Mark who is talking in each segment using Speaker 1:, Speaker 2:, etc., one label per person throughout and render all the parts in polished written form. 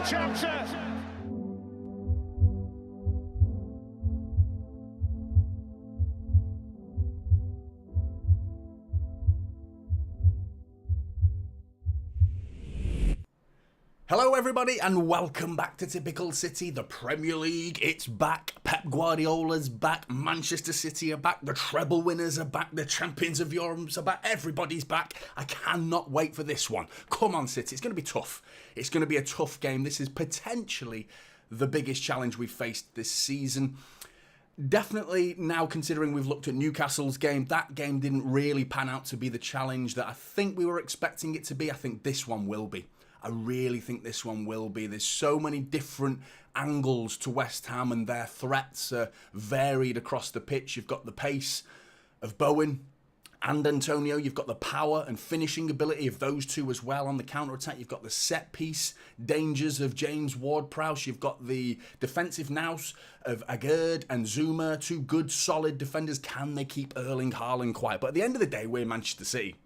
Speaker 1: Chelsea.
Speaker 2: Hello everybody and welcome back to Typical City, the Premier League. It's back, Pep Guardiola's back, Manchester City are back, the treble winners are back, the champions of Europe are back, everybody's back. I cannot wait for this one. Come on City, it's going to be tough. It's going to be a tough game. This is potentially the biggest challenge we've faced this season. Definitely now considering we've looked at Newcastle's game, that game didn't really pan out to be the challenge that I think we were expecting it to be. I think this one will be. I really think this one will be. There's so many different angles to West Ham and their threats are varied across the pitch. You've got the pace of Bowen and Antonio. You've got the power and finishing ability of those two as well on the counter-attack. You've got the set-piece dangers of James Ward-Prowse. You've got the defensive nous of Agerd and Zuma. Two good, solid defenders. Can they keep Erling Haaland quiet? But at the end of the day, we're Manchester City.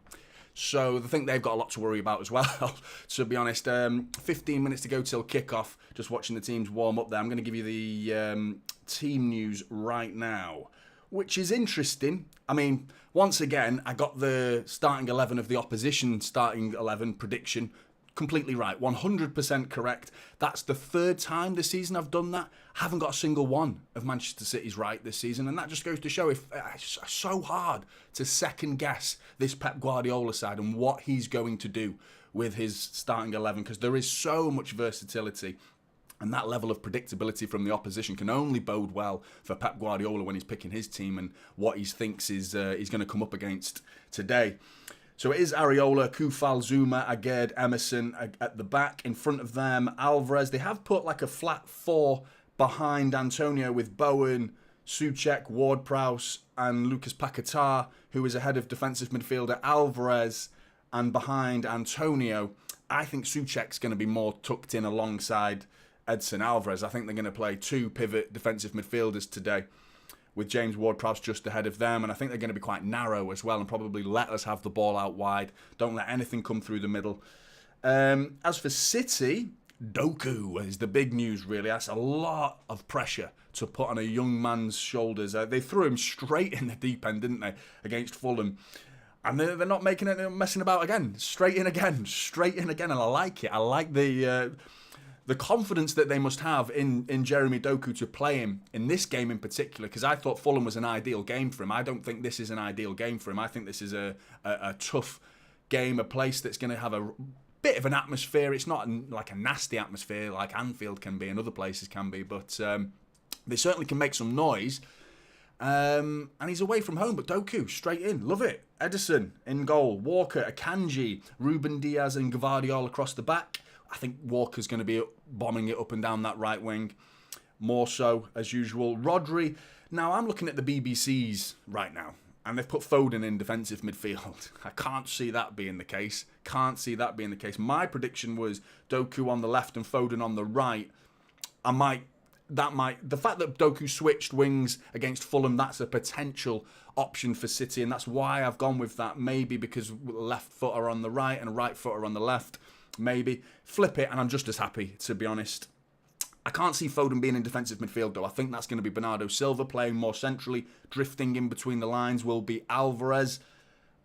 Speaker 2: So I think they've got a lot to worry about as well, to be honest. 15 minutes to go till kickoff, just watching the teams warm up there. I'm going to give you the team news right now, which is interesting. I mean, once again, I got the starting 11 of the opposition starting 11 prediction completely right, 100% correct. That's the third time this season I've done that. I haven't got a single one of Manchester City's right this season, and that just goes to show if it's so hard to second guess this Pep Guardiola side and what he's going to do with his starting 11, because there is so much versatility. And that level of predictability from the opposition can only bode well for Pep Guardiola when he's picking his team and what he thinks is he's going to come up against today. So it is Areola, Kufal, Zuma, Agerd, Emerson at the back. In front of them, Alvarez. They have put like a flat four behind Antonio with Bowen, Souček, Ward-Prowse and Lucas Paquetá, who is ahead of defensive midfielder Alvarez, and behind Antonio. I think Souček's going to be more tucked in alongside Edson Alvarez. I think they're going to play two pivot defensive midfielders today, with James Ward-Prowse just ahead of them. And I think they're going to be quite narrow as well and probably let us have the ball out wide. Don't let anything come through the middle. As for City, Doku is the big news, really. That's a lot of pressure to put on a young man's shoulders. They threw him straight in the deep end, didn't they, against Fulham. And they're not making it, messing about again. Straight in again. And I like it. I like the confidence that they must have in Jeremy Doku to play him in this game in particular, because I thought Fulham was an ideal game for him. I don't think this is an ideal game for him. I think this is a tough game, a place that's going to have a bit of an atmosphere. It's not like a nasty atmosphere like Anfield can be and other places can be, but they certainly can make some noise. And he's away from home, but Doku, straight in. Love it. Ederson in goal. Walker, Akanji, Ruben Diaz and Gvardiol across the back. I think Walker's going to be bombing it up and down that right wing, more so as usual. Rodri. Now, I'm looking at the BBCs right now, and they've put Foden in defensive midfield. I can't see that being the case. My prediction was Doku on the left and Foden on the right. The fact that Doku switched wings against Fulham, that's a potential option for City, and that's why I've gone with that. Maybe because left footer on the right and right footer on the left. Maybe flip it and I'm just as happy, to be honest. I can't see Foden being in defensive midfield though. I think that's going to be Bernardo Silva playing more centrally. Drifting in between the lines will be Alvarez,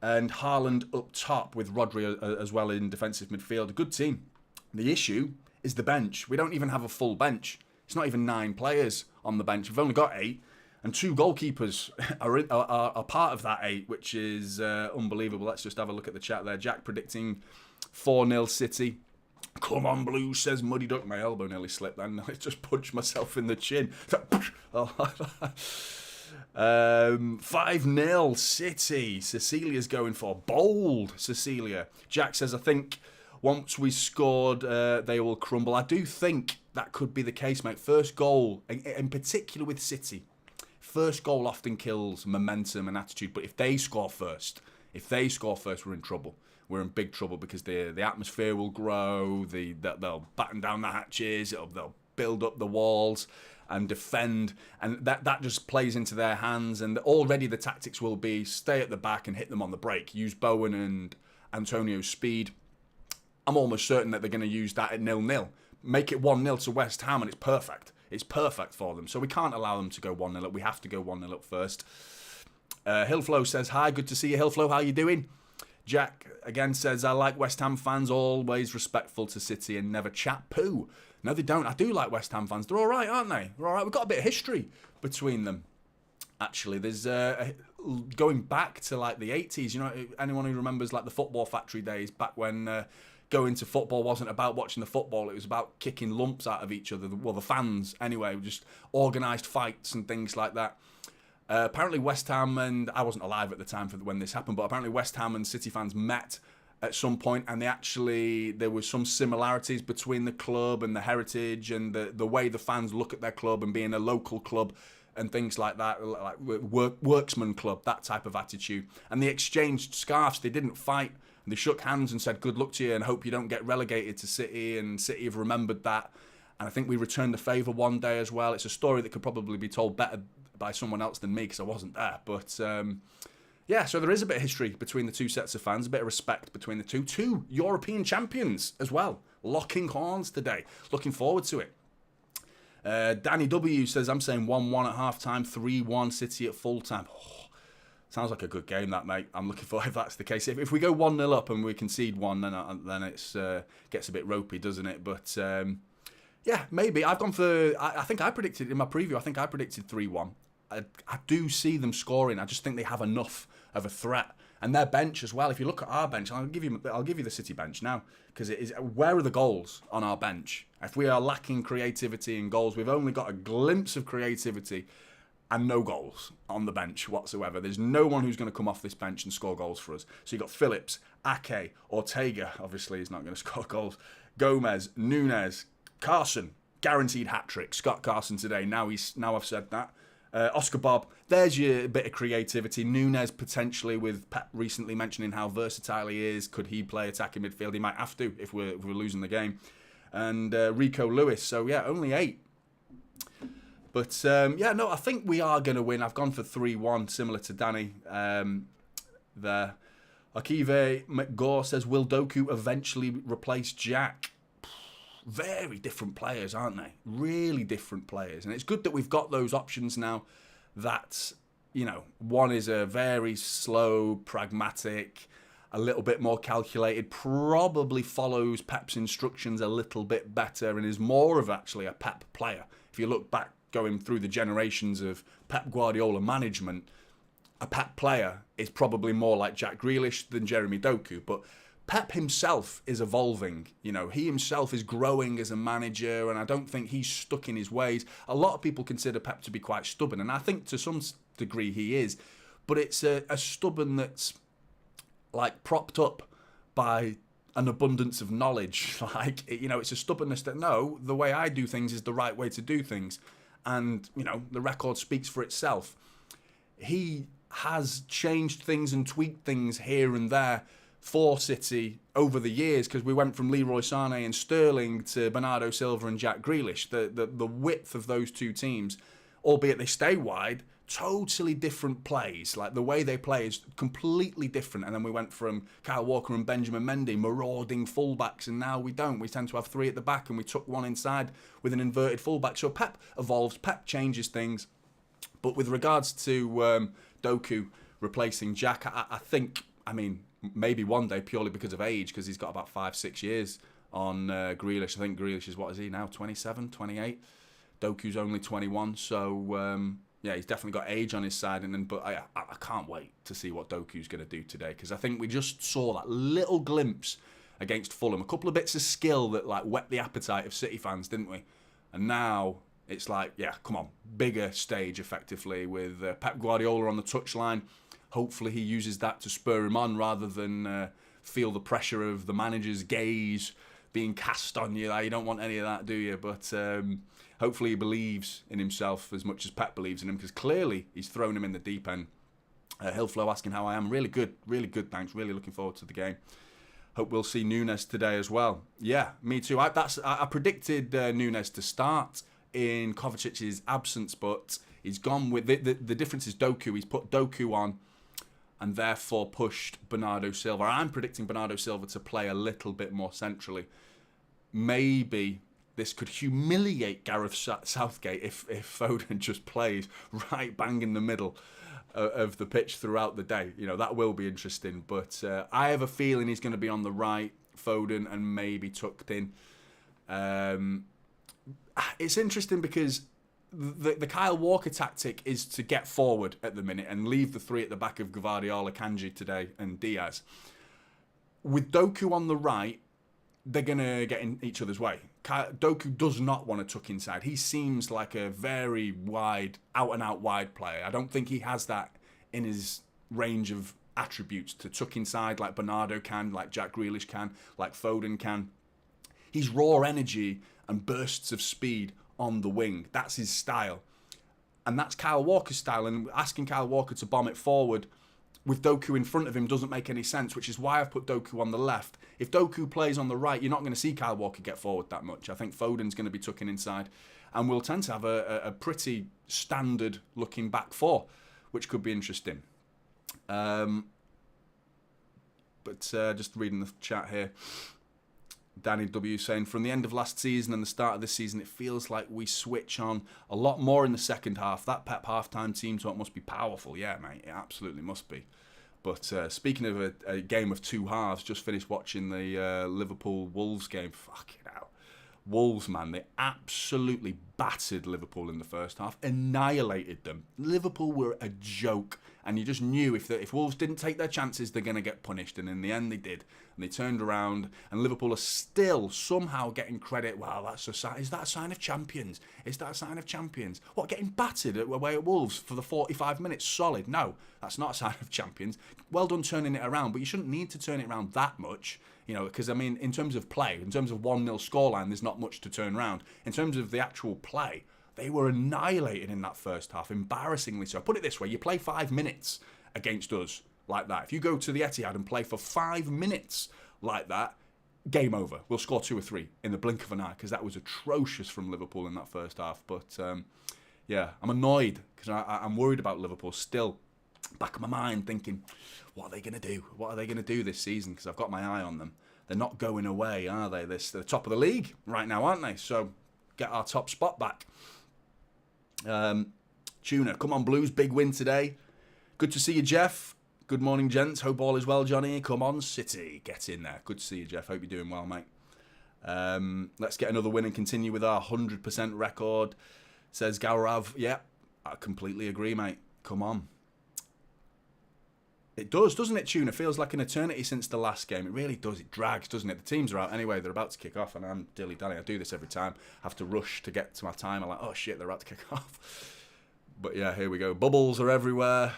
Speaker 2: and Haaland up top with Rodri as well in defensive midfield. A good team. The issue is the bench. We don't even have a full bench. It's not even 9 players on the bench. We've only got 8, and 2 goalkeepers are part of that 8, which is unbelievable. Let's just have a look at the chat there. Jack predicting 4-0 City. Come on, Blues, says Muddy Duck. My elbow nearly slipped then. I just punched myself in the chin. 5-0 City. Cecilia's going for bold Cecilia. Jack says, I think once we scored, they will crumble. I do think that could be the case, mate. First goal, in particular with City, first goal often kills momentum and attitude. But if they score first, we're in trouble. We're in big trouble because the atmosphere will grow. They'll batten down the hatches. They'll build up the walls and defend, and that just plays into their hands. And already the tactics will be stay at the back and hit them on the break. Use Bowen and Antonio's speed. I'm almost certain that they're going to use that at 0-0. make it 1-0 to West Ham, and it's perfect. It's perfect for them. So we can't allow them to go 1-0 up. We have to go 1-0 up first. Hillflow says, hi, good to see you, Hillflow. How you doing? Jack, again, says, I like West Ham fans, always respectful to City and never chat poo. No, they don't. I do like West Ham fans. They're all right, aren't they? They're all right. We've got a bit of history between them, actually. There's going back to, like, the 80s. You know, anyone who remembers, like, the Football Factory days, back when going to football wasn't about watching the football. It was about kicking lumps out of each other. Well, the fans, anyway, just organised fights and things like that. Apparently West Ham, and I wasn't alive at the time when this happened, but apparently West Ham and City fans met at some point, and there was some similarities between the club and the heritage and the way the fans look at their club and being a local club and things like that, like worksman club, that type of attitude. And they exchanged scarves. They didn't fight. They shook hands and said, good luck to you and hope you don't get relegated to City, and City have remembered that. And I think we returned the favour one day as well. It's a story that could probably be told better by someone else than me because I wasn't there. But yeah, so there is a bit of history between the two sets of fans, a bit of respect between the two. Two European champions as well, locking horns today. Looking forward to it. Danny W says, I'm saying 1-1 at half-time, 3-1 City at full-time. Oh, sounds like a good game, that, mate. I'm looking for if that's the case. If we go 1-0 up and we concede one, then it's gets a bit ropey, doesn't it? But yeah, maybe. I've gone for, I think I predicted in my preview, I think I predicted 3-1. I do see them scoring. I just think they have enough of a threat. And their bench as well. If you look at our bench, I'll give you the City bench now, because it is, where are the goals on our bench? If we are lacking creativity and goals, we've only got a glimpse of creativity and no goals on the bench whatsoever. There's no one who's going to come off this bench and score goals for us. So you've got Phillips, Ake, Ortega, obviously he's not going to score goals, Gomez, Nunes, Carson, guaranteed hat-trick. Scott Carson today, now I've said that. Oscar Bob, there's your bit of creativity. Nunes potentially, with Pep recently mentioning how versatile he is. Could he play attacking midfield? He might have to if we're losing the game. And Rico Lewis. So yeah, only 8. But yeah, no, I think we are going to win. I've gone for 3-1, similar to Danny there. Akive McGaw says, will Doku eventually replace Jack? Very different players, aren't they? Really different players. And it's good that we've got those options now that, you know, one is a very slow, pragmatic, a little bit more calculated, probably follows Pep's instructions a little bit better and is more of actually a Pep player. If you look back, going through the generations of Pep Guardiola management, a Pep player is probably more like Jack Grealish than Jeremy Doku, but Pep himself is evolving. You know, he himself is growing as a manager, and I don't think he's stuck in his ways. A lot of people consider Pep to be quite stubborn, and I think to some degree he is, but it's a stubborn that's like propped up by an abundance of knowledge. Like, you know, it's a stubbornness that, no, the way I do things is the right way to do things. And, you know, the record speaks for itself. He has changed things and tweaked things here and there for City over the years, because we went from Leroy Sané and Sterling to Bernardo Silva and Jack Grealish. The width of those two teams, albeit they stay wide, totally different plays. Like, the way they play is completely different. And then we went from Kyle Walker and Benjamin Mendy marauding fullbacks, and now we don't. We tend to have 3 at the back, and we took one inside with an inverted fullback. So Pep evolves, Pep changes things. But with regards to Doku replacing Jack, I think, I mean, maybe one day, purely because of age, because he's got about 5-6 years on Grealish. I think Grealish is, what is he now, 27, 28? Doku's only 21, so yeah, he's definitely got age on his side. But I can't wait to see what Doku's going to do today, because I think we just saw that little glimpse against Fulham, a couple of bits of skill that like whet the appetite of City fans, didn't we? And now it's like, yeah, come on, bigger stage effectively with Pep Guardiola on the touchline. Hopefully he uses that to spur him on rather than feel the pressure of the manager's gaze being cast on you. You don't want any of that, do you? But hopefully he believes in himself as much as Pep believes in him, because clearly he's thrown him in the deep end. Hillflow asking how I am. Really good, thanks. Really looking forward to the game. Hope we'll see Nunes today as well. Yeah, me too. I predicted Nunes to start in Kovacic's absence, but he's gone with... The difference is Doku. He's put Doku on and therefore pushed Bernardo Silva. I'm predicting Bernardo Silva to play a little bit more centrally. Maybe this could humiliate Gareth Southgate if Foden just plays right bang in the middle of the pitch throughout the day. You know, that will be interesting. But I have a feeling he's going to be on the right, Foden, and maybe tucked in. It's interesting because the Kyle Walker tactic is to get forward at the minute and leave the three at the back of Gvardiol, Kanji today, and Diaz. With Doku on the right, they're going to get in each other's way. Doku does not want to tuck inside. He seems like a very wide, out-and-out wide player. I don't think he has that in his range of attributes to tuck inside like Bernardo can, like Jack Grealish can, like Foden can. He's raw energy and bursts of speed on the wing. That's his style. And that's Kyle Walker's style. And asking Kyle Walker to bomb it forward with Doku in front of him doesn't make any sense, which is why I've put Doku on the left. If Doku plays on the right, you're not going to see Kyle Walker get forward that much. I think Foden's going to be tucking inside, and we'll tend to have a pretty standard looking back four, which could be interesting. But just reading the chat here. Danny W saying, from the end of last season and the start of this season, it feels like we switch on a lot more in the second half. That Pep half-time team talk must be powerful. Yeah, mate, it absolutely must be. But speaking of a game of two halves, just finished watching the Liverpool-Wolves game. Fucking hell. Wolves, man, they absolutely battered Liverpool in the first half, annihilated them. Liverpool were a joke, and you just knew if Wolves didn't take their chances, they're going to get punished, and in the end they did. And they turned around, and Liverpool are still somehow getting credit. Wow, that's a sign. Is that a sign of champions? Is that a sign of champions? What, getting battered away at Wolves for the 45 minutes solid? No, that's not a sign of champions. Well done turning it around, but you shouldn't need to turn it around that much. You know, because, I mean, in terms of play, in terms of 1-0 scoreline, there's not much to turn around. In terms of the actual play, they were annihilated in that first half, embarrassingly so. Put it this way, you play 5 minutes against us like that. If you go to the Etihad and play for 5 minutes like that, game over. We'll score 2 or 3 in the blink of an eye, because that was atrocious from Liverpool in that first half. But, yeah, I'm annoyed, because I'm worried about Liverpool still. Back of my mind thinking, what are they going to do? What are they going to do this season? Because I've got my eye on them. They're not going away, are they? They're the top of the league right now, aren't they? So get our top spot back. Tuna, come on Blues, big win today. Good to see you, Jeff. Good morning, gents. Hope all is well, Johnny. Come on, City. Get in there. Good to see you, Jeff. Hope you're doing well, mate. Let's get another win and continue with our 100% record. Says Gaurav. Yeah, I completely agree, mate. Come on. It does, doesn't it, Tuna? Feels like an eternity since the last game. It really does. It drags, doesn't it? The teams are out anyway. They're about to kick off, and I'm dilly-dally. I do this every time. I have to rush to get to my time. I'm like, oh, shit, they're about to kick off. But, yeah, here we go. Bubbles are everywhere.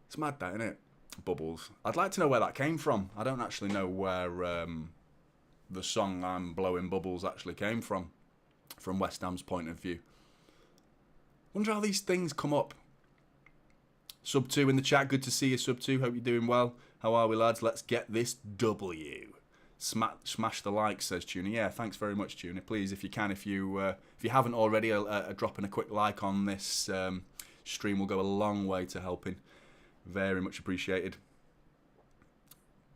Speaker 2: It's mad, that, isn't it? Bubbles. I'd like to know where that came from. I don't actually know where the song I'm Blowing Bubbles actually came from West Ham's point of view. Wonder how these things come up. Sub 2 in the chat. Good to see you, Sub 2. Hope you're doing well. How are we, lads? Let's get this W. Smash the like, says Tuna. Yeah, thanks very much, Tuna. Please, if you can, if you haven't already, dropping a quick like on this stream will go a long way to helping. Very much appreciated.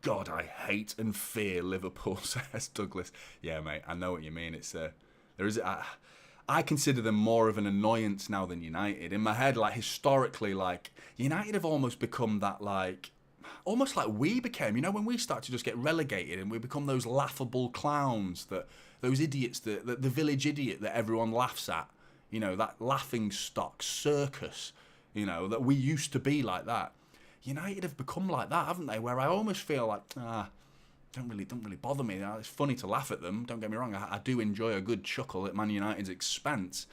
Speaker 2: God, I hate and fear Liverpool, says Douglas. Yeah, mate, I know what you mean. It's there is. I consider them more of an annoyance now than United. In my head, like, historically, like, United have almost become that, like, almost like we became, you know, when we start to just get relegated and we become those laughable clowns, those idiots, the village idiot that everyone laughs at, you know, that laughing stock circus, you know, that we used to be like that. United have become like that, haven't they? Where I almost feel like, don't really bother me. It's funny to laugh at them. Don't get me wrong. I do enjoy a good chuckle at Man United's expense.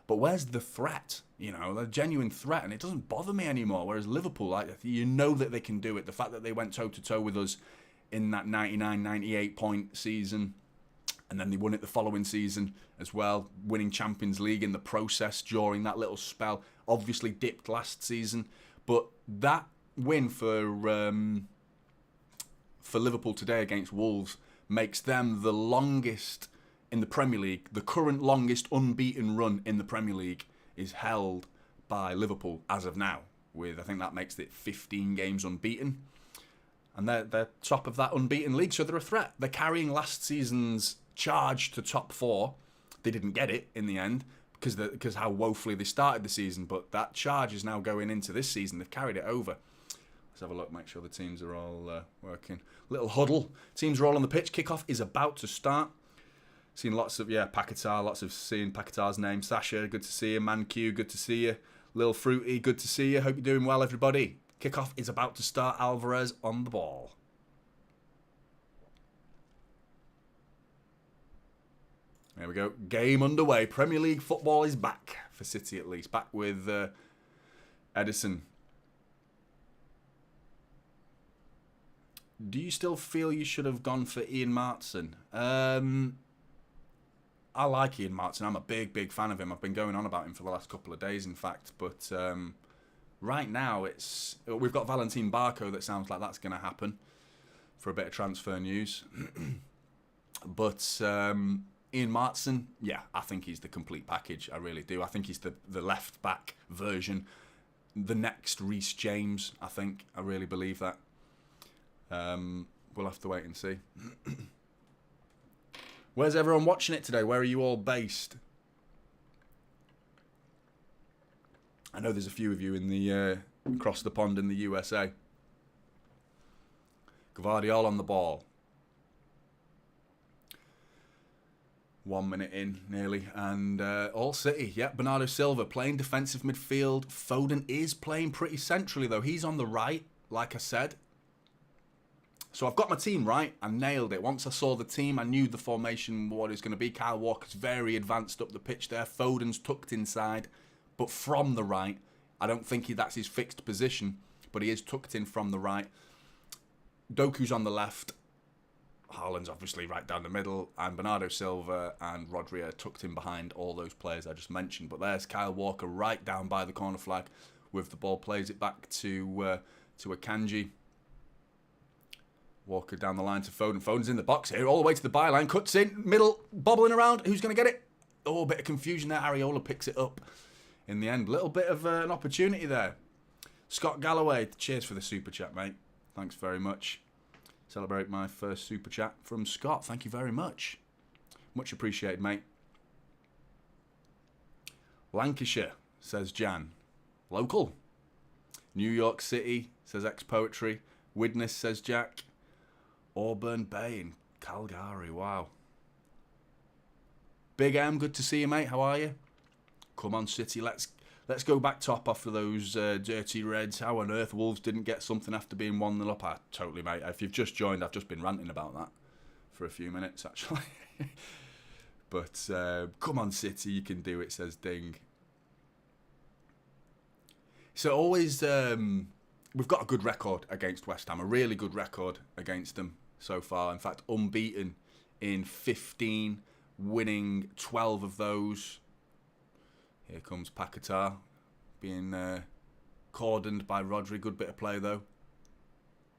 Speaker 2: But where's the threat? You know, the genuine threat, and it doesn't bother me anymore. Whereas Liverpool, like, you know that they can do it. The fact that they went toe-to-toe with us in that 99-98 point season, and then they won it the following season as well, winning Champions League in the process during that little spell. Obviously dipped last season, but that win for Liverpool today against Wolves makes them the longest in the Premier League. The current longest unbeaten run in the Premier League is held by Liverpool as of now, with, I think that makes it 15 games unbeaten. And they're top of that unbeaten league, so they're a threat. They're carrying last season's charge to top 4. They didn't get it in the end because how woefully they started the season. But that charge is now going into this season. They've carried it over. Let's have a look, make sure the teams are all working. Little huddle. Teams are all on the pitch. Kickoff is about to start. Seen lots of, Paquetá, seeing Paquetá's name. Sasha, good to see you. ManQ, good to see you. Lil Fruity, good to see you. Hope you're doing well, everybody. Kickoff is about to start. Alvarez on the ball. There we go. Game underway. Premier League football is back. For City, at least. Back with Edison. Do you still feel you should have gone for Ian Martson? I like Ian Martson. I'm a big fan of him. I've been going on about him for the last couple of days, in fact. But right now, we've got Valentin Barco that sounds like that's going to happen for a bit of transfer news. But Ian Martson, yeah, I think he's the complete package. I really do. I think he's the left-back version. The next Reece James, I think. I really believe that. We'll have to wait and see. Where's everyone watching it today? Where are you all based? I know there's a few of you in the across the pond in the USA. Gvardiol on the ball. 1 minute in, nearly. And all City. Yeah, Bernardo Silva playing defensive midfield. Foden is playing pretty centrally, though. He's on the right, like I said. So I've got my team right. I nailed it. Once I saw the team, I knew the formation, what it's going to be. Kyle Walker's very advanced up the pitch there. Foden's tucked inside, but from the right. I don't think that's his fixed position, but he is tucked in from the right. Doku's on the left. Haaland's obviously right down the middle. And Bernardo Silva and Rodri are tucked in behind all those players I just mentioned. But there's Kyle Walker right down by the corner flag with the ball. Plays it back to Akanji. Walker down the line to Foden. Foden's in the box here, all the way to the byline. Cuts in, middle, bobbling around. Who's going to get it? Oh, a bit of confusion there. Areola picks it up in the end. Little bit of an opportunity there. Scott Galloway, cheers for the super chat, mate. Thanks very much. Celebrate my first super chat from Scott. Thank you very much. Much appreciated, mate. Lancashire, says Jan. Local. New York City, says X-Poetry. Widnes, says Jack. Auburn Bay in Calgary. Wow. Big M, good to see you, mate. How are you? Come on, City. Let's go back top after those dirty Reds. How on earth Wolves didn't get something after being 1-0 up? Totally, mate. If you've just joined, I've just been ranting about that for a few minutes, actually. But come on, City. You can do it, says Ding. So always, we've got a good record against West Ham. A really good record against them so far. In fact, unbeaten in 15, winning 12 of those. Here comes Paquetá being cordoned by Rodri. Good bit of play, though.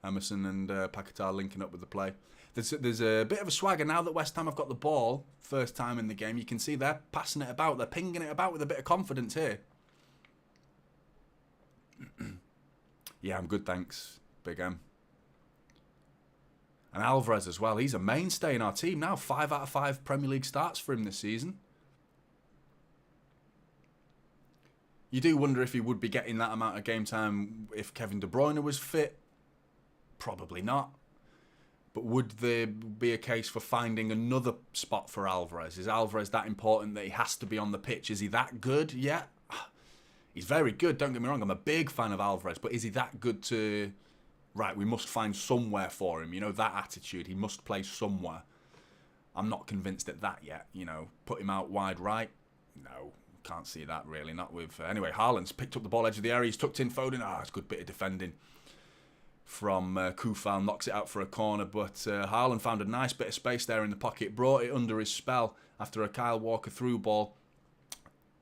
Speaker 2: Emerson and Paquetá linking up with the play. There's a bit of a swagger now that West Ham have got the ball. First time in the game. You can see they're passing it about. They're pinging it about with a bit of confidence here. Yeah, I'm good, thanks, Big M. And Alvarez as well. He's a mainstay in our team now. 5 out of 5 Premier League starts for him this season. You do wonder if he would be getting that amount of game time if Kevin De Bruyne was fit. Probably not. But would there be a case for finding another spot for Alvarez? Is Alvarez that important that he has to be on the pitch? Is he that good? Yeah. He's very good, don't get me wrong. I'm a big fan of Alvarez. But is he that good to... Right, we must find somewhere for him. You know, that attitude. He must play somewhere. I'm not convinced at that yet. You know, put him out wide right. No, can't see that really. Not with... anyway, Haaland's picked up the ball edge of the area. He's tucked in Foden. It's a good bit of defending from Koufal. Knocks it out for a corner. But Haaland found a nice bit of space there in the pocket. Brought it under his spell after a Kyle Walker through ball.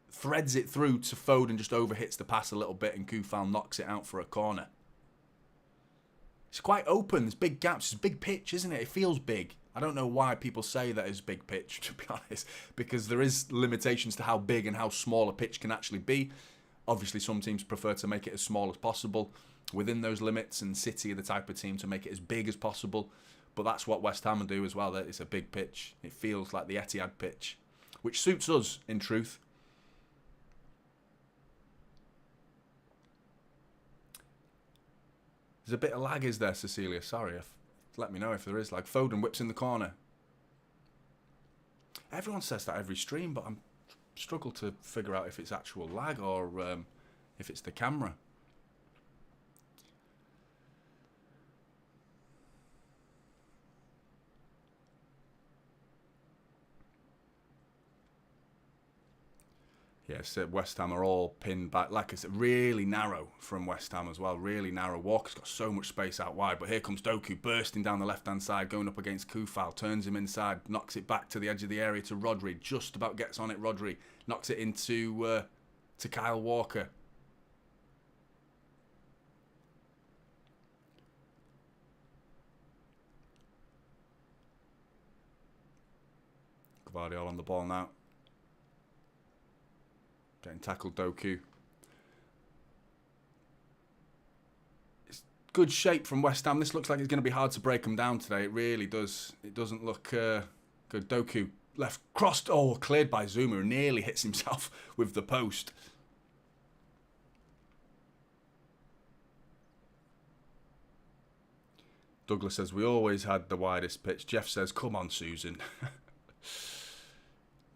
Speaker 2: Threads it through to Foden. Just overhits the pass a little bit. And Koufal knocks it out for a corner. It's quite open. There's big gaps. It's a big pitch, isn't it? It feels big. I don't know why people say that it's big pitch, to be honest, because there is limitations to how big and how small a pitch can actually be. Obviously, some teams prefer to make it as small as possible within those limits, and City are the type of team to make it as big as possible. But that's what West Ham do as well. It's a big pitch. It feels like the Etihad pitch, which suits us, in truth. There's a bit of lag, is there, Cecilia? Sorry. Let me know if there is lag. Foden whips in the corner. Everyone says that every stream, but I struggle to figure out if it's actual lag or if it's the camera. Yes, West Ham are all pinned back. Like I said, really narrow from West Ham as well. Really narrow. Walker's got so much space out wide. But here comes Doku bursting down the left-hand side, going up against Kufal. Turns him inside, knocks it back to the edge of the area to Rodri. Just about gets on it, Rodri. Knocks it into to Kyle Walker. Gvardiol on the ball now. Getting tackled, Doku. It's good shape from West Ham. This looks like it's going to be hard to break them down today. It really does. It doesn't look good. Doku left crossed. Oh, cleared by Zuma. Nearly hits himself with the post. Douglas says, we always had the widest pitch. Jeff says, come on, Susan.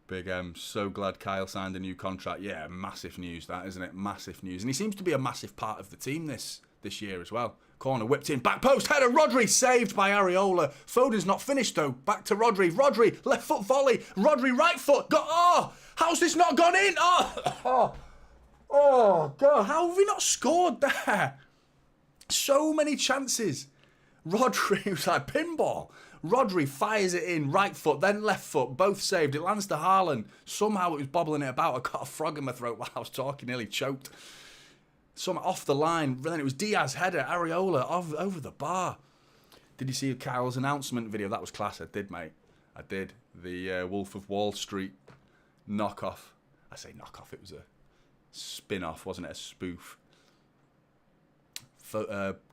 Speaker 2: Big M, so glad Kyle signed a new contract. Yeah, massive news that, isn't it? Massive news. And he seems to be a massive part of the team this year as well. Corner whipped in, back post, header, Rodri, saved by Areola. Foden's not finished though. Back to Rodri. Rodri, left foot volley. Rodri, right foot. Oh, how's this not gone in? Oh, God, how have we not scored there? So many chances. Rodri was like pinball. Rodri fires it in, right foot, then left foot, both saved. It lands to Haaland. Somehow it was bobbling it about. I got a frog in my throat while I was talking, nearly choked. Some off the line. Then it was Diaz, header, Areola, over the bar. Did you see Kyle's announcement video? That was class. I did, mate. I did. The Wolf of Wall Street knockoff. I say knockoff, it was a spin-off, wasn't it? A spoof.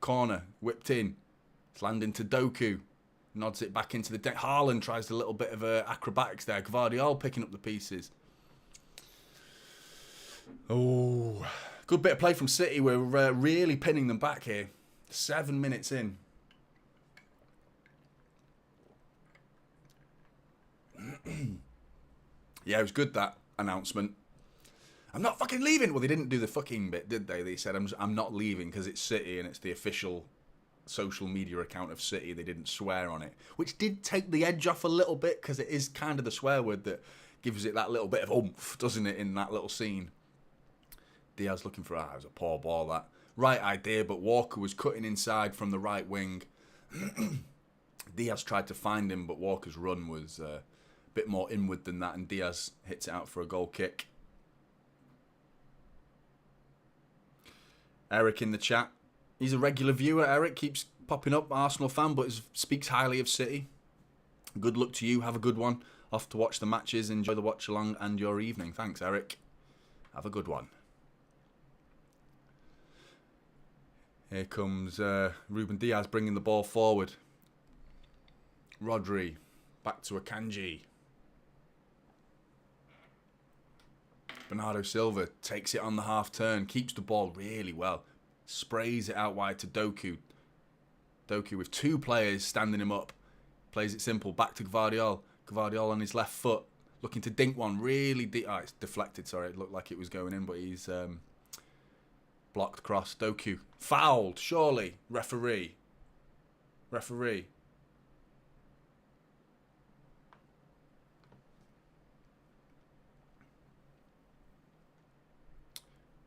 Speaker 2: Corner, whipped in. It's landing to Doku. Nods it back into the deck. Haaland tries a little bit of acrobatics there. Gvardiol picking up the pieces. Oh, good bit of play from City. We're really pinning them back here. 7 minutes in. Yeah, it was good, that announcement. I'm not fucking leaving. Well, they didn't do the fucking bit, did they? They said, I'm not leaving because it's City and it's the official social media account of City. They didn't swear on it, which did take the edge off a little bit because it is kind of the swear word that gives it that little bit of oomph, doesn't it, in that little scene. Diaz looking for it was a poor ball, that. Right idea, but Walker was cutting inside from the right wing. Diaz tried to find him, but Walker's run was a bit more inward than that, and Diaz hits it out for a goal kick. Eric in the chat. He's a regular viewer, Eric. Keeps popping up, Arsenal fan, but speaks highly of City. Good luck to you. Have a good one. Off to watch the matches. Enjoy the watch along and your evening. Thanks, Eric. Have a good one. Here comes Ruben Diaz bringing the ball forward. Rodri. Back to Akanji. Bernardo Silva takes it on the half turn. Keeps the ball really well. Sprays it out wide to Doku. Doku with two players standing him up. Plays it simple. Back to Gvardiol. Gvardiol on his left foot. Looking to dink one. Really deep. Oh, it's deflected. Sorry, it looked like it was going in, but he's blocked cross. Doku. Fouled, surely. Referee.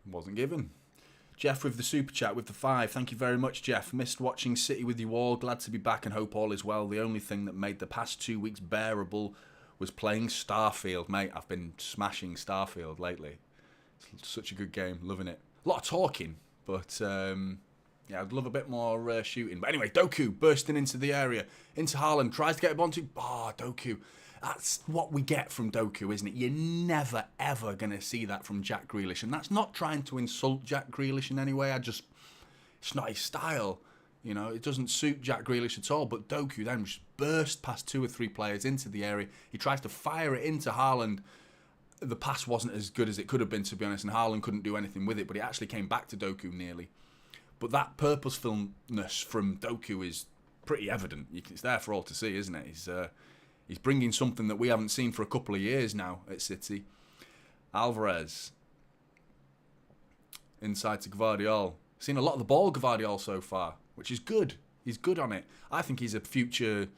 Speaker 2: Wasn't given. Jeff with the super chat with the 5. Thank you very much, Jeff. Missed watching City with you all. Glad to be back and hope all is well. The only thing that made the past 2 weeks bearable was playing Starfield. Mate, I've been smashing Starfield lately. It's such a good game. Loving it. A lot of talking, but yeah, I'd love a bit more shooting. But anyway, Doku bursting into the area. Into Haaland. Tries to get a ball onto... Doku. That's what we get from Doku, isn't it? You're never, ever going to see that from Jack Grealish. And that's not trying to insult Jack Grealish in any way. It's not his style. You know, it doesn't suit Jack Grealish at all. But Doku then just burst past 2 or 3 players into the area. He tries to fire it into Haaland. The pass wasn't as good as it could have been, to be honest, and Haaland couldn't do anything with it. But it actually came back to Doku nearly. But that purposefulness from Doku is pretty evident. It's there for all to see, isn't it? He's bringing something that we haven't seen for a couple of years now at City. Alvarez. Inside to Gvardiol. Seen a lot of the ball, Gvardiol, so far, which is good. He's good on it. I think he's a future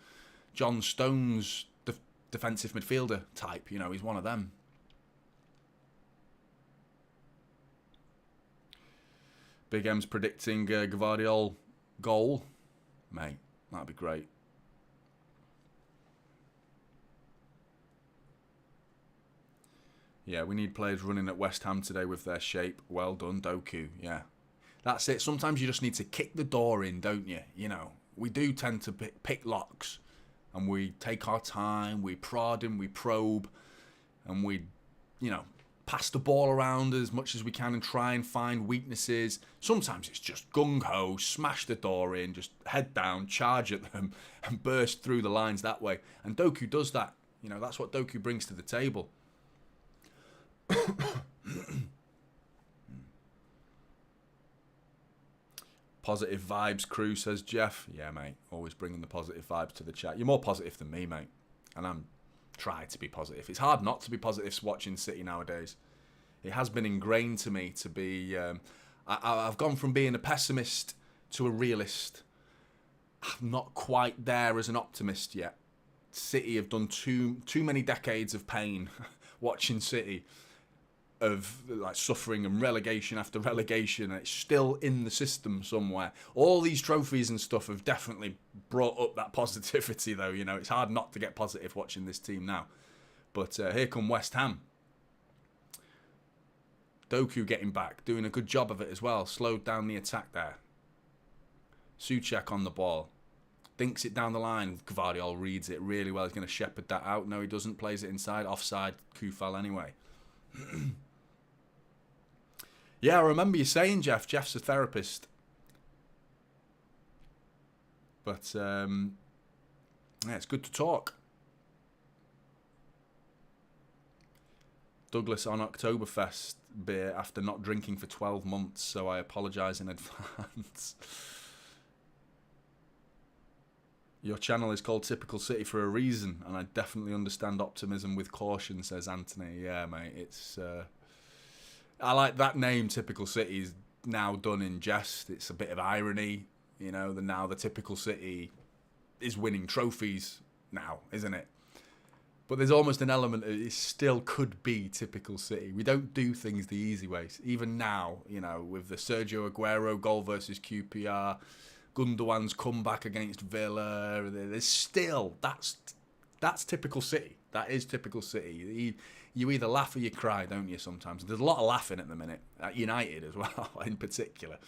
Speaker 2: John Stones defensive midfielder type. You know, he's one of them. Big M's predicting Gvardiol goal. Mate, that'd be great. Yeah, we need players running at West Ham today with their shape. Well done, Doku. Yeah. That's it. Sometimes you just need to kick the door in, don't you? You know, we do tend to pick locks. And we take our time, we prod and we probe. And we, you know, pass the ball around as much as we can and try and find weaknesses. Sometimes it's just gung-ho, smash the door in, just head down, charge at them, and burst through the lines that way. And Doku does that. You know, that's what Doku brings to the table. Positive vibes crew, says Jeff. Yeah, mate. Always bringing the positive vibes to the chat. You're more positive than me, mate. And I'm trying to be positive. It's hard not to be positive watching City nowadays. It has been ingrained to me to be... I've gone from being a pessimist to a realist. I'm not quite there as an optimist yet. City have done too many decades of pain watching City, of like suffering and relegation after relegation, and it's still in the system somewhere. All these trophies and stuff have definitely brought up that positivity, though. You know, it's hard not to get positive watching this team now. But here come West Ham. Doku getting back, doing a good job of it as well. Slowed down the attack there. Souček on the ball. Dinks it down the line. Gvardiol reads it really well. He's going to shepherd that out. No, he doesn't. Plays it inside. Offside. Koufal anyway. Yeah, I remember you saying, Jeff. Jeff's a therapist. But, yeah, it's good to talk. Douglas on Oktoberfest beer after not drinking for 12 months, so I apologise in advance. Your channel is called Typical City for a reason, and I definitely understand optimism with caution, says Anthony. Yeah, mate, it's... I like that name, Typical City, is now done in jest. It's a bit of irony, you know, now the Typical City is winning trophies now, isn't it? But there's almost an element of it still could be Typical City. We don't do things the easy way. Even now, you know, with the Sergio Aguero goal versus QPR, Gundogan's comeback against Villa, there's still, that's Typical City. That is Typical City. You either laugh or you cry, don't you, sometimes? There's a lot of laughing at the minute, at United as well, in particular.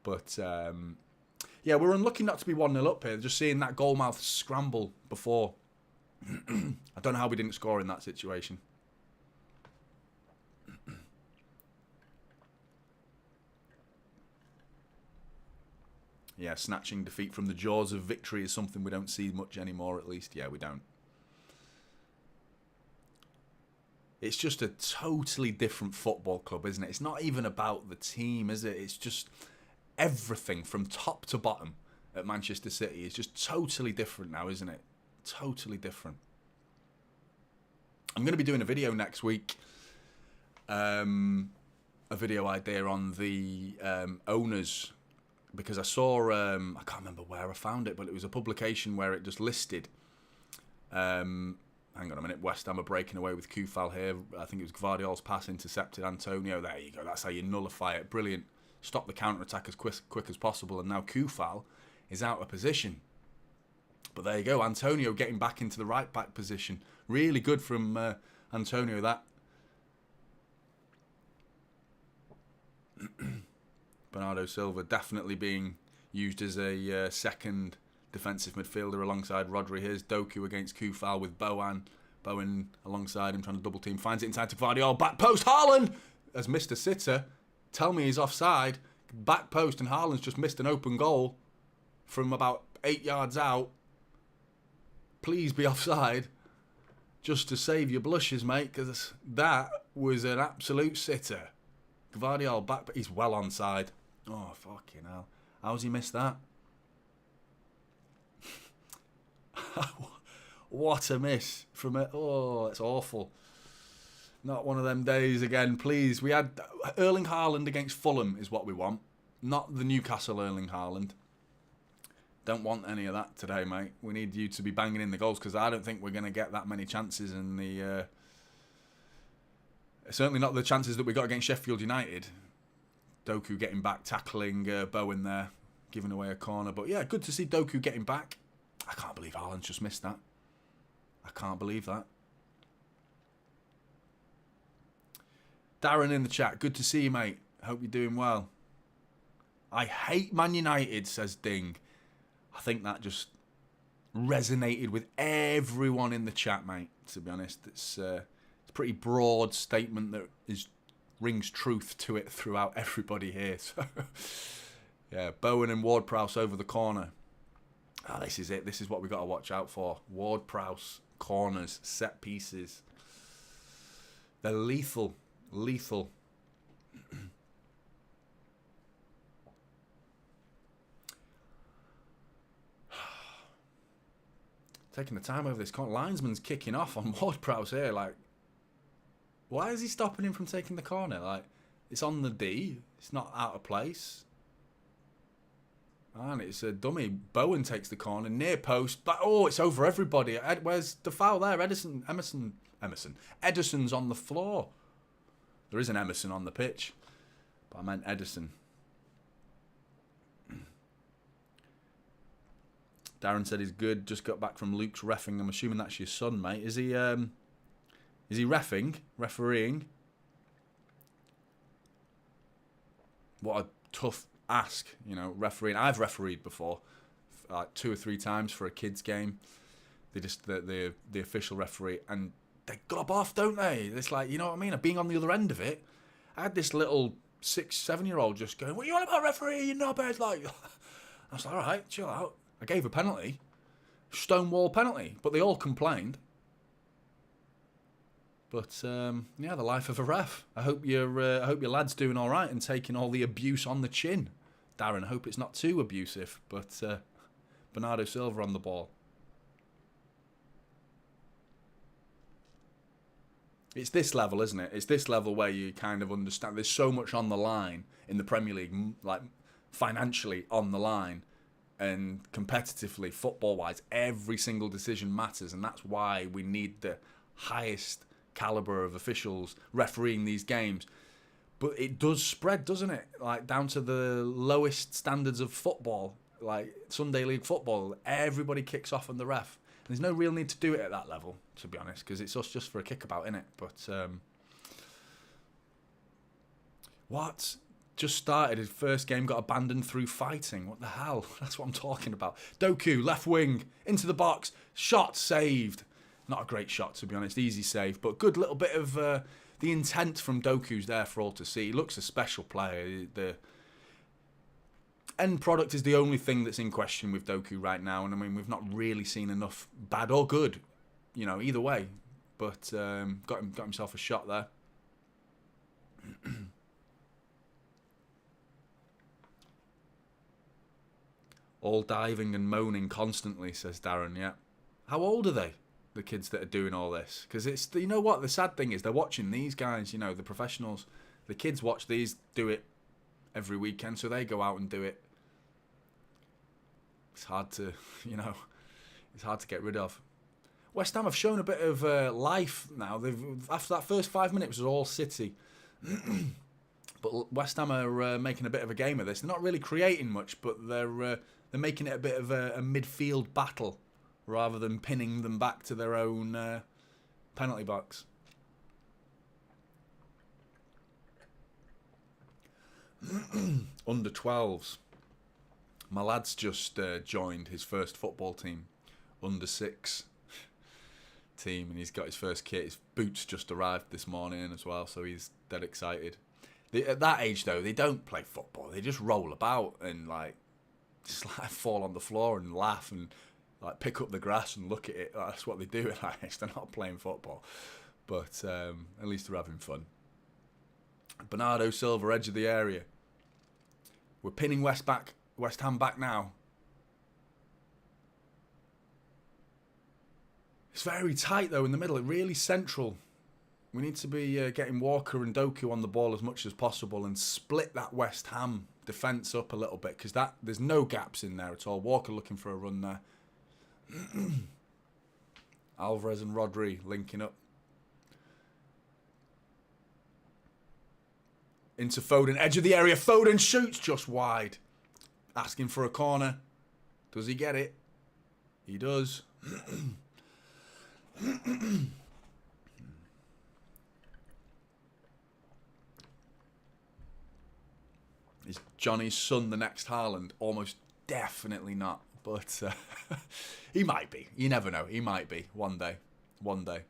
Speaker 2: But, yeah, we're unlucky not to be 1-0 up here. Just seeing that goalmouth scramble before. I don't know how we didn't score in that situation. Yeah, snatching defeat from the jaws of victory is something we don't see much anymore, at least. Yeah, we don't. It's just a totally different football club, isn't it? It's not even about the team, is it? It's just everything from top to bottom at Manchester City is just totally different now, isn't it? Totally different. I'm going to be doing a video next week. A video idea on the owners, because I saw, I can't remember where I found it, but it was a publication where it just listed, hang on a minute, West Ham are breaking away with Koufal here. I think it was Gvardiol's pass intercepted Antonio. There you go, that's how you nullify it. Brilliant. Stop the counter-attack as quick as possible, and now Koufal is out of position. But there you go, Antonio getting back into the right-back position. Really good from Antonio, that. Bernardo Silva definitely being used as a second defensive midfielder alongside Rodri. Here's Doku against Koufal with Bowen. Bowen alongside him, trying to double-team. Finds it inside to Gvardiol. Back post, Haaland has missed a sitter. Tell me he's offside. Back post, and Haaland's just missed an open goal. from about 8 yards out. Please be offside. Just to save your blushes, mate, because that was an absolute sitter. Gvardiol back, but he's well onside. Oh, fucking hell. How's he missed that? What a miss from it. Oh, it's awful. Not one of them days again, please. We had Erling Haaland against Fulham is what we want. Not the Newcastle Erling Haaland. Don't want any of that today, mate. We need you to be banging in the goals because I don't think we're going to get that many chances in the... certainly not the chances that we got against Sheffield United. Doku getting back, tackling Bowen there, giving away a corner. But yeah, good to see Doku getting back. I can't believe Haaland's just missed that. I can't believe that. Darren in the chat, good to see you, mate. Hope you're doing well. I hate Man United, says Ding. I think that just resonated with everyone in the chat, mate, to be honest. It's a pretty broad statement that rings truth to it throughout everybody here. So, yeah, Bowen and Ward-Prowse over the corner. This is it. This is what we've got to watch out for. Ward-Prowse, corners, set pieces. They're lethal. Lethal. Taking the time over this corner. Linesman's kicking off on Ward-Prowse here. Like, why is he stopping him from taking the corner? Like, it's on the D. It's not out of place. And it's a dummy. Bowen takes the corner. Near post. But, oh, it's over everybody. Where's the foul there? Ederson's on the floor. There is an Emerson on the pitch. But I meant Ederson. Darren said he's good. Just got back from Luke's reffing. I'm assuming that's your son, mate. Is he reffing? Refereeing? What a tough ask, you know, refereeing. I've refereed before, like 2 or 3 times for a kids game. They just the official referee, and they gob off, don't they? It's like, you know what I mean? Being on the other end of it, I had this little 6-7-year-old just going, "What are you on about, referee? You knobhead!" Like, I was like, all right, chill out. I gave a penalty, stonewall penalty, but they all complained. But yeah, the life of a ref. I hope your lad's doing all right and taking all the abuse on the chin, Darren. I hope it's not too abusive. But Bernardo Silva on the ball. It's this level, isn't it? It's this level where you kind of understand. There's so much on the line in the Premier League, like financially on the line. And competitively, football-wise, every single decision matters. And that's why we need the highest calibre of officials refereeing these games. But it does spread, doesn't it? Like, down to the lowest standards of football, like Sunday League football. Everybody kicks off on the ref. And there's no real need to do it at that level, to be honest, because it's us just for a kickabout, innit? But, what? Just started his first game, got abandoned through fighting. What the hell? That's what I'm talking about. Doku, left wing, into the box, shot saved. Not a great shot, to be honest, easy save, but good little bit of the intent from Doku's there for all to see. He looks a special player. The end product is the only thing that's in question with Doku right now, and I mean, we've not really seen enough bad or good, you know, either way. But got himself a shot there. All diving and moaning constantly, says Darren, yeah. How old are they, the kids that are doing all this? Because it's, you know what, the sad thing is they're watching these guys, you know, the professionals. The kids watch these do it every weekend, so they go out and do it. It's hard to, you know, it's hard to get rid of. West Ham have shown a bit of life now. After that first 5 minutes, it was all City. But West Ham are making a bit of a game of this. They're not really creating much, but they're making it a bit of a midfield battle rather than pinning them back to their own penalty box. Under 12s. My lad's just joined his first football team, under 6 team, and he's got his first kit. His boots just arrived this morning as well, so he's dead excited. At that age, though, they don't play football. They just roll about and, like, just like fall on the floor and laugh and like pick up the grass and look at it. That's what they do at Ajax. They're not playing football, but at least they're having fun. Bernardo Silva, edge of the area. We're pinning West Ham back now. It's very tight though in the middle. It's really central. We need to be getting Walker and Doku on the ball as much as possible and split that West Ham defence up a little bit, because there's no gaps in there at all. Walker looking for a run there. Alvarez and Rodri linking up. Into Foden, edge of the area. Foden shoots just wide. Asking for a corner. Does he get it? He does. Is Johnny's son the next Haaland? Almost definitely not. But he might be. You never know. He might be. One day. One day.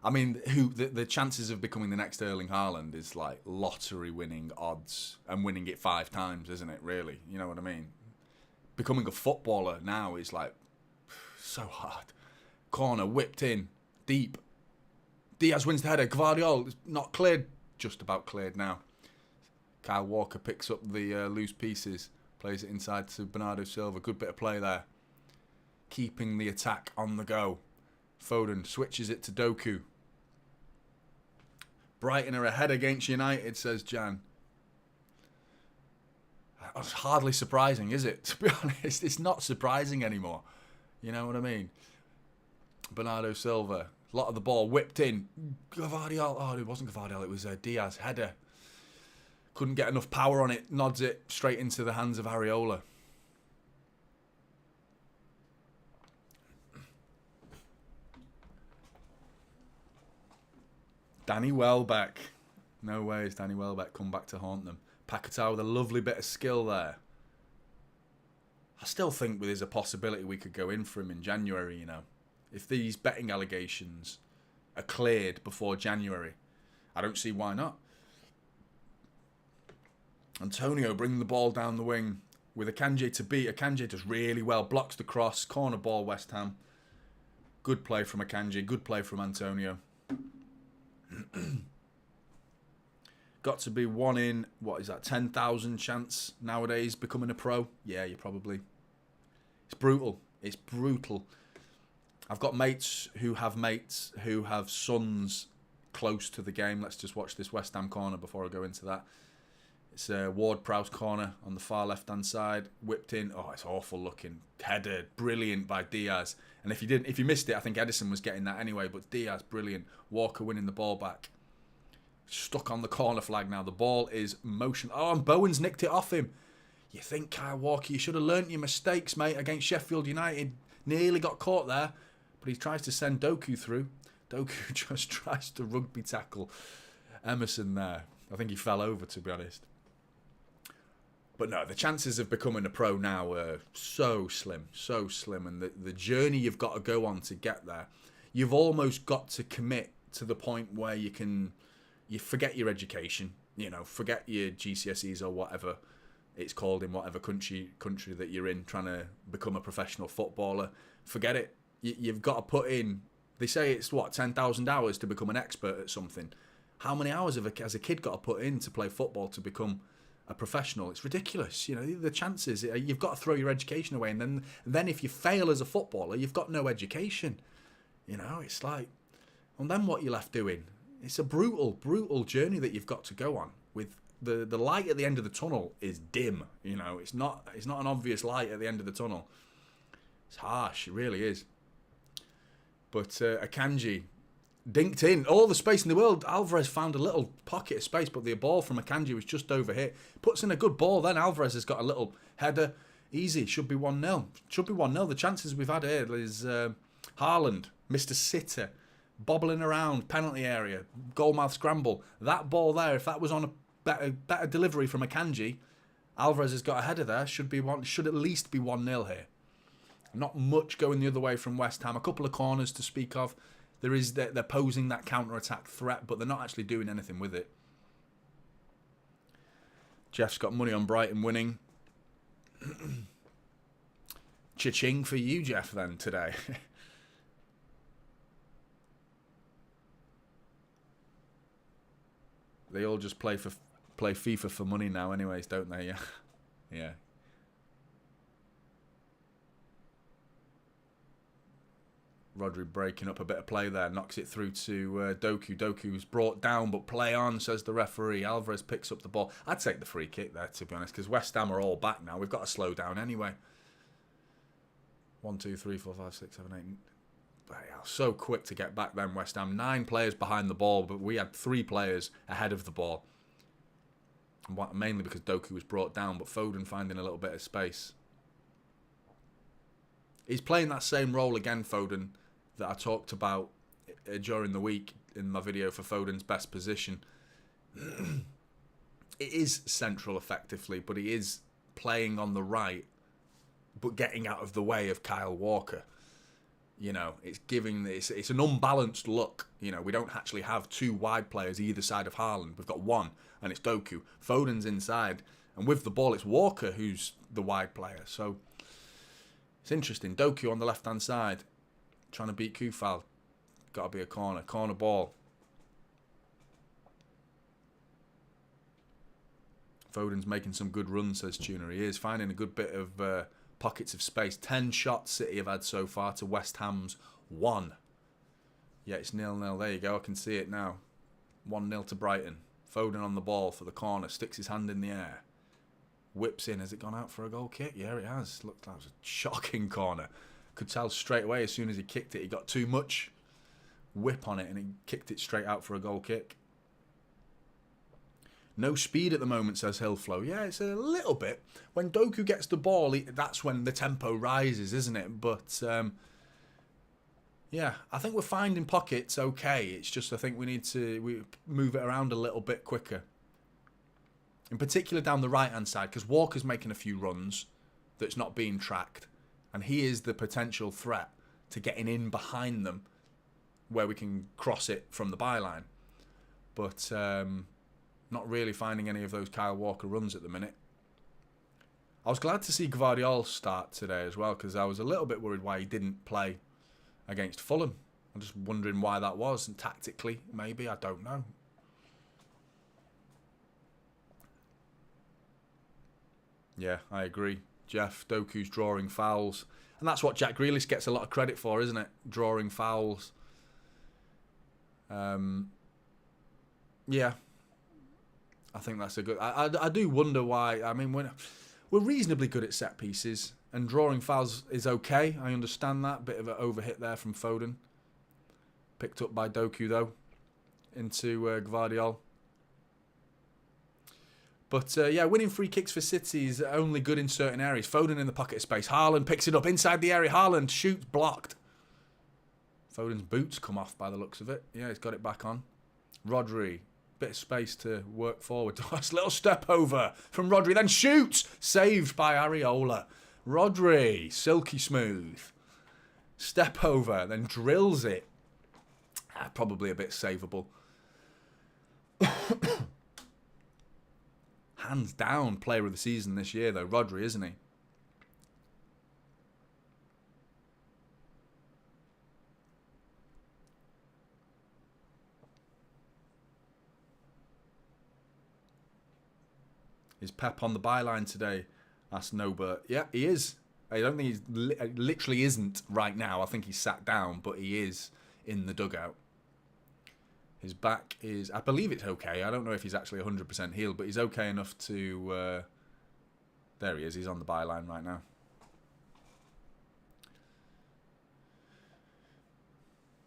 Speaker 2: I mean, the chances of becoming the next Erling Haaland is like lottery winning odds, and winning it 5 times, isn't it, really? You know what I mean? Becoming a footballer now is like so hard. Corner, whipped in, deep. Diaz wins the header. Gvardiol is not cleared. Just about cleared now. Kyle Walker picks up the loose pieces. Plays it inside to Bernardo Silva. Good bit of play there. Keeping the attack on the go. Foden switches it to Doku. Brighton are ahead against United, says Jan. That's hardly surprising, is it? To be honest, it's not surprising anymore. You know what I mean? Bernardo Silva. A lot of the ball whipped in. Gvardiol. Oh, it wasn't Gvardiol. It was Diaz. Header. Couldn't get enough power on it. Nods it straight into the hands of Areola. Danny Welbeck. No way has Danny Welbeck come back to haunt them. Paquetá with a lovely bit of skill there. I still think there's a possibility we could go in for him in January, you know. If these betting allegations are cleared before January, I don't see why not. Antonio bringing the ball down the wing with Akanji to beat. Akanji does really well. Blocks the cross. Corner ball, West Ham. Good play from Akanji. Good play from Antonio. Got to be one in, what is that, 10,000 chance nowadays becoming a pro? Yeah, you probably. It's brutal. It's brutal. I've got mates who have sons close to the game. Let's just watch this West Ham corner before I go into that. It's a Ward-Prowse corner on the far left-hand side. Whipped in. Oh, it's awful looking. Headed. Brilliant by Diaz. And if you missed it, I think Edison was getting that anyway. But Diaz, brilliant. Walker winning the ball back. Stuck on the corner flag now. The ball is motion. Oh, and Bowen's nicked it off him. You think, Kyle Walker, you should have learnt your mistakes, mate, against Sheffield United. Nearly got caught there. But he tries to send Doku through. Doku just tries to rugby tackle Emerson there. I think he fell over, to be honest. But no, the chances of becoming a pro now are so slim. And the journey you've got to go on to get there, you've almost got to commit to the point where you forget your education, you know, forget your GCSEs or whatever it's called in whatever country that you're in, trying to become a professional footballer. Forget it. You've got to put in, they say it's 10,000 hours to become an expert at something. How many hours has a kid got to put in to play football to become a professional? It's ridiculous. You know, the chances, you've got to throw your education away, and then if you fail as a footballer, you've got no education. You know, it's like, and then what you're left doing? It's a brutal journey that you've got to go on. With the light at the end of the tunnel is dim. You know, it's not an obvious light at the end of the tunnel. It's harsh. It really is. But Akanji dinked in all the space in the world. Alvarez found a little pocket of space, but the ball from Akanji was just over here. Puts in a good ball. Then Alvarez has got a little header. Easy. Should be 1-0. Should be 1-0. The chances we've had here is Haaland, Mr. Sitter, bobbling around, penalty area, goalmouth scramble. That ball there, if that was on a better delivery from Akanji, Alvarez has got a header there. Should at least be 1-0 here. Not much going the other way from West Ham. A couple of corners to speak of. They're posing that counter-attack threat, but they're not actually doing anything with it. Jeff's got money on Brighton winning. Cha-ching for you, Jeff, then, today. They all just play FIFA for money now anyways, don't they? Yeah. Yeah. Rodri breaking up a bit of play there. Knocks it through to Doku. Doku's brought down, but play on, says the referee. Alvarez picks up the ball. I'd take the free kick there, to be honest, because West Ham are all back now. We've got to slow down anyway. 1, 2, 3, 4, 5, 6, 7, 8. But yeah, so quick to get back then, West Ham. 9 players behind the ball, but we had 3 players ahead of the ball. Mainly because Doku was brought down, but Foden finding a little bit of space. He's playing that same role again, Foden, that I talked about during the week in my video for Foden's best position. It is central effectively, but he is playing on the right, but getting out of the way of Kyle Walker. You know, it's an unbalanced look. You know, we don't actually have 2 wide players either side of Haaland. We've got 1, and it's Doku. Foden's inside, and with the ball, it's Walker who's the wide player. So it's interesting. Doku on the left-hand side, trying to beat Kufal. Got to be a corner. Corner ball. Foden's making some good runs, says Tuner. He is finding a good bit of pockets of space. 10 shots City have had so far to West Ham's 1. Yeah, it's 0-0. There you go. I can see it now. 1-0 to Brighton. Foden on the ball for the corner. Sticks his hand in the air. Whips in. Has it gone out for a goal kick? Yeah, it has. Looked like it was a shocking corner. Could tell straight away as soon as he kicked it, he got too much whip on it and he kicked it straight out for a goal kick. No speed at the moment, says Hillflow. Yeah, it's a little bit. When Doku gets the ball, that's when the tempo rises, isn't it? But, yeah, I think we're finding pockets okay. It's just I think we need to move it around a little bit quicker. In particular down the right-hand side, because Walker's making a few runs that's not being tracked. And he is the potential threat to getting in behind them where we can cross it from the byline. But not really finding any of those Kyle Walker runs at the minute. I was glad to see Gvardiol start today as well, because I was a little bit worried why he didn't play against Fulham. I'm just wondering why that was, and tactically, maybe, I don't know. Yeah, I agree. Jeff, Doku's drawing fouls. And that's what Jack Grealish gets a lot of credit for, isn't it? Drawing fouls. Yeah. I think that's a good... I do wonder why... I mean, we're reasonably good at set pieces. And drawing fouls is okay. I understand that. Bit of an overhit there from Foden. Picked up by Doku, though. Into Gvardiol. But, yeah, winning free kicks for City is only good in certain areas. Foden in the pocket of space. Haaland picks it up inside the area. Haaland shoots, blocked. Foden's boots come off by the looks of it. Yeah, he's got it back on. Rodri, bit of space to work forward. Nice little step over from Rodri. Then shoots. Saved by Areola. Rodri, silky smooth. Step over, then drills it. Probably a bit savable. Hands down player of the season this year, though. Rodri, isn't he? Is Pep on the byline today? Asked Nobert. Yeah, he is. I don't think he's... literally isn't right now. I think he's sat down, but he is in the dugout. His back is... I believe it's okay. I don't know if he's actually 100% healed, but he's okay enough to... there he is. He's on the byline right now.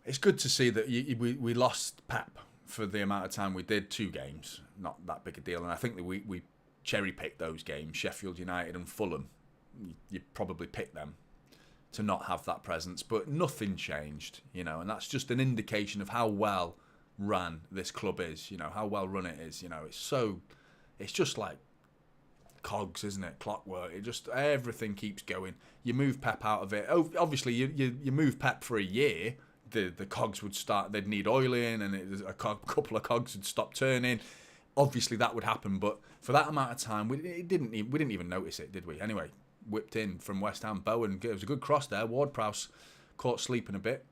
Speaker 2: It's good to see that we lost Pep for the amount of time we did. 2 games. Not that big a deal. And I think that we cherry-picked those games. Sheffield United and Fulham. You probably picked them to not have that presence. But nothing changed, you know. And that's just an indication of how well... run this club is, you know, how well run it is, you know. It's just like cogs, isn't it? Clockwork. It just, everything keeps going. You move Pep out of it. Oh, obviously you move Pep for a year, the cogs would start, they'd need oiling, and a couple of cogs would stop turning. Obviously that would happen, but for that amount of time we didn't even notice it, did we? Anyway, whipped in from West Ham. Bowen, it was a good cross there. Ward-Prowse caught sleeping a bit.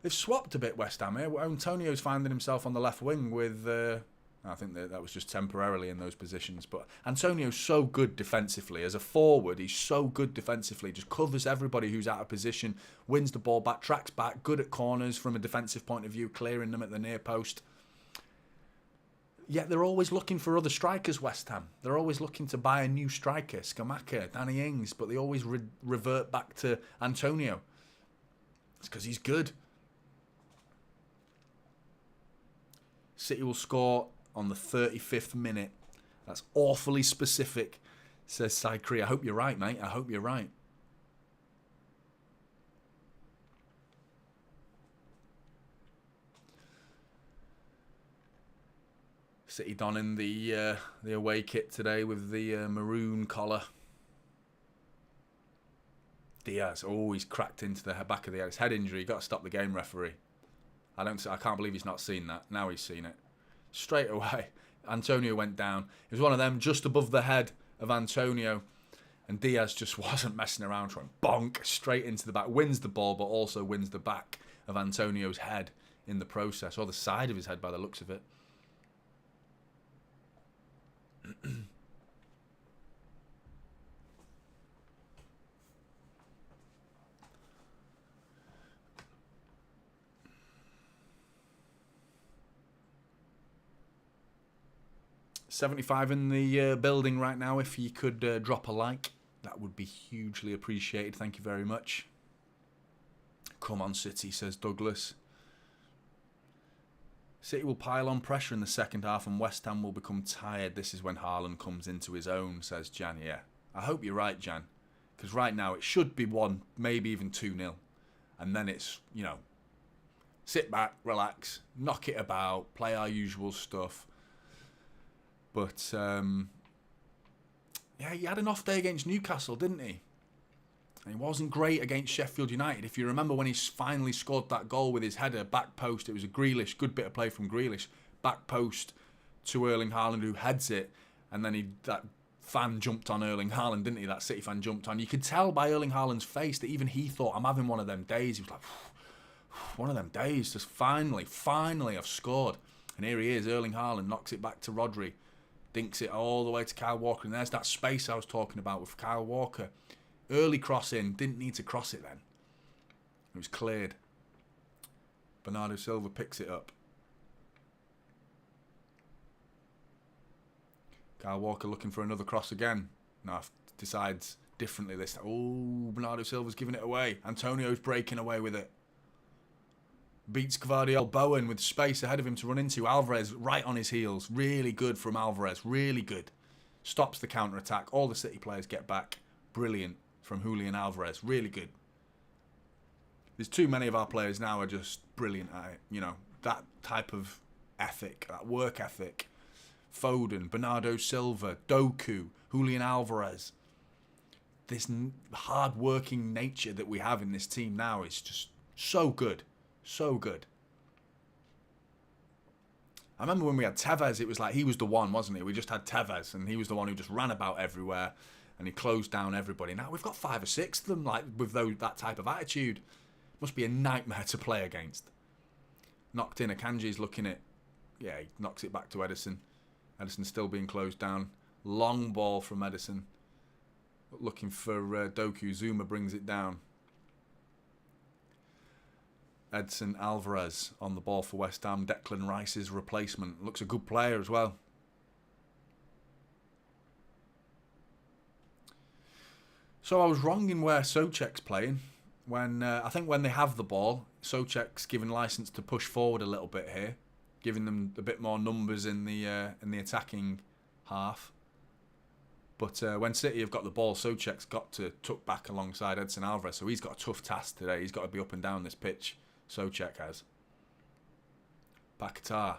Speaker 2: They've swapped a bit, West Ham here. Antonio's finding himself on the left wing with... I think that was just temporarily in those positions. But Antonio's so good defensively. As a forward, he's so good defensively. Just covers everybody who's out of position, wins the ball back, tracks back, good at corners from a defensive point of view, clearing them at the near post. Yet they're always looking for other strikers, West Ham. They're always looking to buy a new striker, Scamacca, Danny Ings, but they always revert back to Antonio. It's because he's good. City will score on the 35th minute. That's awfully specific, says Saikri. I hope you're right, mate. I hope you're right. City donning the away kit today with the maroon collar. Diaz, he's cracked into the back of the head. It's head injury. Got to stop the game, referee. I can't believe he's not seen that. Now he's seen it. Straight away, Antonio went down. It was one of them just above the head of Antonio, and Diaz just wasn't messing around, trying bonk straight into the back. Wins the ball, but also wins the back of Antonio's head in the process, or the side of his head by the looks of it. $75 in the building right now. If you could drop a like, that would be hugely appreciated. Thank you very much. Come on, City, says Douglas. City will pile on pressure in the second half and West Ham will become tired. This is when Haaland comes into his own, says Jan. Yeah, I hope you're right, Jan. Because right now it should be 1, maybe even 2-0. And then it's, sit back, relax, knock it about, play our usual stuff. But, he had an off day against Newcastle, didn't he? And he wasn't great against Sheffield United. If you remember when he finally scored that goal with his header, back post, it was a Grealish, good bit of play from Grealish, back post to Erling Haaland, who heads it, and then that fan jumped on Erling Haaland, didn't he? That City fan jumped on. You could tell by Erling Haaland's face that even he thought, I'm having one of them days. He was like, one of them days, just finally I've scored. And here he is, Erling Haaland knocks it back to Rodri. Dinks it all the way to Kyle Walker. And there's that space I was talking about with Kyle Walker. Early cross in. Didn't need to cross it then. It was cleared. Bernardo Silva picks it up. Kyle Walker looking for another cross again. No, decides differently this time. Oh, Bernardo Silva's giving it away. Antonio's breaking away with it. Beats Guardiola. Bowen with space ahead of him to run into. Alvarez right on his heels. Really good from Alvarez. Really good. Stops the counter-attack. All the City players get back. Brilliant from Julian Alvarez. Really good. There's too many of our players now are just brilliant at it. That type of ethic, that work ethic. Foden, Bernardo Silva, Doku, Julian Alvarez. This hard-working nature that we have in this team now is just so good. So good. I remember when we had Tevez, it was like he was the one, wasn't he? We just had Tevez, and he was the one who just ran about everywhere, and he closed down everybody. Now we've got 5 or 6 of them, like with that type of attitude. Must be a nightmare to play against. Knocked in. Akanji's looking at. Yeah, he knocks it back to Edison. Edison still being closed down. Long ball from Edison. Looking for Doku. Zuma brings it down. Edson Alvarez on the ball for West Ham. Declan Rice's replacement. Looks a good player as well. So I was wrong in where Souček's playing. I think when they have the ball, Souček's given license to push forward a little bit here, giving them a bit more numbers in the attacking half. But when City have got the ball, Souček's got to tuck back alongside Edson Alvarez, so he's got a tough task today. He's got to be up and down this pitch. Souček has. Paquetá.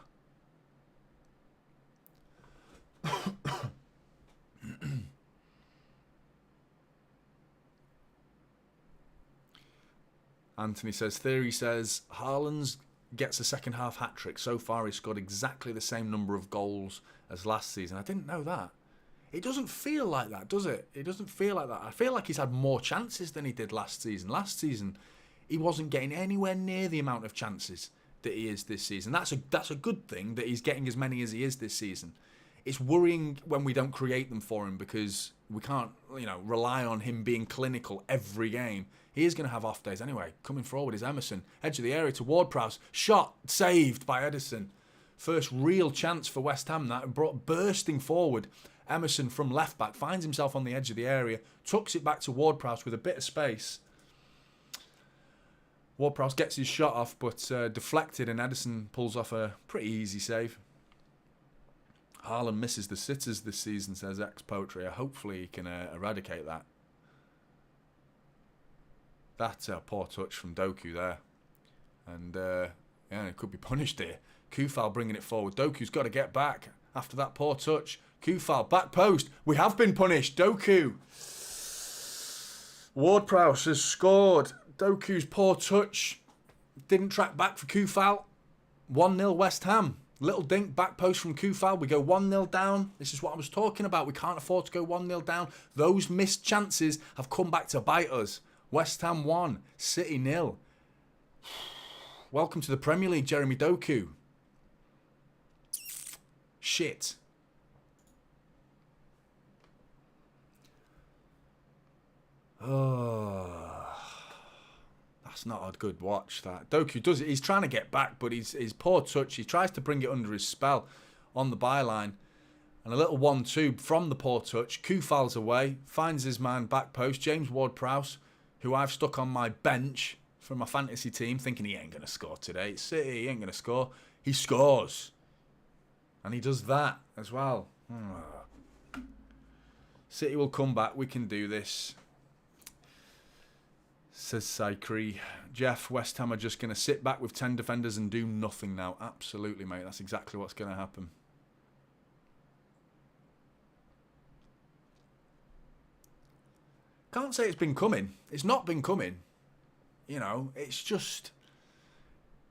Speaker 2: Anthony says, Theory says, Haaland gets a second half hat-trick. So far he's scored exactly the same number of goals as last season. I didn't know that. It doesn't feel like that, does it? It doesn't feel like that. I feel like he's had more chances than he did last season. Last season, he wasn't getting anywhere near the amount of chances that he is this season. That's a good thing that he's getting as many as he is this season. It's worrying when we don't create them for him because we can't, rely on him being clinical every game. He is going to have off days anyway. Coming forward is Emerson. Edge of the area to Ward-Prowse. Shot saved by Edison. First real chance for West Ham that brought bursting forward. Emerson from left back finds himself on the edge of the area, tucks it back to Ward-Prowse with a bit of space. Ward-Prowse gets his shot off, but deflected, and Edison pulls off a pretty easy save. Haaland misses the sitters this season, says X-Poetry. Hopefully he can eradicate that. That's a poor touch from Doku there. And, it could be punished here. Koufal bringing it forward. Doku's got to get back after that poor touch. Koufal, back post. We have been punished. Doku. Ward-Prowse has scored. Doku's poor touch didn't track back for Koufal. 1-0 West Ham. Little dink, back post from Koufal. We go 1-0 down. This is what I was talking about. We can't afford to go 1-0 down. Those missed chances have come back to bite us. West Ham 1, City 0. Welcome to the Premier League, Jeremy Doku. Shit. Oh, that's not a good watch, that. Doku does it. He's trying to get back, but his poor touch, he tries to bring it under his spell on the byline. And a little 1-2 from the poor touch. Koufal's away, finds his man back post. James Ward-Prowse, who I've stuck on my bench for my fantasy team, thinking he ain't going to score today. It's City, he ain't going to score. He scores. And he does that as well. City will come back. We can do this, says Saikri. Jeff, West Ham are just going to sit back with 10 defenders and do nothing now. Absolutely, mate. That's exactly what's going to happen. Can't say it's been coming. It's not been coming. It's just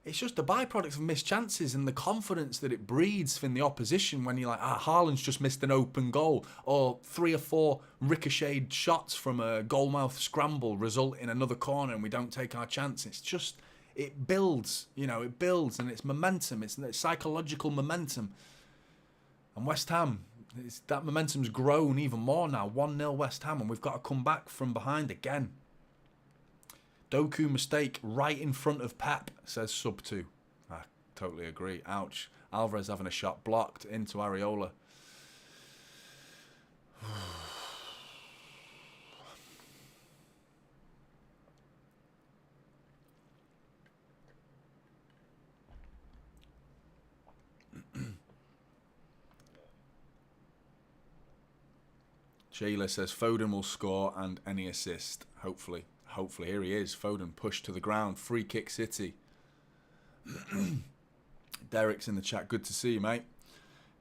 Speaker 2: a byproduct of missed chances and the confidence that it breeds in the opposition when you're like, Haaland's just missed an open goal, or 3 or 4 ricocheted shots from a goalmouth scramble result in another corner and we don't take our chance. It's just, it builds, it builds, and it's momentum. It's psychological momentum. And West Ham, that momentum's grown even more now. 1-0 West Ham, and we've got to come back from behind again. Doku mistake right in front of Pep, says Sub 2. I totally agree. Ouch. Alvarez having a shot blocked into Areola. Sheila says Foden will score and any assist, hopefully. Hopefully, here he is. Foden pushed to the ground. Free kick City. Derek's in the chat. Good to see you, mate.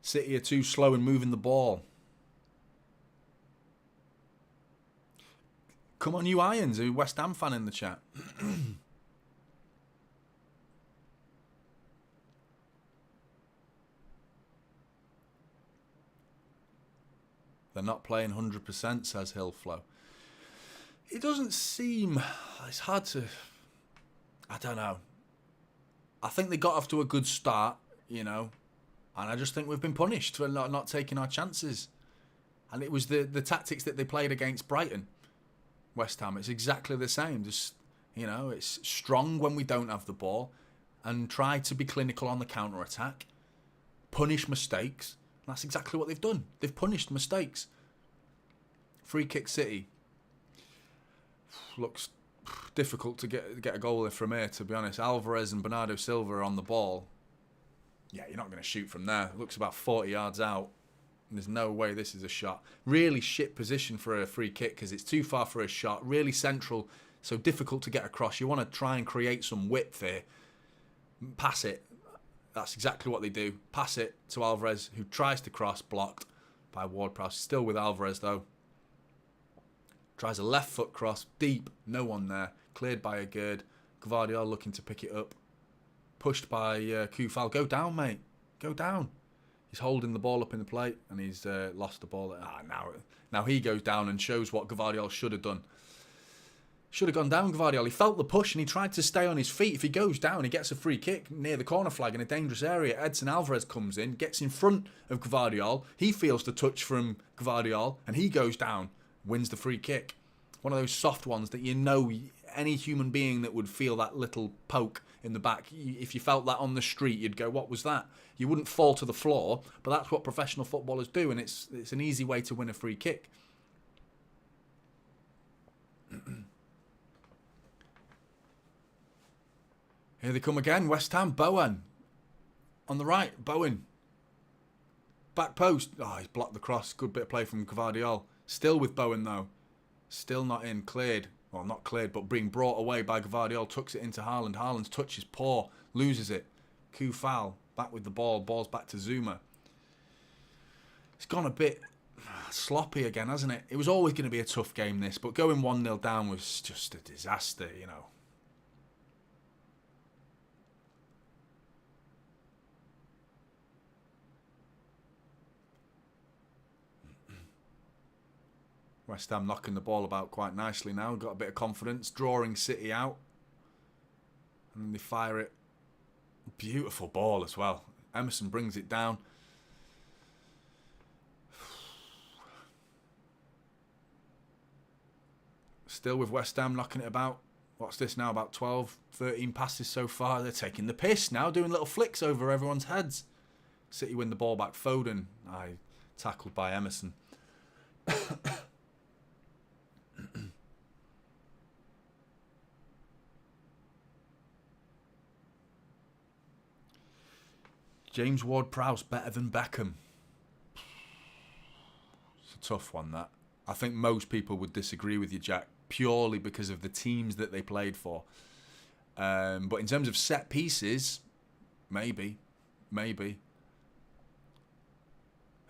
Speaker 2: City are too slow in moving the ball. Come on, you Irons, a West Ham fan in the chat. They're not playing 100%, says Hillflow. It doesn't seem... It's hard to... I don't know. I think they got off to a good start, and I just think we've been punished for not taking our chances. And it was the tactics that they played against Brighton, West Ham. It's exactly the same. Just, it's strong when we don't have the ball and try to be clinical on the counter-attack. Punish mistakes. That's exactly what they've done. They've punished mistakes. Free kick City. Looks difficult to get a goal from here, to be honest. Alvarez and Bernardo Silva are on the ball. Yeah, you're not going to shoot from there. It looks about 40 yards out. And there's no way this is a shot. Really shit position for a free kick because it's too far for a shot. Really central, so difficult to get across. You want to try and create some width here. Pass it. That's exactly what they do. Pass it to Alvarez, who tries to cross, blocked by Ward-Prowse. Still with Alvarez, though. Tries a left foot cross, deep, no one there. Cleared by a Gerd. Gvardiol looking to pick it up. Pushed by Koufal. Go down, mate. Go down. You're He's holding the ball up in the plate, and he's lost the ball. Now he goes down and shows what Gvardiol should have done. Should have gone down, Gvardiol. He felt the push and he tried to stay on his feet. If he goes down, he gets a free kick near the corner flag in a dangerous area. Edson Alvarez comes in, gets in front of Gvardiol. He feels the touch from Gvardiol, and he goes down, wins the free kick. One of those soft ones that any human being that would feel that little poke in the back, if you felt that on the street, you'd go, what was that? You wouldn't fall to the floor, but that's what professional footballers do, and it's an easy way to win a free kick. Here they come again, West Ham, Bowen. On the right, Bowen. Back post. Oh, he's blocked the cross. Good bit of play from Gvardiol. Still with Bowen, though. Still not in. Cleared. Well, not cleared, but being brought away by Gvardiol. Tucks it into Haaland. Haaland's touch is poor. Loses it. Coup foul. Back with the ball. Ball's back to Zuma. It's gone a bit sloppy again, hasn't it? It was always going to be a tough game, this. But going 1-0 down was just a disaster, you know. West Ham knocking the ball about quite nicely now. Got a bit of confidence. Drawing City out. And then they fire it. Beautiful ball as well. Emerson brings it down. Still with West Ham knocking it about. What's this now? About 12, 13 passes so far. They're taking the piss now. Doing little flicks over everyone's heads. City win the ball back. Foden. Tackled by Emerson. James Ward-Prowse better than Beckham. It's a tough one, that. I think most people would disagree with you, Jack, purely because of the teams that they played for. But in terms of set pieces, maybe. I mean,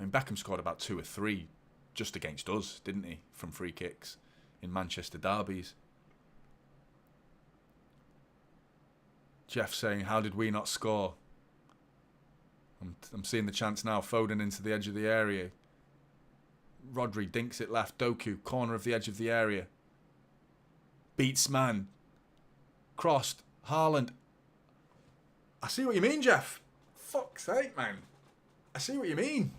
Speaker 2: Beckham scored about 2 or 3 just against us, didn't he, from free kicks in Manchester derbies. Jeff saying, how did we not score? I'm seeing the chance now. Foden into the edge of the area. Rodri dinks it left. Doku, corner of the edge of the area. Beats man. Crossed. Haaland. I see what you mean, Jeff. Fuck's sake, man. I see what you mean.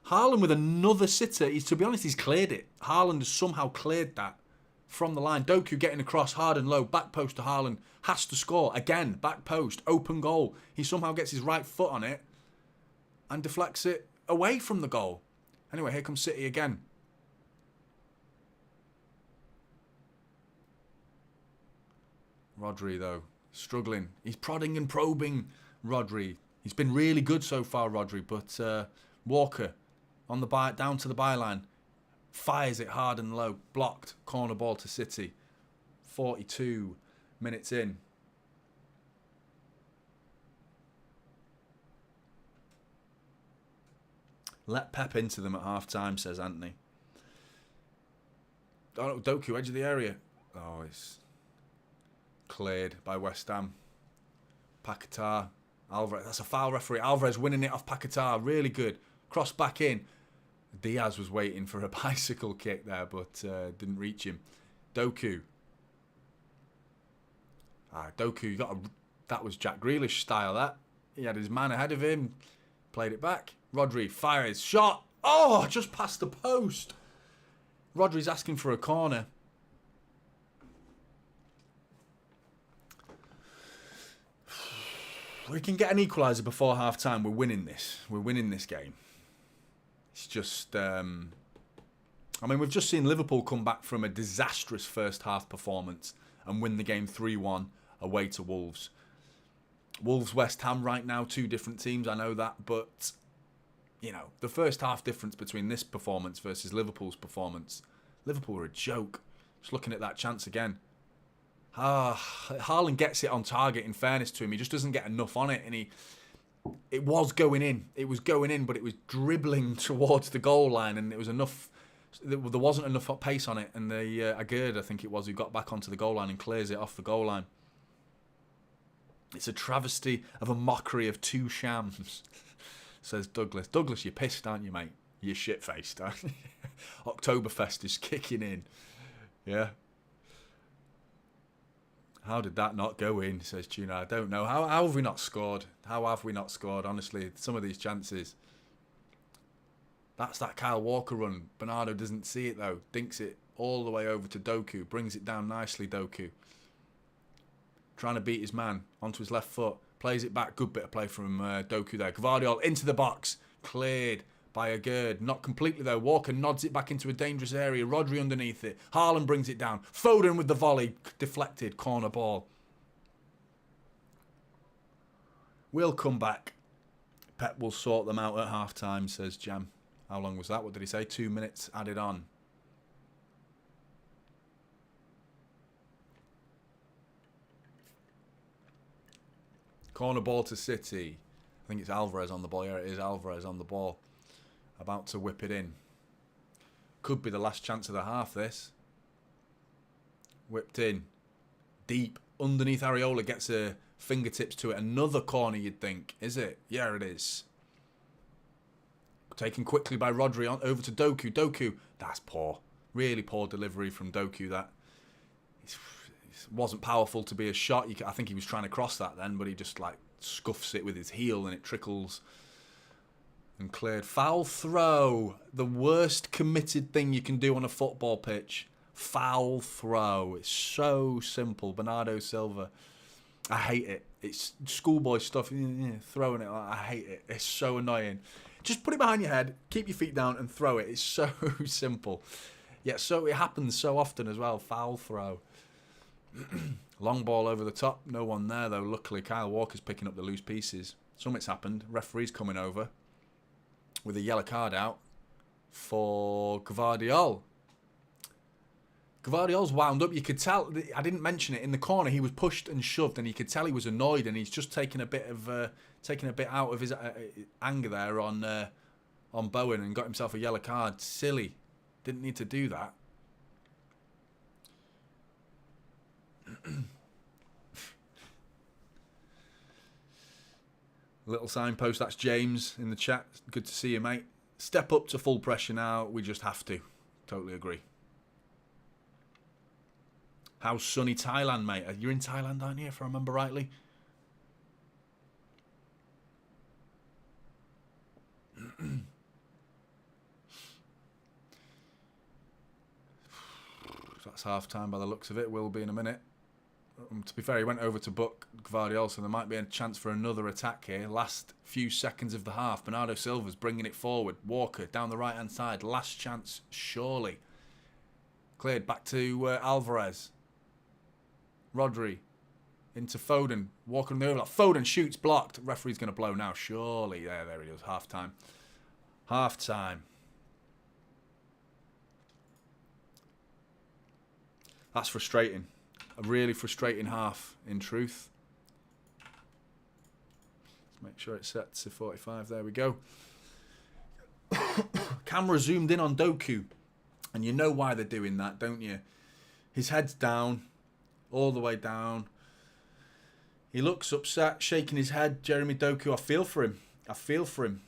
Speaker 2: Haaland with another sitter. To be honest, he's cleared it. Haaland has somehow cleared that from the line. Doku getting across hard and low. Back post to Haaland. Has to score. Again, back post. Open goal. He somehow gets his right foot on it and deflects it away from the goal. Anyway, here comes City again. Rodri, though, struggling. He's prodding and probing Rodri. He's been really good so far, Rodri, but Walker on the down to the byline. Fires it hard and low. Blocked. Corner ball to City. 42 minutes in. Let Pep into them at half-time, says Anthony. Oh, Doku, edge of the area. Oh, it's cleared by West Ham. Paquetá. Alvarez. That's a foul, referee. Alvarez winning it off Paquetá. Really good. Cross back in. Diaz was waiting for a bicycle kick there, but didn't reach him. Doku. Doku, that was Jack Grealish style, that. He had his man ahead of him. Played it back. Rodri fires. Shot. Oh, just past the post. Rodri's asking for a corner. We can get an equaliser before half-time. We're winning this. We're winning this game. It's just... I mean, we've just seen Liverpool come back from a disastrous first-half performance and win the game 3-1 away to Wolves. Wolves-West Ham right now, 2 different teams, I know that, but... You know, the first half difference between this performance versus Liverpool's performance. Liverpool were a joke. Just looking at that chance again. Haaland gets it on target, in fairness to him. He just doesn't get enough on it. And it was going in. It was going in, but it was dribbling towards the goal line. And it was enough. There wasn't enough pace on it. And Agurd, I think it was, who got back onto the goal line and clears it off the goal line. It's a travesty of a mockery of 2 shams. says Douglas. Douglas, you're pissed, aren't you, mate? You're shit-faced, aren't you? Oktoberfest is kicking in. Yeah. How did that not go in, says Tuna. I don't know. How have we not scored? How have we not scored? Honestly, some of these chances. That's that Kyle Walker run. Bernardo doesn't see it, though. Dinks it all the way over to Doku. Brings it down nicely, Doku. Trying to beat his man onto his left foot. Plays it back. Good bit of play from Doku there. Gvardiol into the box. Cleared by a Gerd. Not completely, though. Walker nods it back into a dangerous area. Rodri underneath it. Haaland brings it down. Foden with the volley. Deflected. Corner ball. We'll come back. Pep will sort them out at half-time, says Jam. How long was that? What did he say? 2 minutes added on. Corner ball to City. I think it's Alvarez on the ball. Yeah, it is Alvarez on the ball. About to whip it in. Could be the last chance of the half, this. Whipped in. Deep. Underneath Areola. Gets a fingertips to it. Another corner, you'd think. Is it? Yeah, it is. Taken quickly by Rodri on over to Doku. Doku. That's poor. Really poor delivery from Doku, that. It wasn't powerful to be a shot. I think he was trying to cross that then, but he just like scuffs it with his heel and it trickles. And cleared. Foul throw. The worst committed thing you can do on a football pitch. Foul throw. It's so simple. Bernardo Silva. I hate it. It's schoolboy stuff. Throwing it. I hate it. It's so annoying. Just put it behind your head, keep your feet down and throw it. It's so simple. Yet so it happens so often as well. Foul throw. Long ball over the top. No one there though. Luckily Kyle Walker's picking up the loose pieces. Something's happened. Referee's coming over with a yellow card out for Gvardiol. Gvardiol's wound up. You could tell, I didn't mention it, in the corner he was pushed and shoved and you could tell he was annoyed and he's just taking a bit out of his anger there on Bowen and got himself a yellow card. Silly. Didn't need to do that. Little signpost, that's James in the chat. Good to see you, mate. Step up to full pressure now. We just have to. Totally agree. How's sunny Thailand, mate? You're in Thailand, aren't you, if I remember rightly? That's half-time by the looks of it. Will be in a minute. To be fair, he went over to book Gvardiol, so there might be a chance for another attack here. Last few seconds of the half. Bernardo Silva's bringing it forward. Walker down the right-hand side. Last chance, surely. Cleared back to Alvarez. Rodri. Into Foden. Walker on the overlap. Foden shoots, blocked. Referee's going to blow now, surely. There he is. Half-time. Half-time. That's frustrating. A really frustrating half, in truth. Let's make sure it's set to 45. There we go. Camera zoomed in on Doku. And you know why they're doing that, don't you? His head's down. All the way down. He looks upset, shaking his head. Jeremy Doku, I feel for him. I feel for him.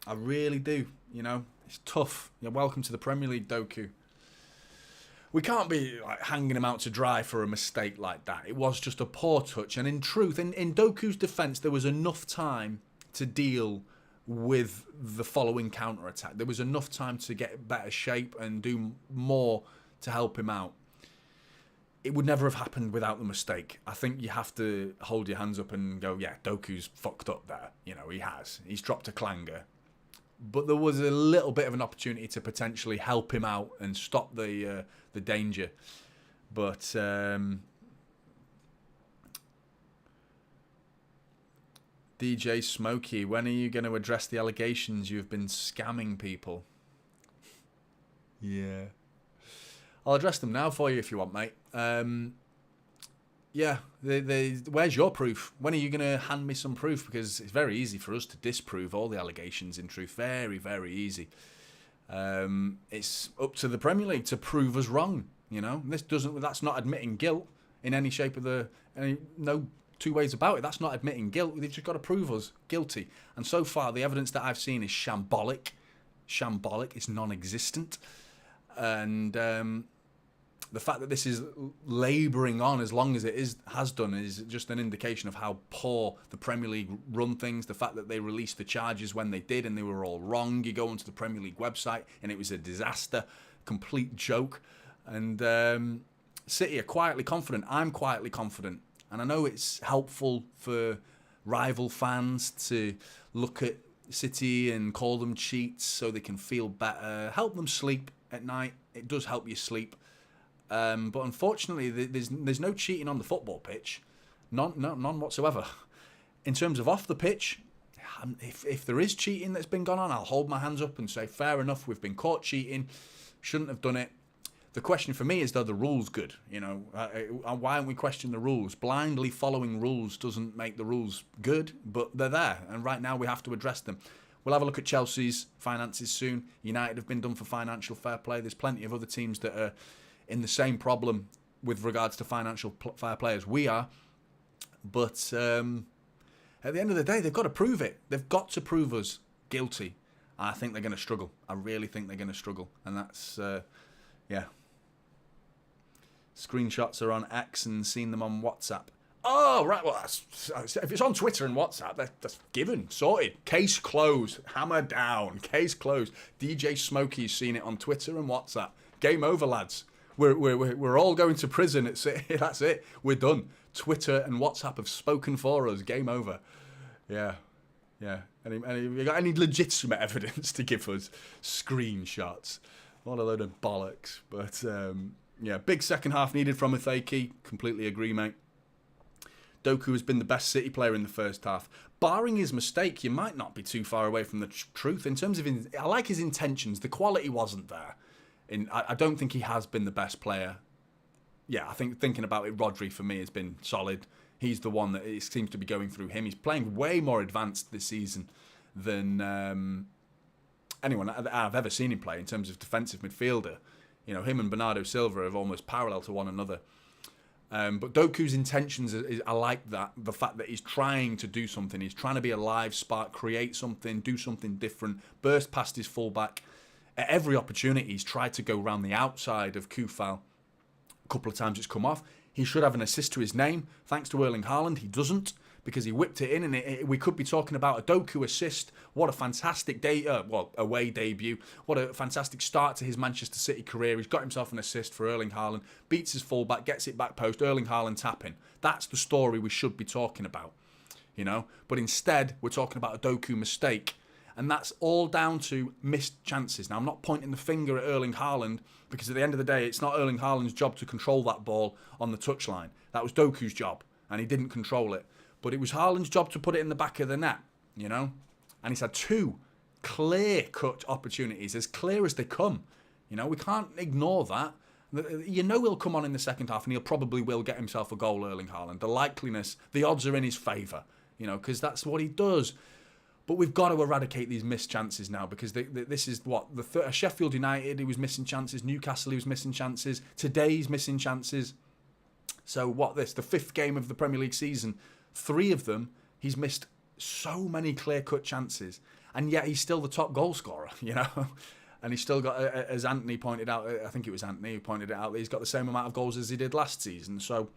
Speaker 2: I really do. You know, it's tough. You're welcome to the Premier League, Doku. We can't be like hanging him out to dry for a mistake like that. It was just a poor touch. And in truth, in Doku's defence, there was enough time to deal with the following counter-attack. There was enough time to get better shape and do more to help him out. It would never have happened without the mistake. I think you have to hold your hands up and go, yeah, Doku's fucked up there. You know, he has. He's dropped a clanger. But there was a little bit of an opportunity to potentially help him out and stop the danger. But DJ Smokey, when are you going to address the allegations you've been scamming people? Yeah. I'll address them now for you if you want, mate. Yeah, where's your proof? When are you going to hand me some proof? Because it's very easy for us to disprove all the allegations, in truth. Very, very easy. It's up to the Premier League to prove us wrong, you know. That's not admitting guilt in any shape of no two ways about it. That's not admitting guilt. They've just got to prove us guilty. And so far, the evidence that I've seen is shambolic. Shambolic. It's non-existent. And the fact that this is labouring on as long as it has done is just an indication of how poor the Premier League run things. The fact that they released the charges when they did and they were all wrong. You go onto the Premier League website and it was a disaster, complete joke. And City are quietly confident. I'm quietly confident. And I know it's helpful for rival fans to look at City and call them cheats so they can feel better. Help them sleep at night. It does help you sleep. But unfortunately, there's no cheating on the football pitch. None whatsoever. In terms of off the pitch, if there is cheating that's been gone on, I'll hold my hands up and say, fair enough, we've been caught cheating. Shouldn't have done it. The question for me is, are the rules good? You know, why don't we question the rules? Blindly following rules doesn't make the rules good, but they're there. And right now we have to address them. We'll have a look at Chelsea's finances soon. United have been done for financial fair play. There's plenty of other teams that are in the same problem with regards to financial fair play as we are. But at the end of the day, they've got to prove it. They've got to prove us guilty. I think they're going to struggle. I really think they're going to struggle. And that's, yeah. Screenshots are on X and seen them on WhatsApp. Oh, right. Well, if it's on Twitter and WhatsApp, that's given. Sorted. Case closed. Hammer down. Case closed. DJ Smokey's seen it on Twitter and WhatsApp. Game over, lads. We're all going to prison. That's it. We're done. Twitter and WhatsApp have spoken for us. Game over. Yeah. You got any legitimate evidence to give us? Screenshots. What a load of bollocks. But yeah, big second half needed from Mateo. Completely agree, mate. Doku has been the best City player in the first half. Barring his mistake, you might not be too far away from the truth. In terms of, I like his intentions. The quality wasn't there. I don't think he has been the best player. Yeah, I think thinking about it, Rodri for me has been solid. He's the one that it seems to be going through him. He's playing way more advanced this season than anyone I've ever seen him play in terms of defensive midfielder. You know, him and Bernardo Silva are almost parallel to one another. But Doku's intentions, I like that. The fact that he's trying to do something. He's trying to be a live spark, create something, do something different, burst past his fullback. At every opportunity, he's tried to go round the outside of Kufal. A couple of times it's come off. He should have an assist to his name. Thanks to Erling Haaland, he doesn't, because he whipped it in, and we could be talking about a Doku assist. What a fantastic away debut. What a fantastic start to his Manchester City career. He's got himself an assist for Erling Haaland, beats his fullback, gets it back post, Erling Haaland tapping. That's the story we should be talking about, you know. But instead, we're talking about a Doku mistake, and that's all down to missed chances. Now, I'm not pointing the finger at Erling Haaland, because at the end of the day, it's not Erling Haaland's job to control that ball on the touchline. That was Doku's job, and he didn't control it. But it was Haaland's job to put it in the back of the net, you know? And he's had two clear-cut opportunities, as clear as they come. You know, we can't ignore that. You know he'll come on in the second half, and he'll probably will get himself a goal, Erling Haaland. The likeliness, the odds are in his favour, you know, because that's what he does. But we've got to eradicate these missed chances now, because this is what Sheffield United, he was missing chances. Newcastle, he was missing chances. Today, he's missing chances. So the fifth game of the Premier League season, 3 of them, he's missed so many clear-cut chances, and yet he's still the top goal scorer, you know. And he's still got, as Anthony pointed out, I think it was Anthony who pointed it out, that he's got the same amount of goals as he did last season. So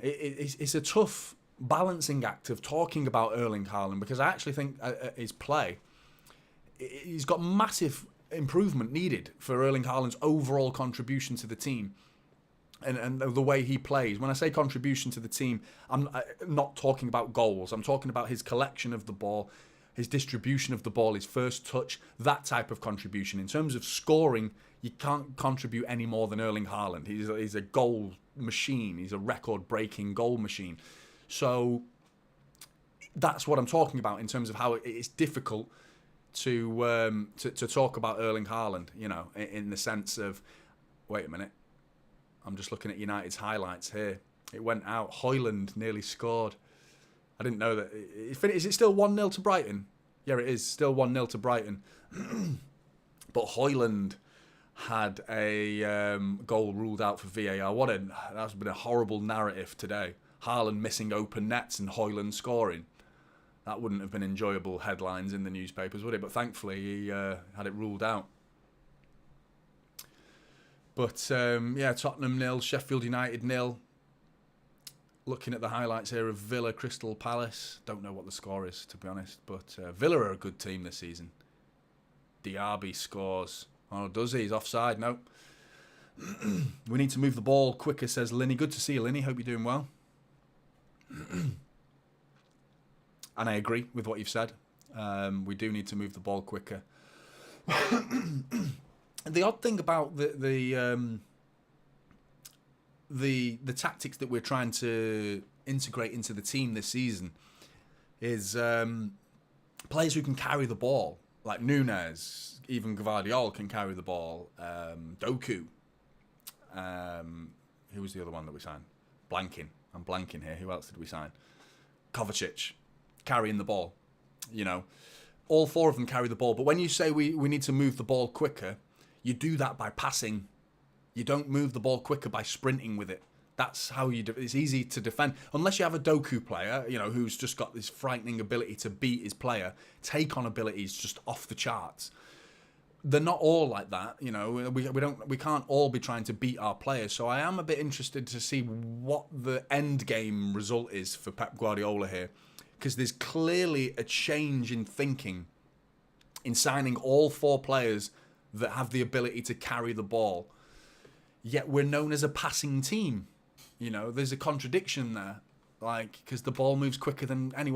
Speaker 2: it's a tough balancing act of talking about Erling Haaland, because I actually think his play, he's got massive improvement needed for Erling Haaland's overall contribution to the team and the way he plays. When I say contribution to the team, I'm not talking about goals. I'm talking about his collection of the ball, his distribution of the ball, his first touch, that type of contribution. In terms of scoring, you can't contribute any more than Erling Haaland. He's a goal machine. He's a record-breaking goal machine. So that's what I'm talking about in terms of how it's difficult to talk about Erling Haaland, you know, in the sense of, wait a minute, I'm just looking at United's highlights here. It went out. Højlund nearly scored. I didn't know that. Is it still 1-0 to Brighton? Yeah, it is. Still 1-0 to Brighton. But Højlund had a goal ruled out for VAR. That's been a horrible narrative today. Haaland missing open nets and Højlund scoring. That wouldn't have been enjoyable headlines in the newspapers, would it? But thankfully, he had it ruled out. But, Tottenham 0, Sheffield United 0. Looking at the highlights here of Villa, Crystal Palace. Don't know what the score is, to be honest. But Villa are a good team this season. Diaby scores. Oh, does he? He's offside. No. We need to move the ball quicker, says Linny. Good to see you, Linny. Hope you're doing well. And I agree with what you've said. We do need to move the ball quicker. The odd thing about the tactics that we're trying to integrate into the team this season is players who can carry the ball, like Nunes, even Gvardiol can carry the ball. Doku. Who was the other one that we signed? I'm blanking here. Who else did we sign? Kovacic. Carrying the ball, all four of them carry the ball. But when you say we need to move the ball quicker, you do that by passing. You don't move the ball quicker by sprinting with it. That's how you do. It's easy to defend unless you have a Doku player, who's just got this frightening ability to beat his player. Take on abilities just off the charts. They're not all like that, We can't all be trying to beat our players. So I am a bit interested to see what the end game result is for Pep Guardiola here. Because there's clearly a change in thinking in signing all four players that have the ability to carry the ball. Yet we're known as a passing team. There's a contradiction there. Because the ball moves quicker than any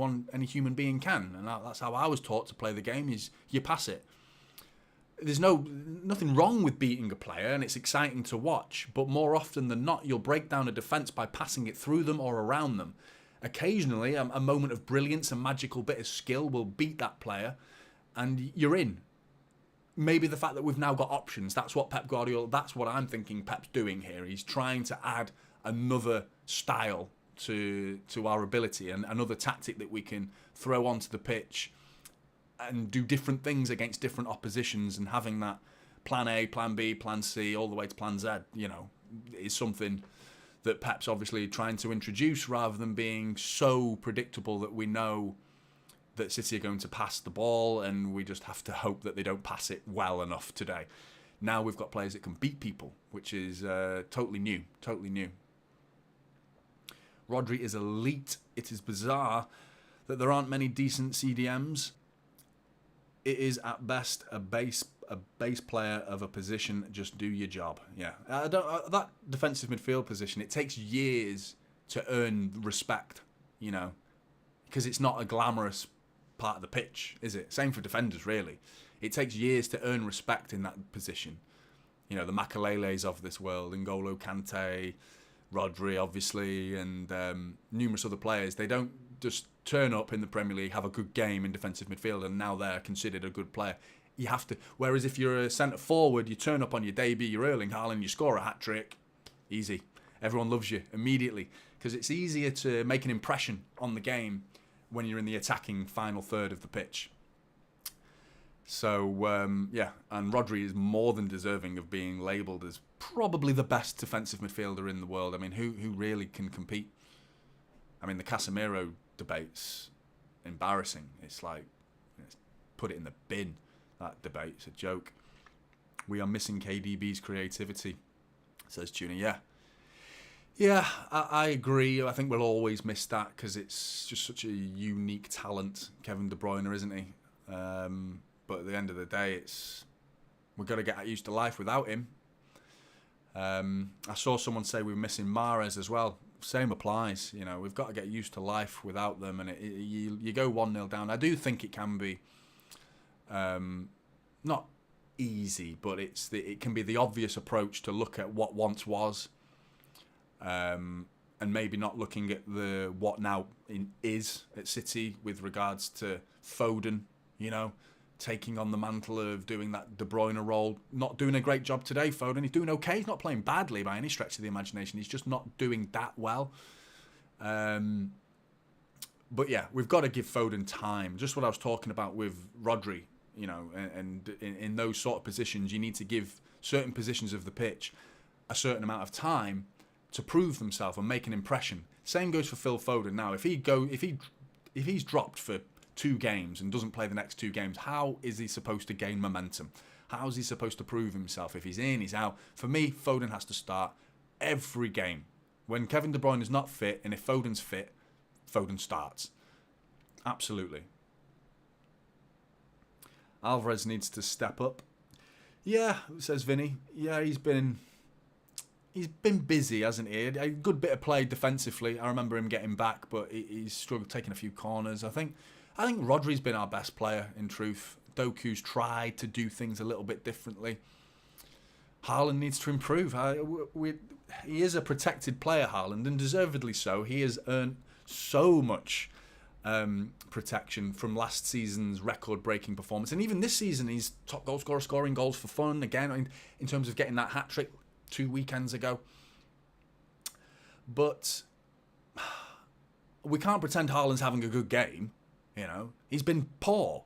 Speaker 2: human being can. And that's how I was taught to play the game, is you pass it. There's nothing wrong with beating a player, and it's exciting to watch. But more often than not, you'll break down a defence by passing it through them or around them. Occasionally, a moment of brilliance, a magical bit of skill will beat that player, and you're in. Maybe the fact that we've now got options, that's what I'm thinking Pep's doing here. He's trying to add another style to our ability and another tactic that we can throw onto the pitch and do different things against different oppositions, and having that plan A, plan B, plan C, all the way to plan Z, is something that Pep's obviously trying to introduce, rather than being so predictable that we know that City are going to pass the ball and we just have to hope that they don't pass it well enough today. Now we've got players that can beat people, which is totally new. Rodri is elite. It is bizarre that there aren't many decent CDMs. It is at best a base player of a position. Just do your job. Yeah, that defensive midfield position. It takes years to earn respect. Because it's not a glamorous part of the pitch, is it? Same for defenders, really. It takes years to earn respect in that position. The Makaleles of this world, N'Golo Kante, Rodri, obviously, and numerous other players. They don't just turn up in the Premier League, have a good game in defensive midfield, and now they're considered a good player. You have to. Whereas if you're a centre forward, you turn up on your debut, you're Erling Haaland, you score a hat trick, easy. Everyone loves you immediately, because it's easier to make an impression on the game when you're in the attacking final third of the pitch. So and Rodri is more than deserving of being labelled as probably the best defensive midfielder in the world. I mean, who really can compete? I mean, the Casemiro debate's embarrassing. It's like, put it in the bin. That debate's a joke. We are missing KDB's creativity, says Tuna. Yeah, I agree. I think we'll always miss that because it's just such a unique talent, Kevin De Bruyne, isn't he? But at the end of the day, we've got to get used to life without him. I saw someone say we're missing Mahrez as well. Same applies. We've got to get used to life without them, and you go 1-0 down. I do think it can be not easy, but it can be the obvious approach to look at what once was, and maybe not looking at the what now is at City with regards to Foden. Taking on the mantle of doing that De Bruyne role. Not doing a great job today, Foden. He's doing okay. He's not playing badly by any stretch of the imagination. He's just not doing that well. But yeah, we've got to give Foden time. Just what I was talking about with Rodri, and in those sort of positions, you need to give certain positions of the pitch a certain amount of time to prove themselves and make an impression. Same goes for Phil Foden now. If he's dropped for 2 games and doesn't play the next 2 games, how is he supposed to gain momentum? How is he supposed to prove himself? If he's in, he's out. For me, Foden has to start every game. When Kevin De Bruyne is not fit, and if Foden's fit, Foden starts. Absolutely. Alvarez needs to step up. Yeah, says Vinny. Yeah, he's been busy, hasn't he? A good bit of play defensively. I remember him getting back, but he's struggled taking a few corners. I think Rodri's been our best player, in truth. Doku's tried to do things a little bit differently. Haaland needs to improve. He is a protected player, Haaland, and deservedly so. He has earned so much protection from last season's record-breaking performance. And even this season, he's top goal scorer, scoring goals for fun, again, in terms of getting that hat-trick 2 weekends ago. But we can't pretend Haaland's having a good game. You know, he's been poor.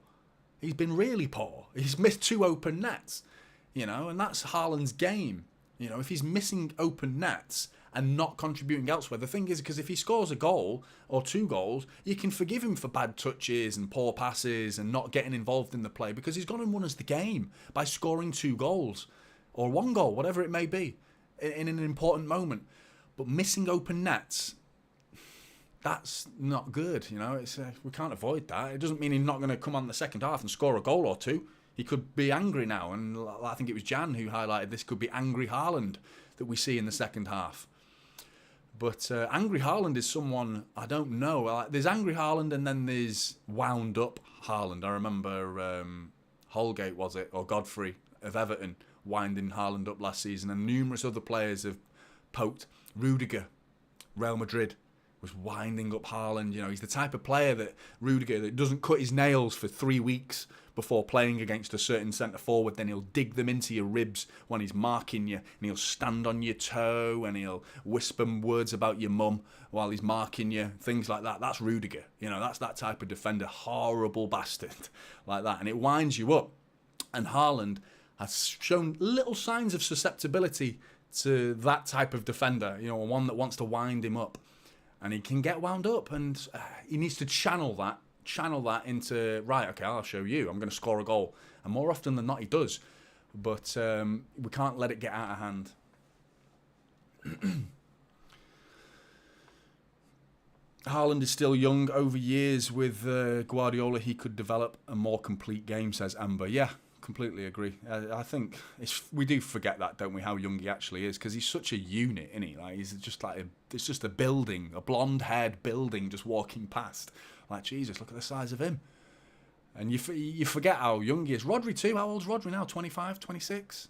Speaker 2: He's been really poor. He's missed 2 open nets, you know, and that's Haaland's game. You know, if he's missing open nets and not contributing elsewhere, the thing is, because if he scores a goal or 2 goals, you can forgive him for bad touches and poor passes and not getting involved in the play, because he's gone and won us the game by scoring 2 goals or 1 goal, whatever it may be, in an important moment. But missing open nets, that's not good, you know. We can't avoid that. It doesn't mean he's not going to come on the second half and score a goal or 2. He could be angry now, and I think it was Jan who highlighted this could be angry Haaland that we see in the second half. But angry Haaland is someone, I don't know. There's angry Haaland and then there's wound up Haaland. I remember Holgate, was it, or Godfrey of Everton, winding Haaland up last season, and numerous other players have poked. Rudiger, Real Madrid, was winding up Haaland. You know, he's the type of player that Rudiger that doesn't cut his nails for 3 weeks before playing against a certain centre forward. Then he'll dig them into your ribs when he's marking you, and he'll stand on your toe, and he'll whisper words about your mum while he's marking you, things like that. That's Rudiger. You know, that's that type of defender, horrible bastard like that, and it winds you up. And Haaland has shown little signs of susceptibility to that type of defender. You know, one that wants to wind him up. And he can get wound up, and he needs to channel that into, right, okay, I'll show you. I'm going to score a goal. And more often than not, he does. But we can't let it get out of hand. Haaland is still young. Over years with Guardiola, he could develop a more complete game, says Amber. Yeah, completely agree. I think we do forget that, don't we, how young he actually is, because he's such a unit, isn't he? Like, he's just like it's just a building, a blonde-haired building just walking past. Like, Jesus, look at the size of him. And you forget how young he is. Rodri too. How old's Rodri now? 25, 26?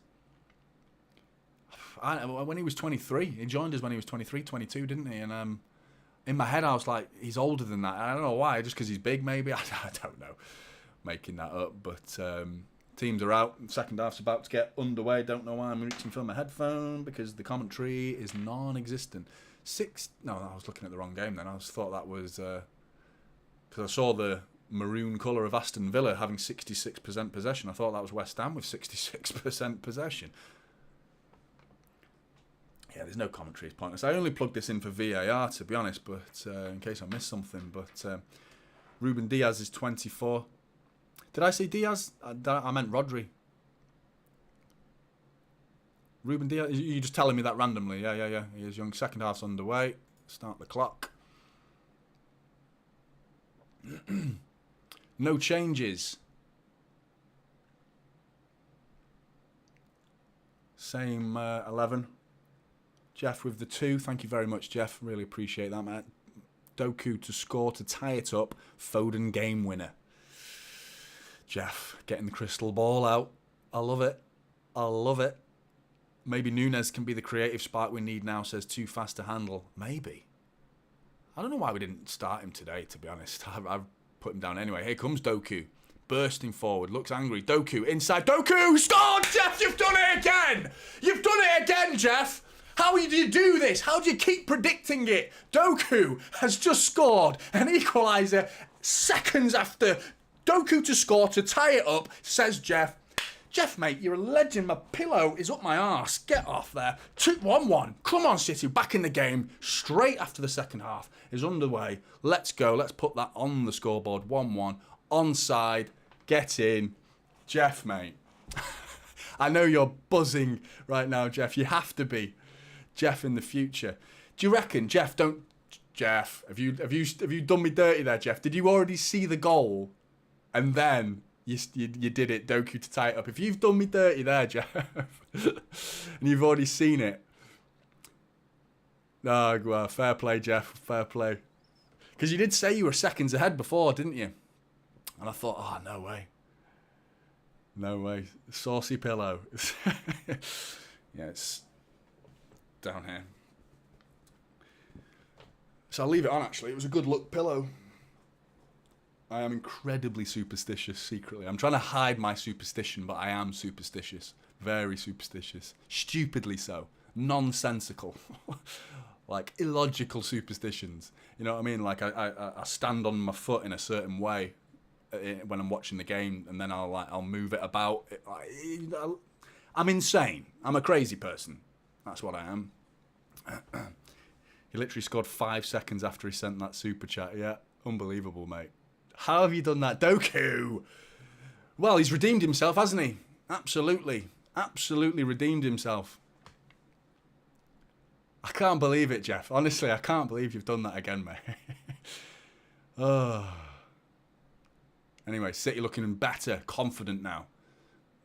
Speaker 2: When he was 23, he joined us when he was 23, 22, didn't he? And in my head, I was like, he's older than that. I don't know why. Just because he's big, maybe. I don't know. Making that up, but. Teams are out. Second half's about to get underway. Don't know why I'm reaching for my headphone, because the commentary is non-existent. No, I was looking at the wrong game then. I thought that was because I saw the maroon colour of Aston Villa having 66% possession. I thought that was West Ham with 66% possession. Yeah, there's no commentary. It's pointless. I only plugged this in for VAR, to be honest, but in case I missed something. But Ruben Diaz is 24. Did I say Diaz? I meant Rodri. Ruben Diaz, you're just telling me that randomly. Yeah. He is young. Second half's underway. Start the clock. No changes. Same 11. Jeff with the 2. Thank you very much, Jeff. Really appreciate that, mate. Doku to score to tie it up. Foden game winner. Jeff, getting the crystal ball out. I love it. I love it. Maybe Nunes can be the creative spark we need now, says too fast to handle. Maybe. I don't know why we didn't start him today, to be honest. I've put him down anyway. Here comes Doku. Bursting forward. Looks angry. Doku inside. Doku scored! Jeff, you've done it again! You've done it again, Jeff! How do you do this? How do you keep predicting it? Doku has just scored an equaliser seconds after Doku to score to tie it up, says Jeff. Jeff, mate, you're a legend. My pillow is up my arse. Get off there. 1-1. Come on, City. Back in the game. Straight after the second half is underway. Let's go. Let's put that on the scoreboard. 1-1. Onside. Get in. Jeff, mate. I know you're buzzing right now, Jeff. You have to be. Jeff in the future. Do you reckon, Jeff, Jeff, have you done me dirty there, Jeff? Did you already see the goal? And then you did it, Doku, to tie it up. If you've done me dirty there, Jeff, and you've already seen it. No, well, fair play, Jeff. Fair play. Because you did say you were seconds ahead before, didn't you? And I thought, oh, no way. No way. Saucy pillow. Yeah, it's down here. So I'll leave it on, actually. It was a good look pillow. I am incredibly superstitious secretly. I'm trying to hide my superstition, but I am superstitious. Very superstitious. Stupidly so. Nonsensical. Like illogical superstitions. You know what I mean? Like I stand on my foot in a certain way when I'm watching the game, and then I'll move it about. I'm insane. I'm a crazy person. That's what I am. He literally scored 5 seconds after he sent that super chat. Yeah, unbelievable, mate. How have you done that, Doku? Well, he's redeemed himself, hasn't he? Absolutely. Absolutely redeemed himself. I can't believe it, Jeff. Honestly, I can't believe you've done that again, mate. Oh. Anyway, City looking better, confident now.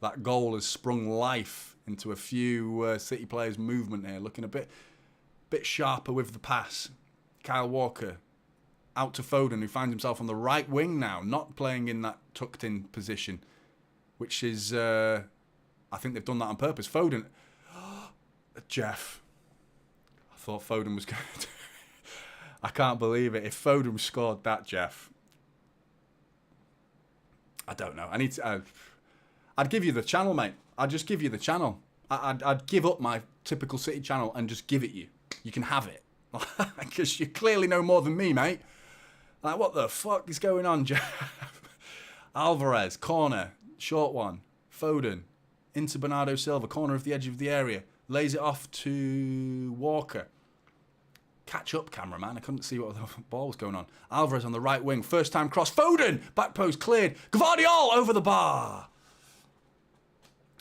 Speaker 2: That goal has sprung life into a few City players' movement here. Looking a bit sharper with the pass. Kyle Walker out to Foden, who finds himself on the right wing now, not playing in that tucked-in position, which is, I think they've done that on purpose. Foden, Jeff, I thought Foden was going to... I can't believe it. If Foden scored that, Jeff, I don't know. I'd give you the channel, mate. I'd just give you the channel. I'd give up my typical City channel and just give it you. You can have it. Because you clearly know more than me, mate. Like, what the fuck is going on, Jeff? Alvarez, corner, short one. Foden, into Bernardo Silva, corner of the edge of the area. Lays it off to Walker. Catch up, cameraman. I couldn't see what the ball was going on. Alvarez on the right wing. First time cross. Foden, back post cleared. Gvardiol over the bar.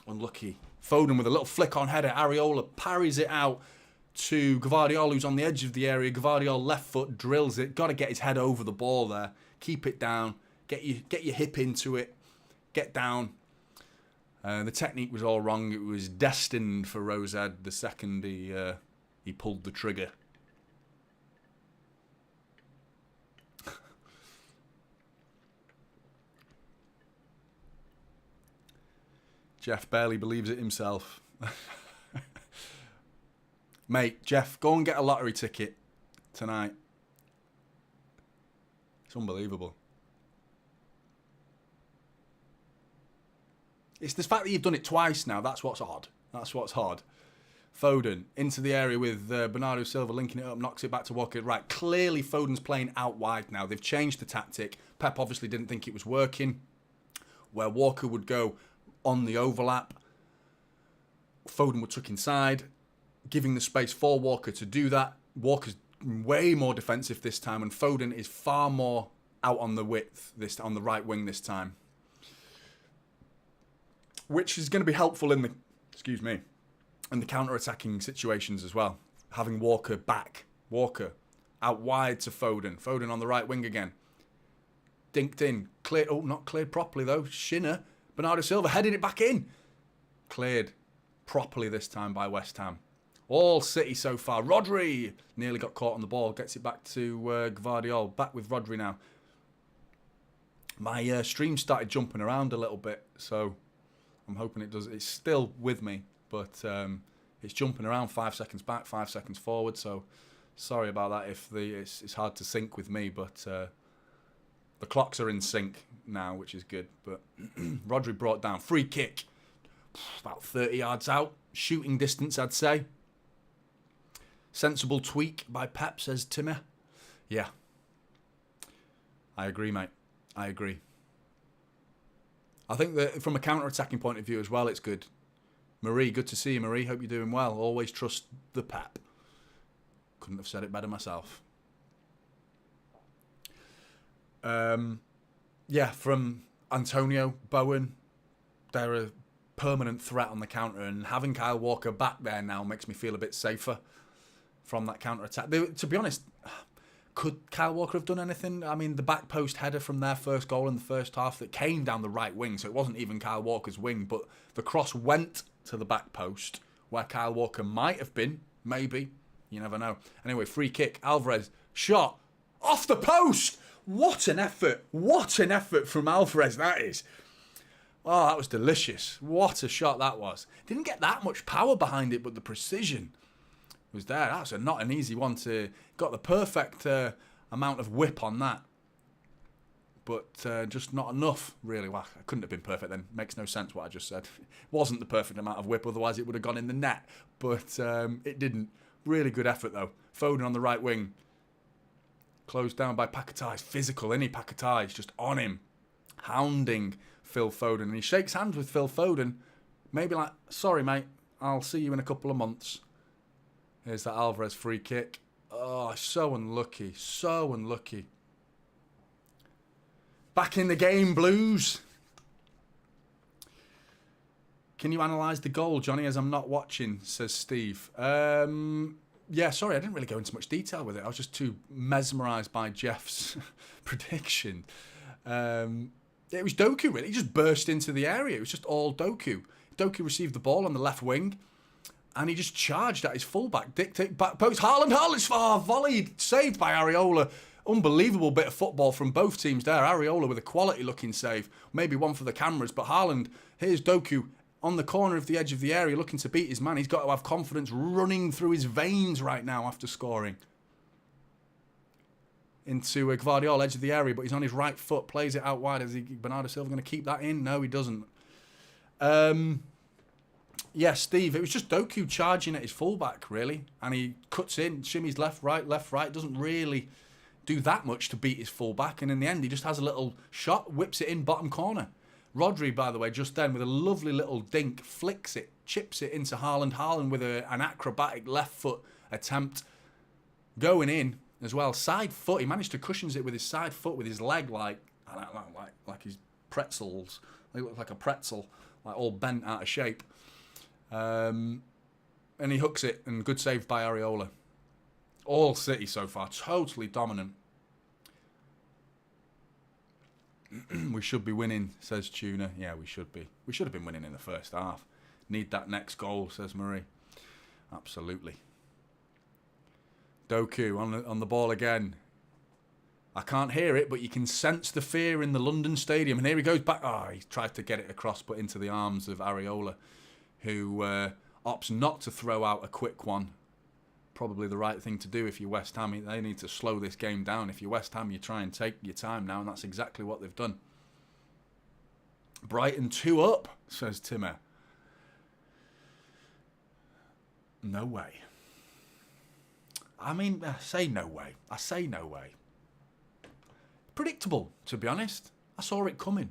Speaker 2: Unlucky. Foden with a little flick on header. Areola parries it out to Gvardiol, who's on the edge of the area. Gvardiol left foot drills it. Got to get his head over the ball there. Keep it down. Get your hip into it. Get down. The technique was all wrong. It was destined for Rosad the second he pulled the trigger. Jeff barely believes it himself. Mate, Jeff, go and get a lottery ticket tonight. It's unbelievable. It's the fact that you've done it twice now. That's what's odd. That's what's odd. Foden into the area with Bernardo Silva linking it up, knocks it back to Walker. Right, clearly Foden's playing out wide now. They've changed the tactic. Pep obviously didn't think it was working. Where Walker would go on the overlap, Foden would tuck inside, giving the space for Walker to do that. Walker's way more defensive this time, and Foden is far more out on the width, on the right wing this time, which is going to be helpful in the, in the counter-attacking situations as well. Having Walker back, Walker out wide to Foden, Foden on the right wing again, dinked in, cleared. Oh, not cleared properly though. Shinner, Bernardo Silva headed it back in, cleared properly this time by West Ham. All City so far. Rodri nearly got caught on the ball. Gets it back to Gvardiol. Back with Rodri now. My stream started jumping around a little bit, so I'm hoping it does. It's still with me, but it's jumping around 5 seconds back, 5 seconds forward. So sorry about that if it's hard to sync with me, but the clocks are in sync now, which is good. But Rodri brought down. Free kick. About 30 yards out. Shooting distance, I'd say. Sensible tweak by Pep, says Timmy. Yeah. I agree, mate. I agree. I think that from a counter-attacking point of view as well, it's good. Marie, good to see you, Marie. Hope you're doing well. Always trust the Pep. Couldn't have said it better myself. Yeah, from Antonio, Bowen, they're a permanent threat on the counter, and having Kyle Walker back there now makes me feel a bit safer from that counter-attack. To be honest, could Kyle Walker have done anything? I mean, the back post header from their first goal in the first half that came down the right wing, so it wasn't even Kyle Walker's wing, but the cross went to the back post where Kyle Walker might have been, maybe. You never know. Anyway, free kick. Alvarez shot off the post. What an effort. What an effort from Alvarez that is. Oh, that was delicious. What a shot that was. Didn't get that much power behind it, but the precision was there. That's not an easy one to... Got the perfect amount of whip on that. But just not enough, really. Well, it couldn't have been perfect then. Makes no sense what I just said. It wasn't the perfect amount of whip, otherwise it would have gone in the net. But it didn't. Really good effort, though. Foden on the right wing. Closed down by Paquetá. Physical, isn't he? Paquetá is just on him. Hounding Phil Foden. And he shakes hands with Phil Foden. Maybe like, sorry, mate. I'll see you in a couple of months. Here's that Alvarez free kick. Oh, so unlucky. So unlucky. Back in the game, Blues. Can you analyse the goal, Johnny, as I'm not watching, says Steve. Yeah, sorry, I didn't really go into much detail with it. I was just too mesmerised by Jeff's prediction. It was Doku, really. He just burst into the area. It was just all Doku. Doku received the ball on the left wing, and he just charged at his fullback. Dictate back post. Haaland's volleyed, saved by Areola. Unbelievable bit of football from both teams there. Areola with a quality-looking save. Maybe one for the cameras, but Haaland, here's Doku on the corner of the edge of the area looking to beat his man. He's got to have confidence running through his veins right now after scoring. Into Gvardiol, edge of the area, but he's on his right foot, plays it out wide. Is Bernardo Silva going to keep that in? No, he doesn't. Yeah, Steve, it was just Doku charging at his fullback, really. And he cuts in, shimmies left, right, doesn't really do that much to beat his fullback. And in the end, he just has a little shot, whips it in bottom corner. Rodri, by the way, just then with a lovely little dink, flicks it, chips it into Haaland. Haaland with an acrobatic left foot attempt going in as well. Side foot, he managed to cushions it with his side foot, with his leg like his pretzels. They look like a pretzel, like all bent out of shape. And he hooks it, and good save by Areola. All City so far, totally dominant. We should be winning, says Tuna. Yeah, we should be. We should have been winning in the first half. Need that next goal, says Murray. Absolutely. Doku on the ball again. I can't hear it, but you can sense the fear in the London stadium. And here he goes back. Oh, he tried to get it across, but into the arms of Areola, who opts not to throw out a quick one. Probably the right thing to do if you're West Ham. They need to slow this game down. If you're West Ham, you try and take your time now, and that's exactly what they've done. Brighton 2 up, says Timmer. No way. I mean, I say no way. I say no way. Predictable, to be honest. I saw it coming.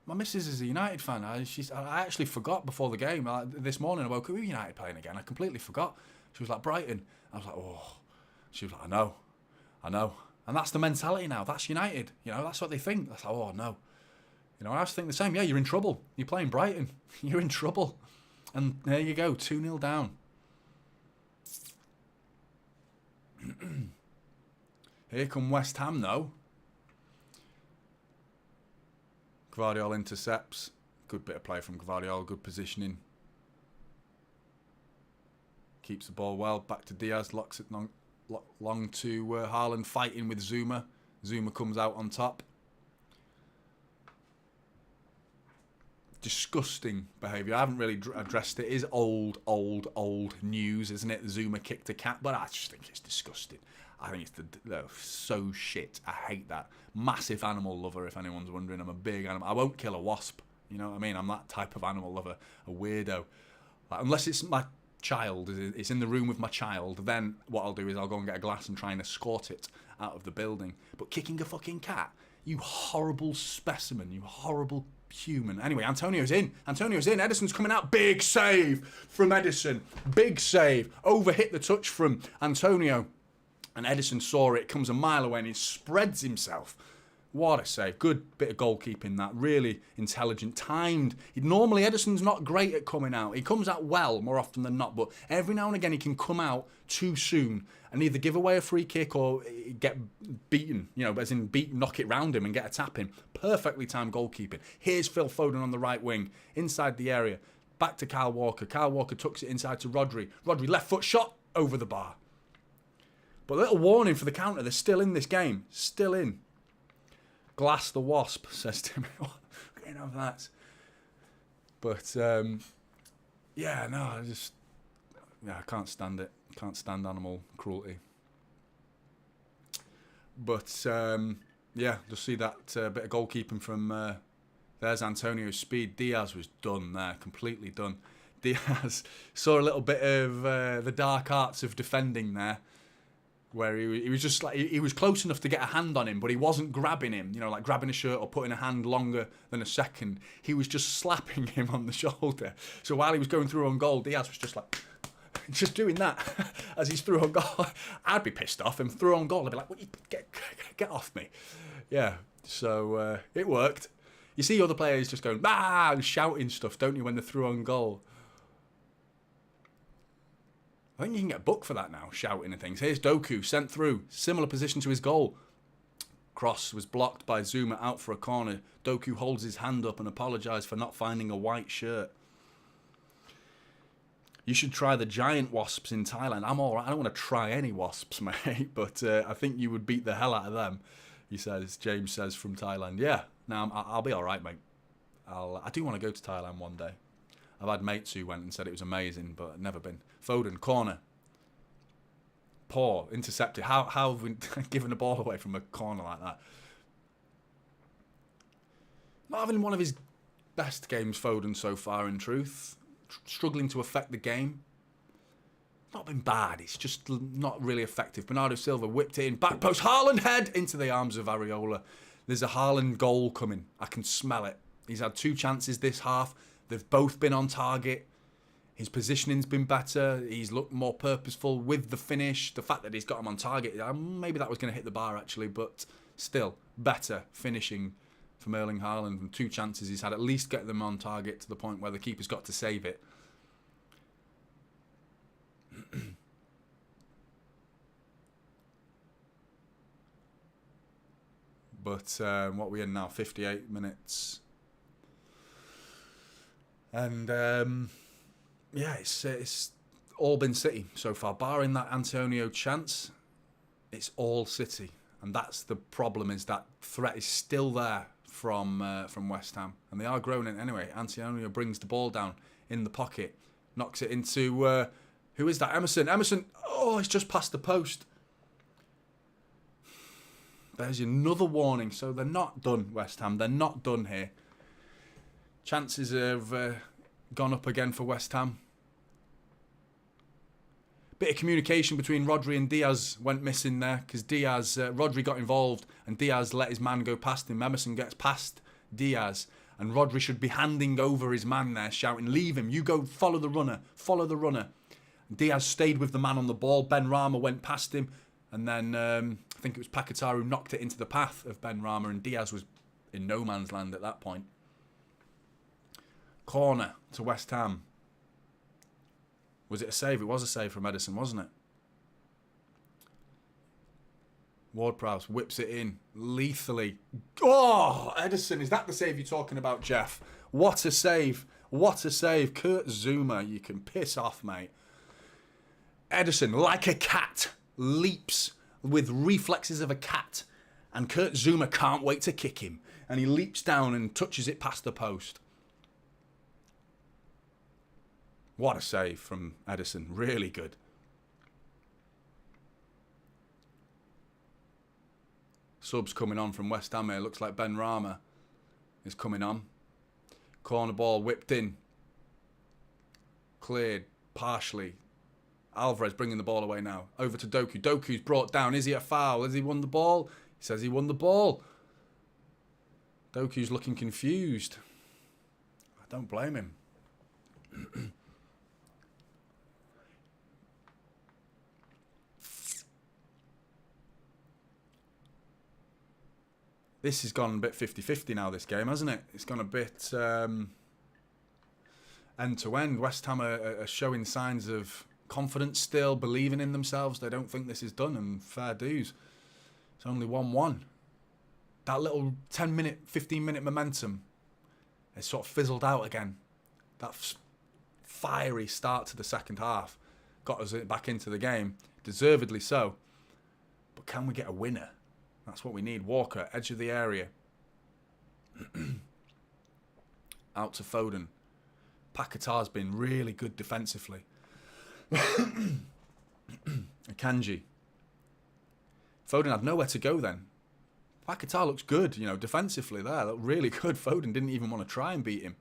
Speaker 2: My missus is a United fan. I actually forgot before the game. This morning I woke up, who are United playing again? I completely forgot. She was like, Brighton. I was like, oh. She was like, I know. And that's the mentality now. That's United. You know, that's what they think. That's like, oh, no. You know, I was thinking the same. Yeah, you're in trouble. You're playing Brighton. You're in trouble. And there you go, 2-0 down. Here come West Ham, though. Gvardiol intercepts. Good bit of play from Gvardiol. Good positioning. Keeps the ball well. Back to Diaz. Locks it long to Haaland, fighting with Zuma. Zuma comes out on top. Disgusting behaviour. I haven't really addressed it. It is old news, isn't it? Zuma kicked a cat, but I just think it's disgusting. I think it's so shit. I hate that. Massive animal lover, if anyone's wondering. I'm a big animal. I won't kill a wasp. You know what I mean? I'm that type of animal lover. A weirdo. Like, unless it's my child, it's in the room with my child, then what I'll do is I'll go and get a glass and try and escort it out of the building. But kicking a fucking cat, you horrible specimen, you horrible human. Anyway, Antonio's in. Ederson's coming out. Big save from Ederson. Big save. Overhit the touch from Antonio. And Ederson saw it. Comes a mile away and he spreads himself. What a save. Good bit of goalkeeping that. Really intelligent. Timed. Normally, Ederson's not great at coming out. He comes out well more often than not. But every now and again, he can come out too soon and either give away a free kick or get beaten. You know, as in knock it round him and get a tap in. Perfectly timed goalkeeping. Here's Phil Foden on the right wing. Inside the area. Back to Kyle Walker. Kyle Walker tucks it inside to Rodri. Rodri, left foot shot over the bar. But a little warning for the counter. They're still in this game. Still in. Glass the Wasp, says Timmy. You know that. But, yeah, no, I can't stand it. Can't stand animal cruelty. But, yeah, just see that bit of goalkeeping from, there's Antonio's speed. Diaz was done there, completely done. Diaz saw a little bit of the dark arts of defending there. Where he was just like, he was close enough to get a hand on him, but he wasn't grabbing him, you know, like grabbing a shirt or putting a hand longer than a second. He was just slapping him on the shoulder. So while he was going through on goal, Diaz was just like, just doing that as he's through on goal. I'd be pissed off and through on goal. I'd be like, get off me. Yeah, so it worked. You see other players just going, bah, and shouting stuff, don't you, when they're through on goal? I think you can get booked for that now, shouting and things. Here's Doku, sent through. Similar position to his goal. Cross was blocked by Zuma out for a corner. Doku holds his hand up and apologised for not finding a white shirt. You should try the giant wasps in Thailand. I'm all right. I don't want to try any wasps, mate, but I think you would beat the hell out of them, he says. James says from Thailand. Yeah, no, I'll be all right, mate. I do want to go to Thailand one day. I've had mates who went and said it was amazing, but I've never been. Foden, corner. Poor, intercepted. How have we given the ball away from a corner like that? Not having one of his best games, Foden, so far, in truth. Struggling to affect the game. Not been bad, it's just not really effective. Bernardo Silva whipped it in. Back post, Haaland head into the arms of Areola. There's a Haaland goal coming. I can smell it. He's had 2 chances this half. They've both been on target. His positioning's been better. He's looked more purposeful with the finish. The fact that he's got him on target, maybe that was going to hit the bar actually, but still better finishing from Erling Haaland. From 2 chances he's had, at least get them on target to the point where the keeper's got to save it. But what are we in now? 58 minutes. And yeah, it's all been City so far, barring that Antonio chance. It's all City, and that's the problem. Is that threat is still there from West Ham, and they are growing it anyway. Antonio brings the ball down in the pocket, knocks it into who is that? Emerson. Oh, it's just past the post. There's another warning. So they're not done, West Ham. They're not done here. Chances have gone up again for West Ham. Bit of communication between Rodri and Diaz went missing there because Rodri got involved and Diaz let his man go past him. Emerson gets past Diaz and Rodri should be handing over his man there, shouting, "Leave him, you go follow the runner, follow the runner." Diaz stayed with the man on the ball. Ben Rama went past him and then I think it was Pakataru knocked it into the path of Ben Rama and Diaz was in no man's land at that point. Corner to West Ham. Was it a save? It was a save from Ederson, wasn't it? Ward-Prowse whips it in lethally. Oh, Ederson, is that the save you're talking about, Jeff? What a save. What a save. Kurt Zuma, you can piss off, mate. Ederson, like a cat, leaps with reflexes of a cat. And Kurt Zuma can't wait to kick him. And he leaps down and touches it past the post. What a save from Ederson. Really good. Subs coming on from West Ham here. Looks like Ben Rama is coming on. Corner ball whipped in. Cleared partially. Alvarez bringing the ball away now. Over to Doku. Doku's brought down. Is he a foul? Has he won the ball? He says he won the ball. Doku's looking confused. don't blame him. This has gone a bit 50-50 now, this game, hasn't it? It's gone a bit end-to-end. West Ham are showing signs of confidence still, believing in themselves. They don't think this is done, and fair dues. It's only 1-1. That little 10-minute, 15-minute momentum has sort of fizzled out again. That fiery start to the second half got us back into the game, deservedly so. But can we get a winner? That's what we need. Walker, edge of the area. Out to Foden. Paquetá's been really good defensively. Akanji. Foden had nowhere to go then. Paquetá looks good, defensively there. Looked really good. Foden didn't even want to try and beat him.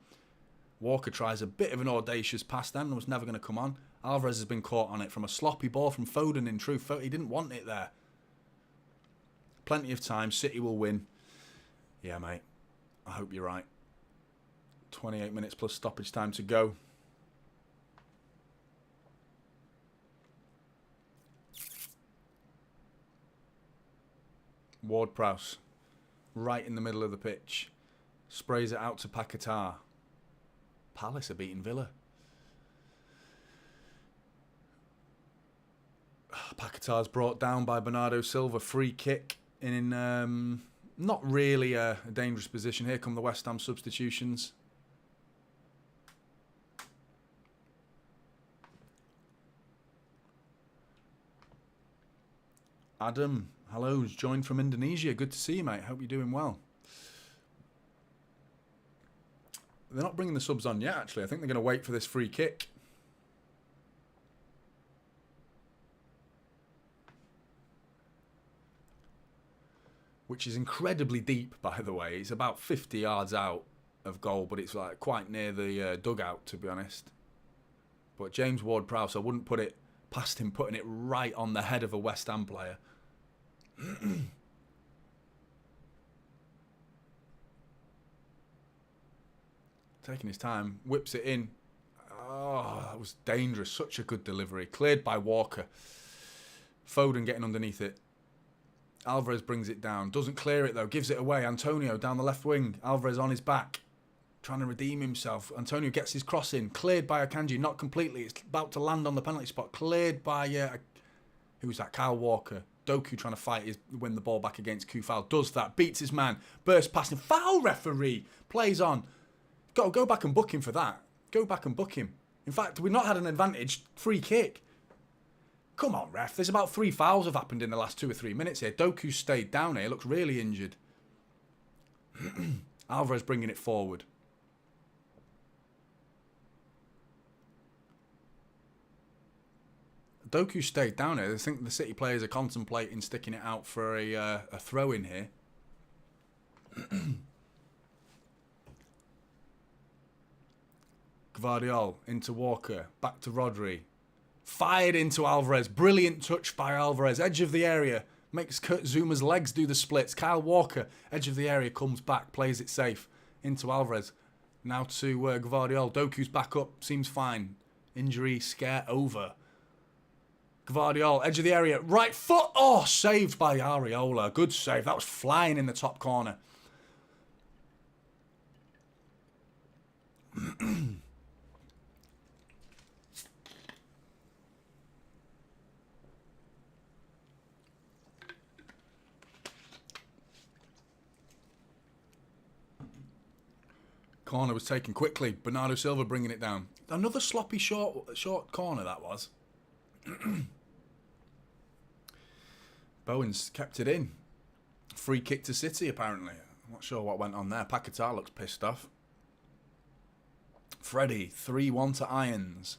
Speaker 2: Walker tries a bit of an audacious pass then, was never going to come on. Alvarez has been caught on it from a sloppy ball from Foden in truth. He didn't want it there. Plenty of time. City will win. Yeah, mate. I hope you're right. 28 minutes plus stoppage time to go. Ward-Prowse. Right in the middle of the pitch. Sprays it out to Paquetá. Palace are beating Villa. Paquetá's brought down by Bernardo Silva. Free kick in not really a dangerous position. Here come the West Ham substitutions. Adam, hello, joined from Indonesia. Good to see you, mate. Hope you're doing well. They're not bringing the subs on yet, actually. I think they're going to wait for this free kick. Which is incredibly deep, by the way. It's about 50 yards out of goal, but it's like quite near the dugout, to be honest. But James Ward-Prowse, I wouldn't put it past him putting it right on the head of a West Ham player. Taking his time, whips it in. Oh, that was dangerous. Such a good delivery. Cleared by Walker. Foden getting underneath it. Alvarez brings it down. Doesn't clear it though. Gives it away. Antonio down the left wing. Alvarez on his back. Trying to redeem himself. Antonio gets his cross in. Cleared by Akanji. Not completely. It's about to land on the penalty spot. Cleared by... who's that? Kyle Walker. Doku trying to win the ball back against Kufal. Does that. Beats his man. Burst past him. Foul referee. Plays on. Got to go back and book him for that. Go back and book him. In fact, we've not had an advantage. Free kick. Come on, ref. There's about 3 fouls have happened in the last 2 or 3 minutes here. Doku stayed down here. Looks really injured. Alvarez bringing it forward. Doku stayed down here. I think the City players are contemplating sticking it out for a throw in here. Gvardiol into Walker. Back to Rodri. Fired into Alvarez. Brilliant touch by Alvarez. Edge of the area. Makes Kurt Zuma's legs do the splits. Kyle Walker. Edge of the area. Comes back. Plays it safe. Into Alvarez. Now to Gvardiol. Doku's back up. Seems fine. Injury scare over. Gvardiol. Edge of the area. Right foot. Oh, saved by Areola. Good save. That was flying in the top corner. Corner was taken quickly. Bernardo Silva bringing it down. Another sloppy short corner that was. Bowen's kept it in. Free kick to City apparently. I'm not sure what went on there. Paquetá looks pissed off. Freddie, 3-1 to Irons.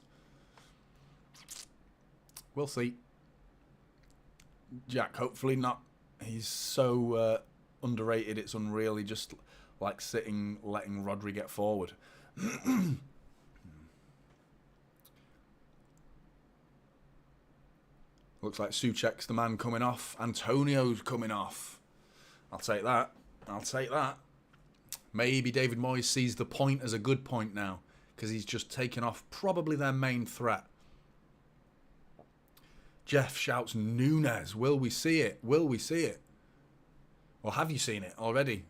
Speaker 2: We'll see. Jack, hopefully not. He's so underrated, it's unreal. He just like sitting, letting Rodri get forward. Looks like Souček's the man coming off. Antonio's coming off. I'll take that. I'll take that. Maybe David Moyes sees the point as a good point now, because he's just taken off probably their main threat. Jeff shouts, Núñez. Will we see it? Will we see it? Or have you seen it already?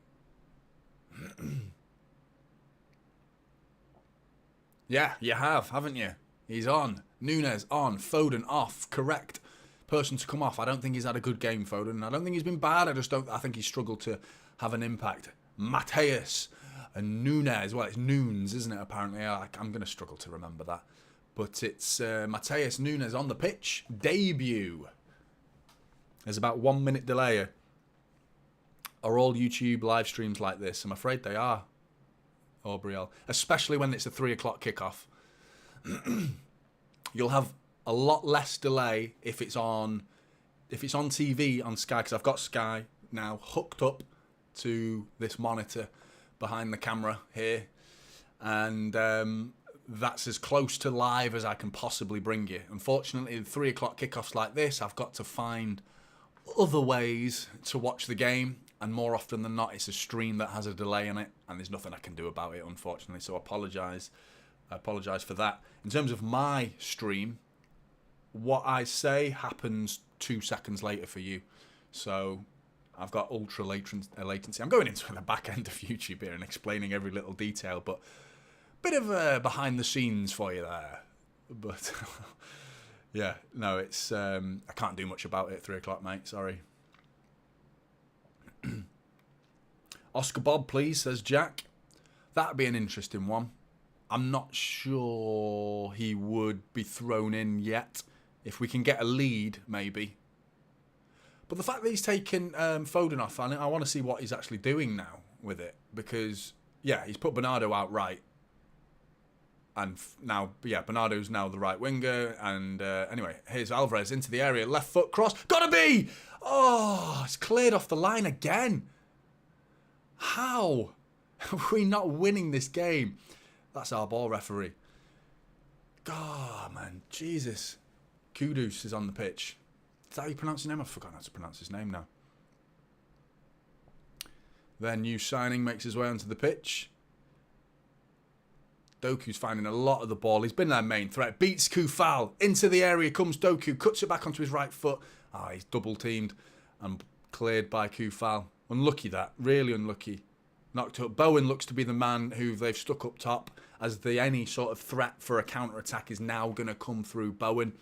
Speaker 2: Yeah, you have, haven't you? He's on. Núñez on. Foden off. Correct person to come off. I don't think he's had a good game, Foden. I don't think he's been bad. I think he's struggled to have an impact. Mateus and Núñez. Well, it's Nunes, isn't it, apparently? I'm going to struggle to remember that. But it's Mateus Núñez on the pitch. Debut. There's about 1 minute delay. Are all YouTube live streams like this? I'm afraid they are, Aubriel. Especially when it's a 3 o'clock kickoff. You'll have a lot less delay if it's on TV on Sky, because I've got Sky now hooked up to this monitor behind the camera here, and that's as close to live as I can possibly bring you. Unfortunately, 3 o'clock kickoffs like this, I've got to find other ways to watch the game, and more often than not, it's a stream that has a delay in it, and there's nothing I can do about it, unfortunately. So I apologise for that. In terms of my stream, what I say happens 2 seconds later for you. So I've got ultra latency. I'm going into the back end of YouTube here and explaining every little detail, but bit of behind the scenes for you there. But yeah, no, it's I can't do much about it at 3 o'clock, mate. Sorry. Oscar Bob, please, says Jack. That'd be an interesting one. I'm not sure he would be thrown in yet. If we can get a lead, maybe. But the fact that he's taken Foden off, I want to see what he's actually doing now with it. Because, yeah, he's put Bernardo out right. And now, yeah, Bernardo's now the right winger. And anyway, here's Alvarez into the area. Left foot cross. Gotta be! Oh, it's cleared off the line again. How are we not winning this game? That's our ball referee. God, man. Jesus. Kudus is on the pitch. Is that how you pronounce his name? I've forgotten how to pronounce his name now. Their new signing makes his way onto the pitch. Doku's finding a lot of the ball. He's been their main threat. Beats Koufal. Into the area comes Doku. Cuts it back onto his right foot. He's double teamed and cleared by Koufal. Unlucky that. Really unlucky. Knocked up. Bowen looks to be the man who they've stuck up top, as any sort of threat for a counter-attack is now going to come through Bowen.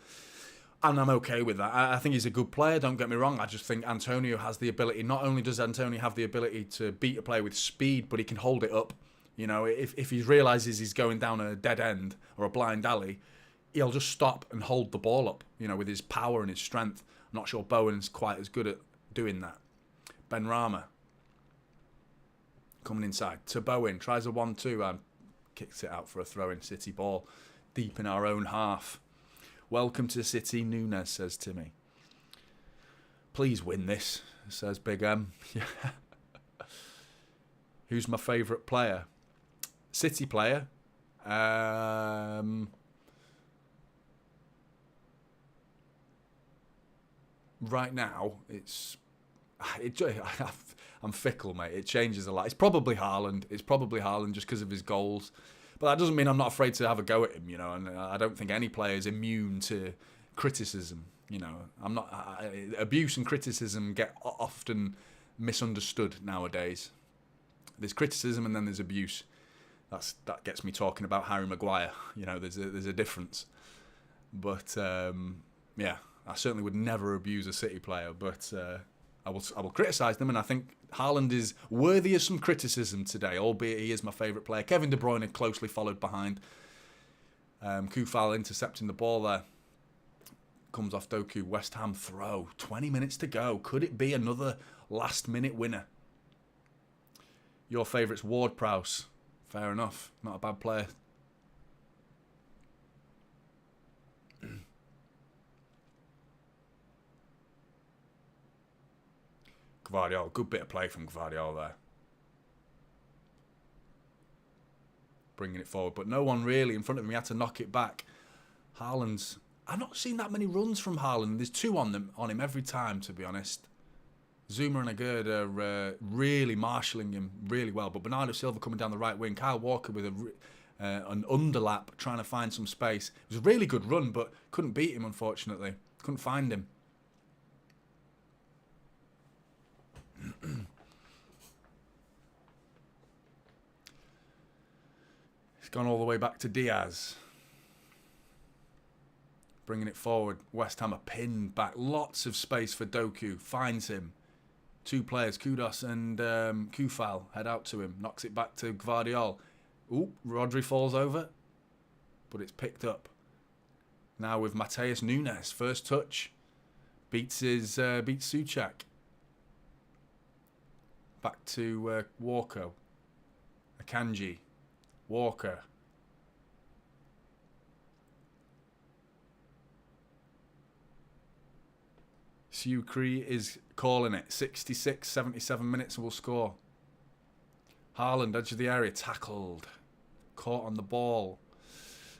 Speaker 2: And I'm okay with that. I think he's a good player, don't get me wrong. I just think Antonio has the ability. Not only does Antonio have the ability to beat a player with speed, but he can hold it up. You know, if he realises he's going down a dead end or a blind alley, he'll just stop and hold the ball up, you know, with his power and his strength. I'm not sure Bowen's quite as good at doing that. Ben Rama coming inside to Bowen, tries a 1-2 and kicks it out for a throw-in. City ball deep in our own half. Welcome to City, Núñez, says Timmy. Please win this, says Big M. Who's my favourite player? City player. Right now, I'm fickle, mate. It changes a lot. It's probably Haaland. Just because of his goals. But that doesn't mean I'm not afraid to have a go at him, you know. And I don't think any player is immune to criticism, you know. Abuse and criticism get often misunderstood nowadays. There's criticism and then there's abuse. That gets me talking about Harry Maguire. You know, there's a difference. But yeah, I certainly would never abuse a City player. But I will criticise them, and I think Haaland is worthy of some criticism today, albeit he is my favourite player. Kevin De Bruyne closely followed behind. Koufal intercepting the ball there. Comes off Doku. West Ham throw. 20 minutes to go. Could it be another last-minute winner? Your favourite's Ward-Prowse. Fair enough. Not a bad player. Gvardiol, good bit of play from Gvardiol there. Bringing it forward, but no one really in front of him. He had to knock it back. Haaland's... I've not seen that many runs from Haaland. There's 2 on him every time, to be honest. Zuma and Agurd are really marshalling him really well. But Bernardo Silva coming down the right wing. Kyle Walker with an underlap trying to find some space. It was a really good run, but couldn't beat him, unfortunately. Couldn't find him. He's gone all the way back to Diaz. Bringing it forward. West Ham are pinned back. Lots of space for Doku. Finds him. Two players, Kudos and Kufal, head out to him. Knocks it back to Gvardiol. Ooh, Rodri falls over. But it's picked up. Now with Mateus Nunes. First touch. Beats Souček. Back to Walker. Akanji. Walker. Sucre is calling it. 66, 77 minutes and we'll score. Haaland, edge of the area, tackled. Caught on the ball.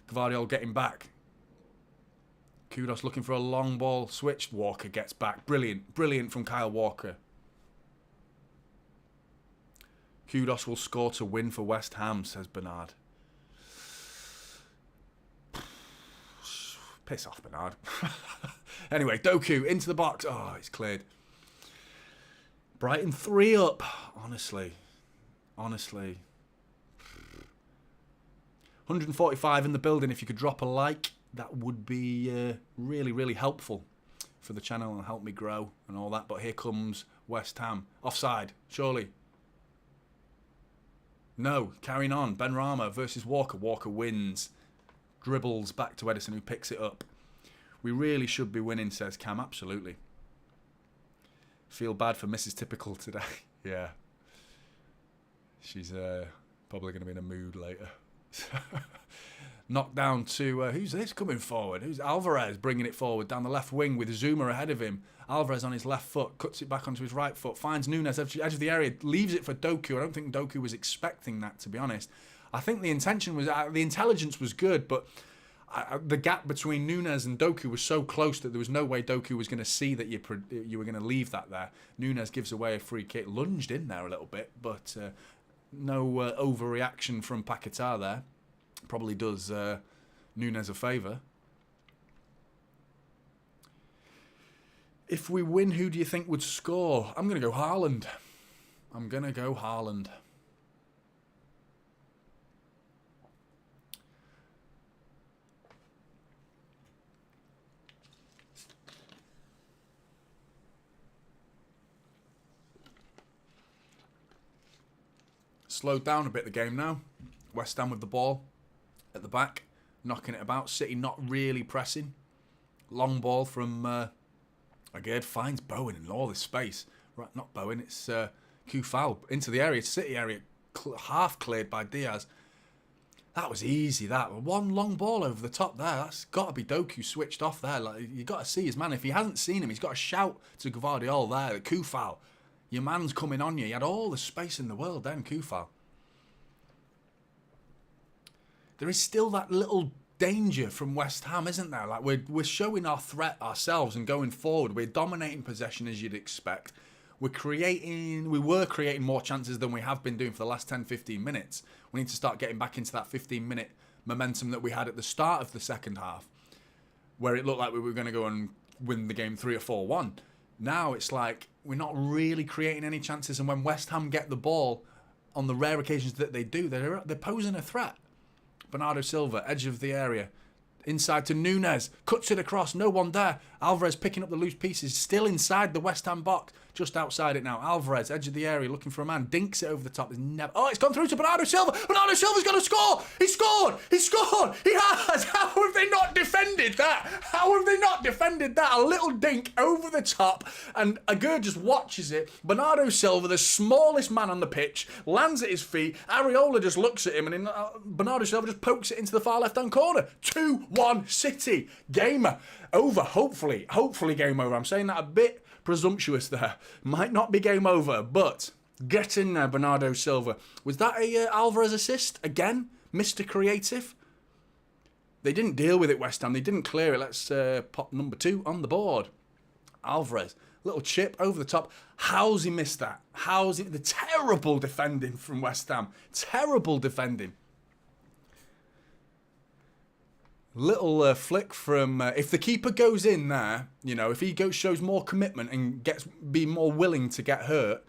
Speaker 2: Gvardiol getting back. Kudos looking for a long ball. Switched. Walker gets back. Brilliant. Brilliant from Kyle Walker. Kudos will score to win for West Ham, says Bernard. Piss off, Bernard. Anyway, Doku into the box. Oh, it's cleared. Brighton 3 up. Honestly. 145 in the building. If you could drop a like, that would be really, really helpful for the channel and help me grow and all that. But here comes West Ham. Offside, surely. No, carrying on. Benrahma versus Walker. Walker wins. Dribbles back to Edison, who picks it up. We really should be winning, says Cam. Absolutely. Feel bad for Mrs. Typical today. Yeah. She's probably going to be in a mood later. Knocked down to... who's this coming forward? Who's Alvarez bringing it forward down the left wing with Zuma ahead of him. Alvarez on his left foot. Cuts it back onto his right foot. Finds Nunes edge of the area. Leaves it for Doku. I don't think Doku was expecting that, to be honest. I think the intention was... the intelligence was good, but... the gap between Nunes and Doku was so close that there was no way Doku was going to see that you were going to leave that there. Nunes gives away a free kick, lunged in there a little bit, but no overreaction from Paquetá there. Probably does Nunes a favour. If we win, who do you think would score? I'm going to go Haaland. Slowed down a bit the game now. West Ham with the ball at the back, knocking it about. City not really pressing. Long ball from Agurd finds Bowen in all this space. Right, not Bowen, it's Kufal into the area, City area, half cleared by Diaz. That was easy, that. One long ball over the top there. That's got to be Doku switched off there. Like, you got to see his man. If he hasn't seen him, he's got to shout to Gvardiol there. Kufal, your man's coming on you. He had all the space in the world then, Kufal. There is still that little danger from West Ham, isn't there? Like we're showing our threat ourselves and going forward. We're dominating possession as you'd expect. We were creating more chances than we have been doing for the last 10-15 minutes. We need to start getting back into that 15-minute momentum that we had at the start of the second half, where it looked like we were going to go and win the game 3 or 4-1. Now it's like we're not really creating any chances, and when West Ham get the ball, on the rare occasions that they do, they're posing a threat. Bernardo Silva, edge of the area. Inside to Nunes. Cuts it across. No one there. Alvarez picking up the loose pieces. Still inside the West Ham box. Just outside it now. Alvarez, edge of the area, looking for a man. Dinks it over the top. Oh, it's gone through to Bernardo Silva. Bernardo Silva's going to score. He scored. He scored. He has. How have they not defended that? How have they not defended that? A little dink over the top. And Agurd just watches it. Bernardo Silva, the smallest man on the pitch, lands at his feet. Areola just looks at him and Bernardo Silva just pokes it into the far left-hand corner. 2-1 City. Game over, hopefully. Hopefully game over. I'm saying that a bit presumptuous there. Might not be game over, but get in there, Bernardo Silva. Was that a Alvarez assist? Again, Mr. Creative. They didn't deal with it, West Ham. They didn't clear it. Let's pop number 2 on the board. Alvarez Little chip over the top. How's he missed that? How's it? The terrible defending from West Ham. Terrible defending. Little flick from... if the keeper goes in there, you know, if he shows more commitment and be more willing to get hurt,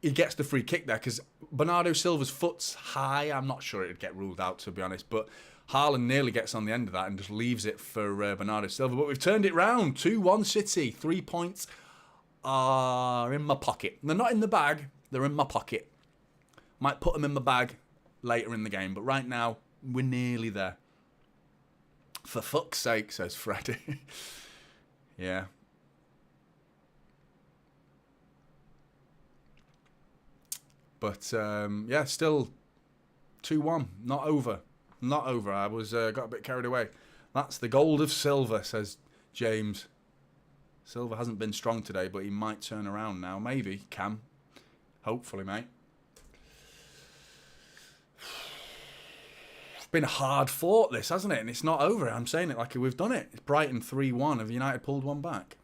Speaker 2: he gets the free kick there, because Bernardo Silva's foot's high. I'm not sure it'd get ruled out, to be honest, but Haaland nearly gets on the end of that and just leaves it for Bernardo Silva. But we've turned it round. 2-1 City. 3 points are in my pocket. They're not in the bag. They're in my pocket. Might put them in my bag later in the game, but right now, we're nearly there. For fuck's sake, says Freddie. Yeah. But, yeah, still 2-1. Not over. Not over. I was got a bit carried away. That's the gold of Silva, says James. Silva hasn't been strong today, but he might turn around now. Maybe. Can. Hopefully, mate. Been hard fought, this, hasn't it? And it's not over. I'm saying it like we've done it. It's Brighton 3-1. Have United pulled one back?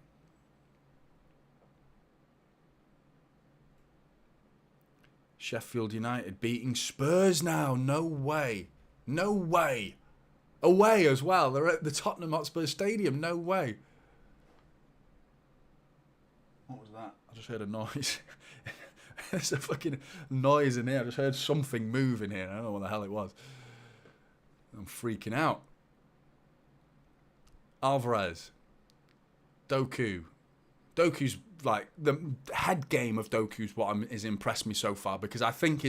Speaker 2: Sheffield United beating Spurs now. No way. No way. Away as well. They're at the Tottenham Hotspur Stadium. No way. What was that? I just heard a noise. There's a fucking noise in here. I just heard something move in here. I don't know what the hell it was. I'm freaking out. Alvarez. Doku. Doku's like the head game of Doku's what has impressed me so far, because I think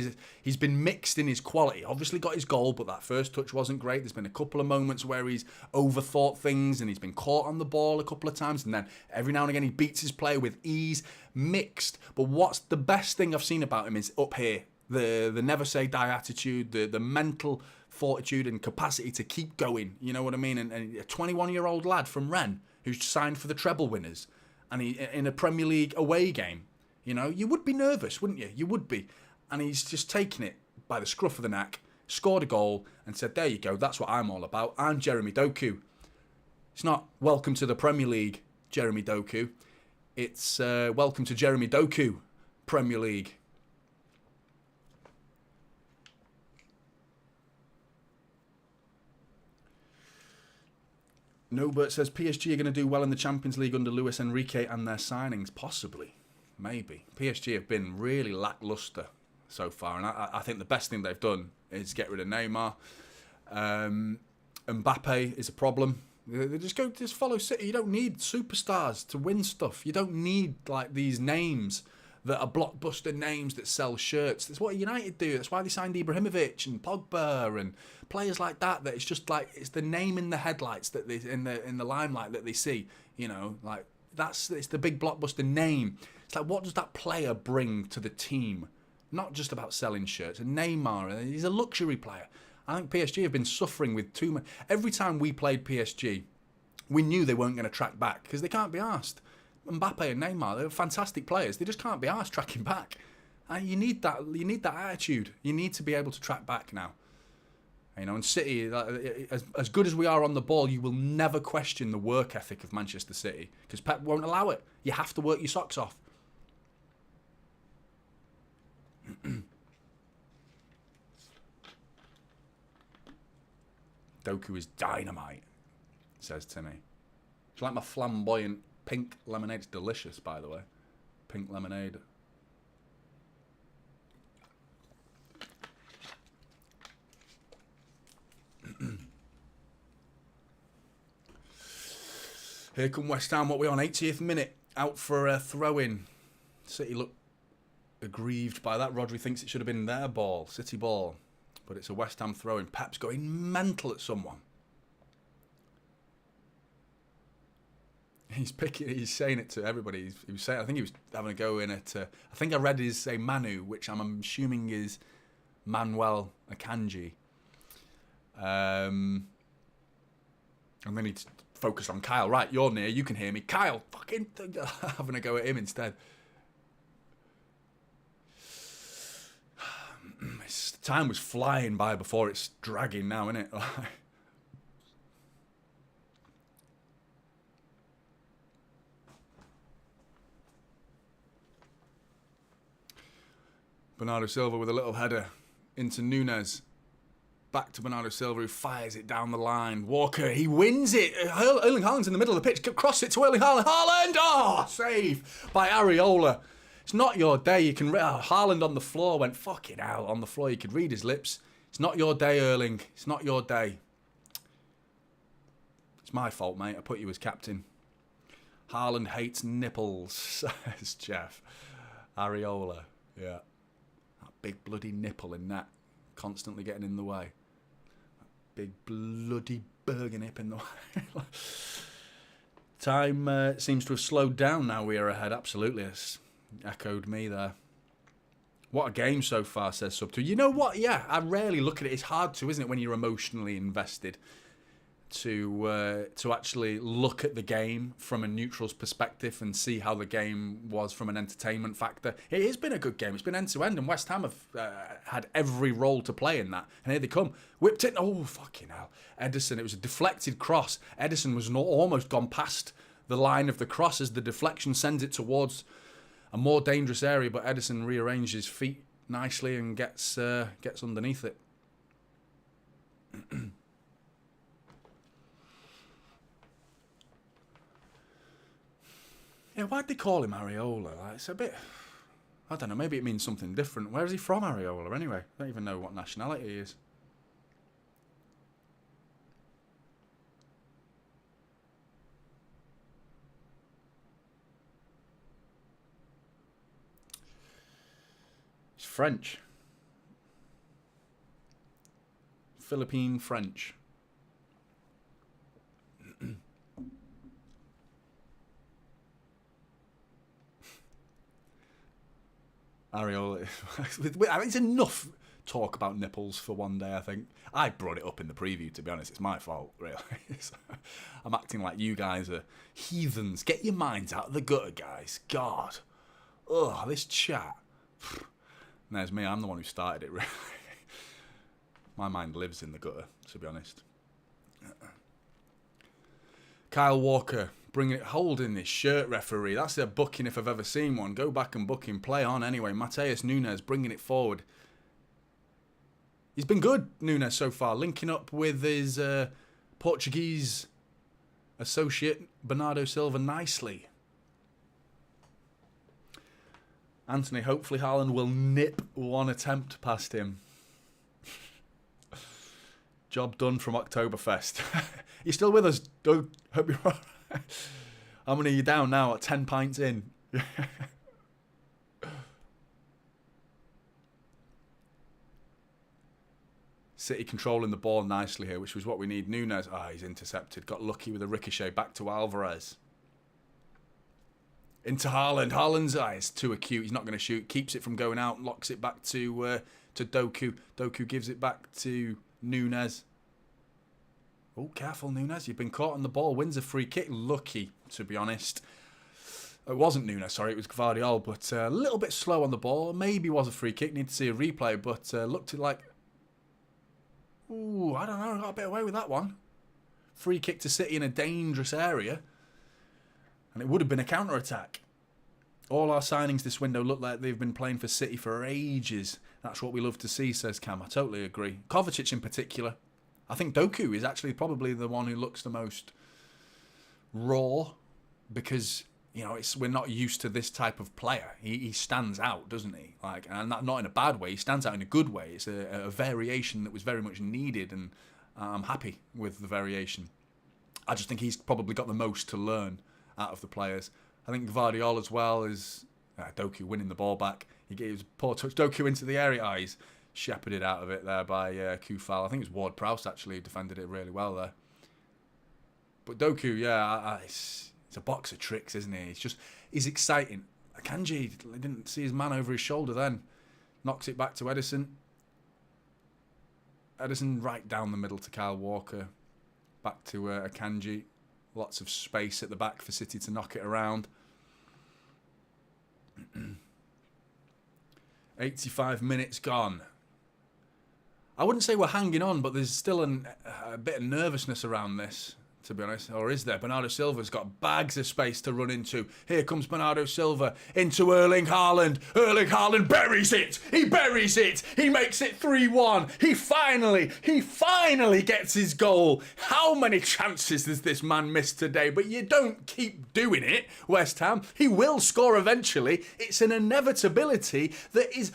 Speaker 2: he's been mixed in his quality. Obviously got his goal, but that first touch wasn't great. There's been a couple of moments where he's overthought things and he's been caught on the ball a couple of times, and then every now and again he beats his player with ease. Mixed. But what's the best thing I've seen about him is up here. The never say die attitude, the mental fortitude and capacity to keep going. You know what I mean? And a 21-year-old lad from Rennes who's signed for the treble winners, and he in a Premier League away game, you know, you would be nervous, wouldn't you? You would be. And he's just taken it by the scruff of the neck, scored a goal, and said, there you go, that's what I'm all about. I'm Jeremy Doku. It's not welcome to the Premier League, Jeremy Doku. It's welcome to Jeremy Doku, Premier League. Nobert says PSG are going to do well in the Champions League under Luis Enrique and their signings. Possibly. Maybe. PSG have been really lacklustre so far, and I think the best thing they've done is get rid of Neymar. Mbappe is a problem. They just follow City. You don't need superstars to win stuff. You don't need like these names that are blockbuster names that sell shirts. That's what United do. That's why they signed Ibrahimovic and Pogba and players like that. That it's just like it's the name in the headlights that they in the limelight that they see. You know, like it's the big blockbuster name. It's like, what does that player bring to the team? Not just about selling shirts. And Neymar, he's a luxury player. I think PSG have been suffering with too much. Every time we played PSG, we knew they weren't going to track back because they can't be arsed. Mbappe and Neymar, they're fantastic players. They just can't be arsed tracking back. And you need that. You need that attitude. You need to be able to track back now. You know, and City, as good as we are on the ball, you will never question the work ethic of Manchester City because Pep won't allow it. You have to work your socks off. Doku is dynamite, says Timmy. Do you like my flamboyant pink lemonade? It's delicious, by the way. Pink lemonade. Here come West Ham. What are we on? 80th minute. Out for a throw-in. City look aggrieved by that. Rodri thinks it should have been their ball. City ball. But it's a West Ham throw-in. Pep's going mental at someone. He's saying it to everybody. He was saying, I think he was having a go in it. I think I read his say Manu, which I'm assuming is Manuel Akanji. And then he focused on Kyle. Right, you're near. You can hear me. Kyle, fucking having a go at him instead. Time was flying by before. It's dragging now, isn't it? Bernardo Silva with a little header into Núñez. Back to Bernardo Silva, who fires it down the line. Walker, he wins it. Erling Haaland's in the middle of the pitch. Cross it to Erling Haaland. Haaland! Oh, save by Areola. It's not your day. You can... Haaland on the floor went fucking hell on the floor. You could read his lips. It's not your day, Erling. It's not your day. It's my fault, mate. I put you as captain. Haaland hates nipples, says Jeff. Areola, yeah. That big bloody nipple in that. Constantly getting in the way. That big bloody burger nip in the way. Time seems to have slowed down now we are ahead. Absolutely. It's echoed me there. What a game so far, says Sub2. You know what? Yeah, I rarely look at it. It's hard to, isn't it, when you're emotionally invested, to actually look at the game from a neutral's perspective and see how the game was from an entertainment factor. It has been a good game. It's been end-to-end, and West Ham have had every role to play in that. And here they come. Whipped it. Oh, fucking hell. Ederson, it was a deflected cross. Ederson was almost gone past the line of the cross as the deflection sends it towards a more dangerous area, but Ederson rearranged his feet nicely and gets underneath it. Yeah, why'd they call him Areola? Like, it's a bit... I don't know, maybe it means something different. Where is he from, Areola, anyway? I don't even know what nationality he is. He's French. Philippine French. Areola. I mean, it's enough talk about nipples for one day, I think. I brought it up in the preview, to be honest. It's my fault, really. I'm acting like you guys are heathens. Get your minds out of the gutter, guys. God. Ugh, this chat. And there's me. I'm the one who started it, really. My mind lives in the gutter, to be honest. Kyle Walker. Bringing it, holding this shirt, referee. That's a booking if I've ever seen one. Go back and book him. Play on anyway. Mateo Núñez bringing it forward. He's been good, Núñez, so far. Linking up with his Portuguese associate, Bernardo Silva, nicely. Anthony, hopefully Haaland will nip one attempt past him. Job done from Oktoberfest. You still with us, Doug? Hope you're all right. How many are you down now at 10 pints in? City controlling the ball nicely here, which was what we need. Núñez, he's intercepted. Got lucky with a ricochet back to Alvarez. Into Haaland. Haaland's it's too acute. He's not going to shoot. Keeps it from going out. Locks it back to Doku. Doku gives it back to Núñez. Oh, careful, Núñez. You've been caught on the ball. Wins a free kick. Lucky, to be honest. It wasn't Núñez, sorry. It was Gvardiol, but a little bit slow on the ball. Maybe was a free kick. Need to see a replay, but looked like... Ooh, I don't know. Got a bit away with that one. Free kick to City in a dangerous area. And it would have been a counter-attack. All our signings this window look like they've been playing for City for ages. That's what we love to see, says Cam. I totally agree. Kovacic in particular. I think Doku is actually probably the one who looks the most raw because, you know, we're not used to this type of player. He stands out, doesn't he? Like, and not in a bad way. He stands out in a good way. It's a variation that was very much needed, and I'm happy with the variation. I just think he's probably got the most to learn out of the players. I think Gvardiol as well is Doku winning the ball back. He gives poor touch. Doku into the area. He's shepherded out of it there by Kufal. I think it was Ward-Prowse actually who defended it really well there. But Doku, yeah, it's a box of tricks, isn't he? He's exciting. Akanji didn't see his man over his shoulder then. Knocks it back to Ederson. Ederson right down the middle to Kyle Walker. Back to Akanji. Lots of space at the back for City to knock it around. 85 minutes gone. I wouldn't say we're hanging on, but there's still a bit of nervousness around this. to be honest. Or is there? Bernardo Silva's got bags of space to run into. Here comes Bernardo Silva into Erling Haaland. Erling Haaland buries it. He buries it. He makes it 3-1. He finally gets his goal. How many chances has this man missed today? But you don't keep doing it, West Ham. He will score eventually. It's an inevitability that is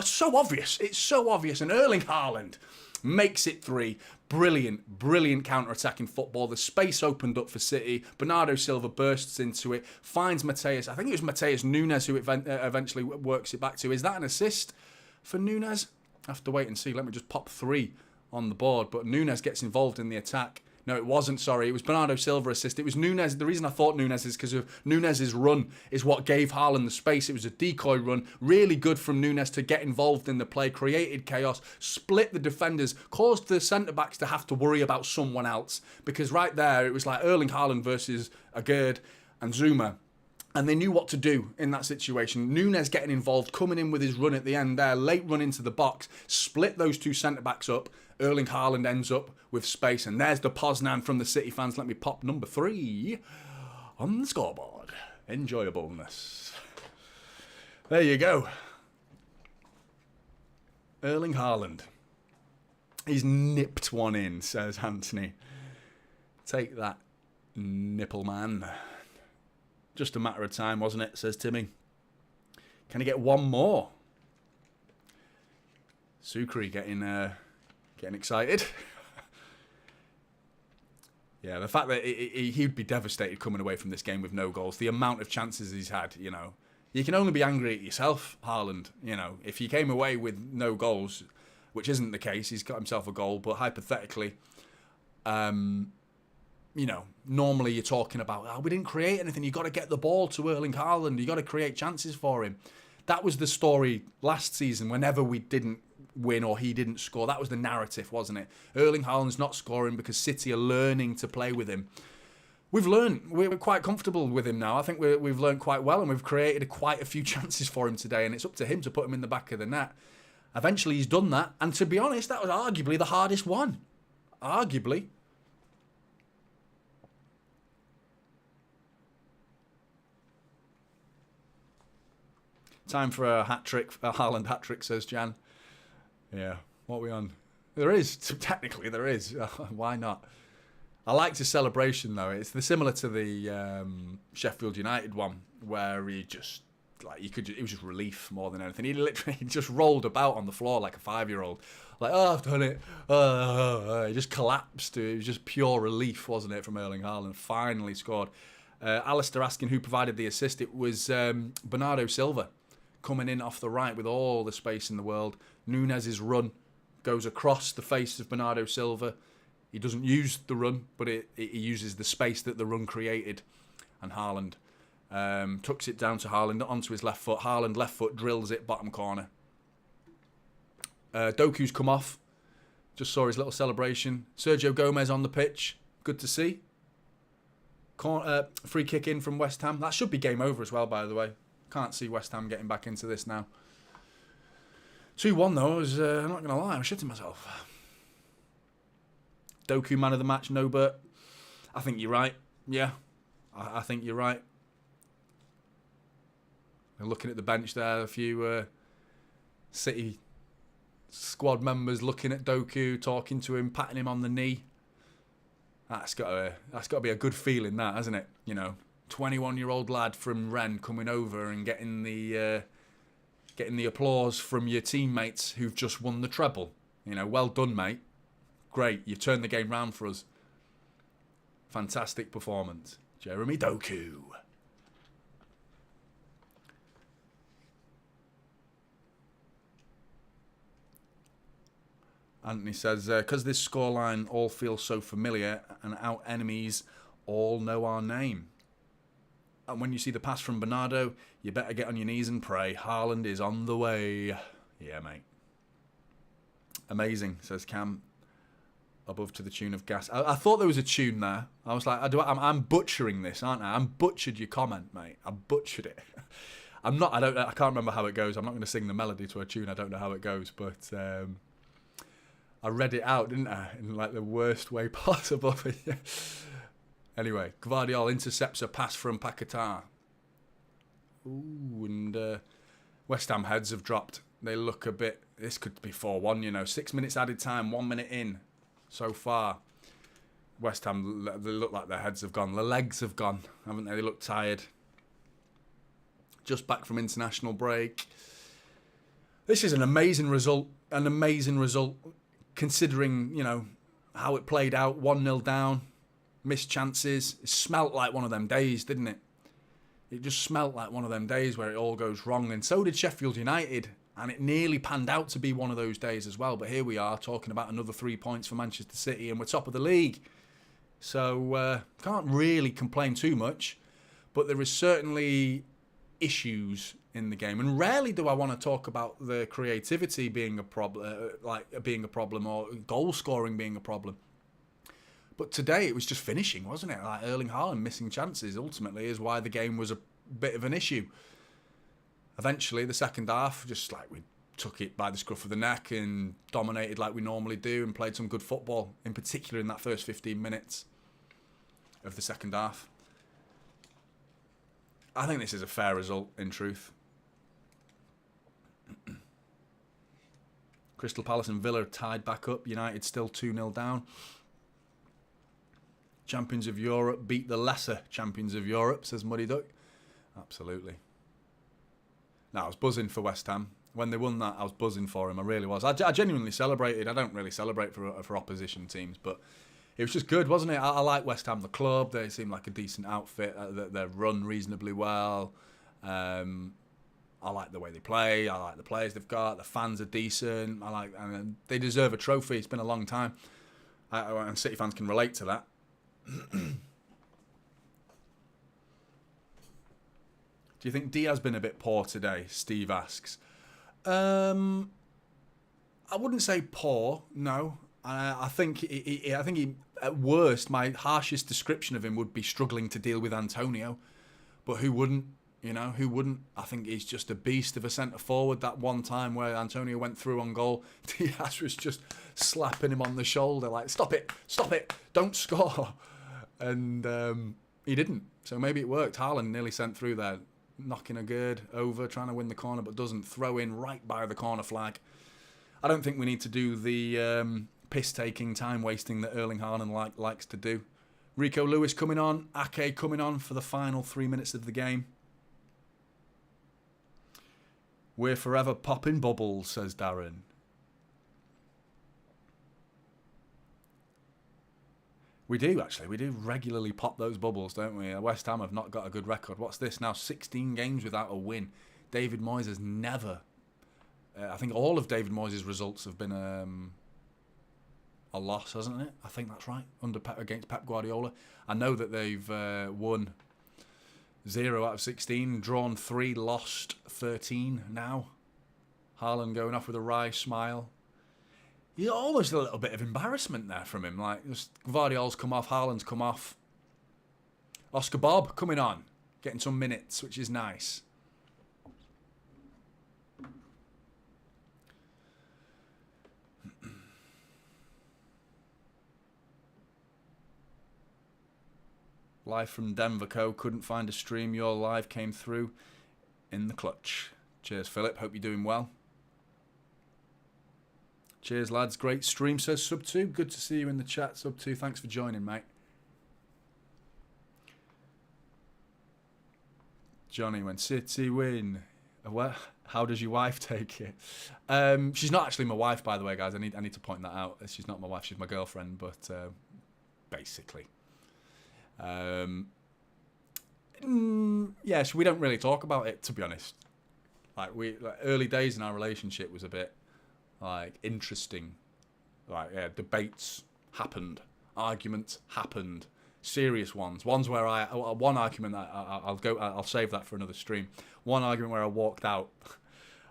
Speaker 2: so obvious. It's so obvious. And Erling Haaland makes it 3. Brilliant counter-attacking football. The space opened up for City. Bernardo Silva bursts into it, finds Mateus. I think it was Mateus Nunes who eventually works it back to. Is that an assist for Nunes? I have to wait and see. Let me just pop 3 on the board. But Nunes gets involved in the attack. No, it wasn't, sorry. It was Bernardo Silva assist. It was Nunes. The reason I thought Nunes is because of Nunes' run is what gave Haaland the space. It was a decoy run. Really good from Nunes to get involved in the play, created chaos, split the defenders, caused the centre-backs to have to worry about someone else. Because right there, it was like Erling Haaland versus Agerd and Zuma. And they knew what to do in that situation. Nunes getting involved, coming in with his run at the end there, late run into the box, split those two centre-backs up. Erling Haaland ends up with space. And there's the Poznan from the City fans. Let me pop number 3 on the scoreboard. Enjoyableness. There you go. Erling Haaland. He's nipped one in, says Anthony. Take that, nipple man. Just a matter of time, wasn't it, says Timmy. Can he get one more? Sukri getting excited. Yeah, the fact that he'd be devastated coming away from this game with no goals. The amount of chances he's had, you know. You can only be angry at yourself, Haaland. You know, if you came away with no goals, which isn't the case, he's got himself a goal, but hypothetically, you know, normally you're talking about, we didn't create anything. You've got to get the ball to Erling Haaland. You've got to create chances for him. That was the story last season whenever we didn't win or he didn't score. That was the narrative, wasn't it? Erling Haaland's not scoring because City are learning to play with him. We've learned. We're quite comfortable with him now. I think we've learned quite well and we've created quite a few chances for him today, and it's up to him to put him in the back of the net. Eventually he's done that, and to be honest, that was arguably the hardest one. Arguably. Time for a hat-trick, a Haaland hat-trick, says Jan. Yeah, what are we on? There is, technically there is. Why not? I liked his celebration, though. It's similar to the Sheffield United one, where he just, like, it was just relief more than anything. He literally just rolled about on the floor like a 5-year-old. Like, I've done it. He just collapsed. It was just pure relief, wasn't it, from Erling Haaland. Finally scored. Alistair asking who provided the assist. It was Bernardo Silva. Coming in off the right with all the space in the world. Nunes' run goes across the face of Bernardo Silva. He doesn't use the run, but he uses the space that the run created. And Haaland tucks it down to Haaland onto his left foot. Haaland left foot drills it bottom corner. Doku's come off. Just saw his little celebration. Sergio Gomez on the pitch. Good to see. Free kick in from West Ham. That should be game over as well, by the way. Can't see West Ham getting back into this now. 2-1 though, I'm not going to lie, I'm shitting myself. Doku man of the match, Nobert. I think you're right. Yeah, I think you're right. Looking at the bench there, a few City squad members looking at Doku, talking to him, patting him on the knee. That's got to be a good feeling, that, hasn't it? You know, 21-year-old lad from Rennes coming over and getting the applause from your teammates who've just won the treble. You know, well done, mate. Great, you turned the game round for us. Fantastic performance, Jeremy Doku. Anthony says, because this scoreline all feels so familiar and our enemies all know our name. And when you see the pass from Bernardo, you better get on your knees and pray. Haaland is on the way. Yeah, mate. Amazing, says Cam. Above to the tune of gas. I thought there was a tune there. I was like, I'm butchering this, aren't I? I'm butchered your comment, mate. I butchered it. I can't remember how it goes. I'm not going to sing the melody to a tune. I don't know how it goes, but I read it out, didn't I? In like the worst way possible. Anyway, Gvardiol intercepts a pass from Paquetá. Ooh, and West Ham heads have dropped. They look a bit... This could be 4-1, you know. 6 minutes added time, 1 minute in so far. West Ham, they look like their heads have gone. Their legs have gone, haven't they? They look tired. Just back from international break. This is an amazing result. An amazing result, considering, you know, how it played out. 1-0 down. Missed chances. It smelt like one of them days, didn't it? It just smelt like one of them days where it all goes wrong. And so did Sheffield United. And it nearly panned out to be one of those days as well. But here we are talking about another 3 points for Manchester City. And we're top of the league. So can't really complain too much. But there is certainly issues in the game. And rarely do I want to talk about the creativity being a problem, being a problem, or goal scoring being a problem. But today it was just finishing, wasn't it? Like Erling Haaland missing chances ultimately is why the game was a bit of an issue. Eventually, the second half, just like we took it by the scruff of the neck and dominated like we normally do and played some good football, in particular in that first 15 minutes of the second half. I think this is a fair result, in truth. Crystal Palace and Villa tied back up. United still 2-0 down. Champions of Europe beat the lesser champions of Europe, says Muddy Duck. Absolutely. No, I was buzzing for West Ham. When they won that, I was buzzing for him. I really was. I genuinely celebrated. I don't really celebrate for opposition teams, but it was just good, wasn't it? I like West Ham, the club. They seem like a decent outfit. They're run reasonably well. I like the way they play. I like the players they've got. The fans are decent. And they deserve a trophy. It's been a long time. And City fans can relate to that. Do you think Diaz been a bit poor today? Steve asks. I wouldn't say poor. No, I think he, at worst, my harshest description of him would be struggling to deal with Antonio. But who wouldn't? You know, who wouldn't? I think he's just a beast of a centre forward. That one time where Antonio went through on goal, Diaz was just slapping him on the shoulder like, "Stop it! Stop it! Don't score!" And he didn't. So maybe it worked. Haaland nearly sent through there, knocking a good over, trying to win the corner, but doesn't. Throw in right by the corner flag. I don't think we need to do the piss-taking, time-wasting that Erling Haaland likes to do. Rico Lewis coming on. Ake coming on for the final 3 minutes of the game. We're forever popping bubbles, says Darren. We do, actually. We do regularly pop those bubbles, don't we? West Ham have not got a good record. What's this now? 16 games without a win. David Moyes has never... I think all of David Moyes' results have been a loss, hasn't it? I think that's right. Against Pep Guardiola. I know that they've won 0 out of 16, drawn 3, lost 13 now. Haaland going off with a wry smile. Yeah, almost a little bit of embarrassment there from him. Like, just Gvardiol's come off, Haaland's come off. Oscar Bob coming on, getting some minutes, which is nice. Live from Denver, Co. Couldn't find a stream. Your live came through in the clutch. Cheers, Philip. Hope you're doing well. Cheers, lads. Great stream, says Sub2. Good to see you in the chat, Sub2. Thanks for joining, mate. Jonny, when City win, how does your wife take it? She's not actually my wife, by the way, guys. I need to point that out. She's not my wife. She's my girlfriend, but basically. Yes, we don't really talk about it, to be honest. Like early days in our relationship was a bit interesting. Debates happened, arguments happened, serious ones where one argument that I'll save that for another stream. One argument where I walked out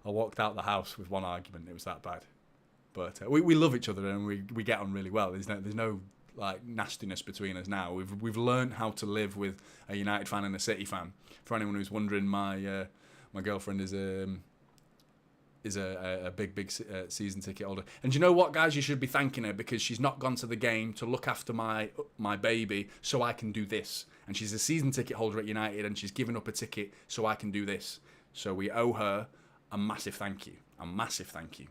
Speaker 2: the house with one argument. It was that bad. But we love each other and we get on really well. There's no nastiness between us now. We've learned how to live with a United fan and a City fan. For anyone who's wondering, my girlfriend is is a big season ticket holder. And do you know what, guys? You should be thanking her because she's not gone to the game to look after my baby so I can do this. And she's a season ticket holder at United and she's given up a ticket so I can do this. So we owe her a massive thank you. A massive thank you.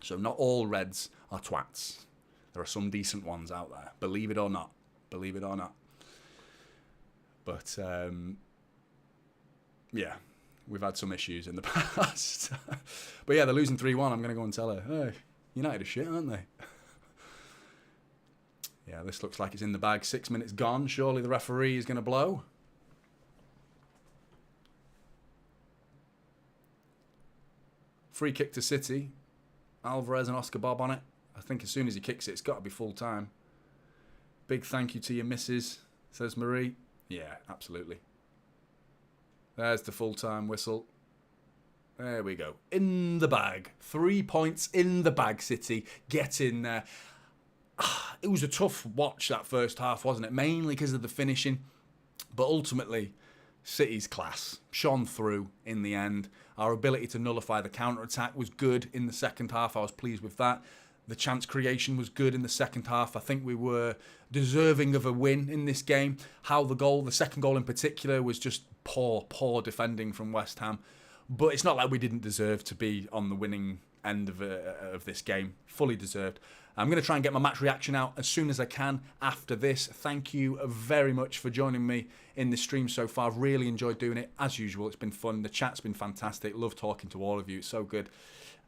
Speaker 2: So not all Reds are twats. There are some decent ones out there. Believe it or not. Believe it or not. But, yeah. We've had some issues in the past. But yeah, they're losing 3-1. I'm going to go and tell her, hey, United are shit, aren't they? Yeah, this looks like it's in the bag. 6 minutes gone. Surely the referee is going to blow. Free kick to City. Alvarez and Oscar Bob on it. I think as soon as he kicks it, it's got to be full time. Big thank you to your missus, says Marie. Yeah, absolutely. There's the full-time whistle. There we go. In the bag. 3 points in the bag, City. Get in there. It was a tough watch, that first half, wasn't it? Mainly because of the finishing. But ultimately, City's class shone through in the end. Our ability to nullify the counter-attack was good in the second half. I was pleased with that. The chance creation was good in the second half. I think we were deserving of a win in this game. How the second goal in particular, was just poor defending from West Ham. But it's not like we didn't deserve to be on the winning end of this game. Fully deserved. I'm going to try and get my match reaction out as soon as I can after this. Thank you very much for joining me in this stream so far. I've really enjoyed doing it. As usual, it's been fun. The chat's been fantastic. Love talking to all of you. It's so good.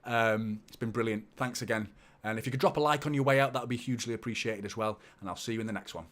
Speaker 2: It's been brilliant. Thanks again. And if you could drop a like on your way out, that would be hugely appreciated as well. And I'll see you in the next one.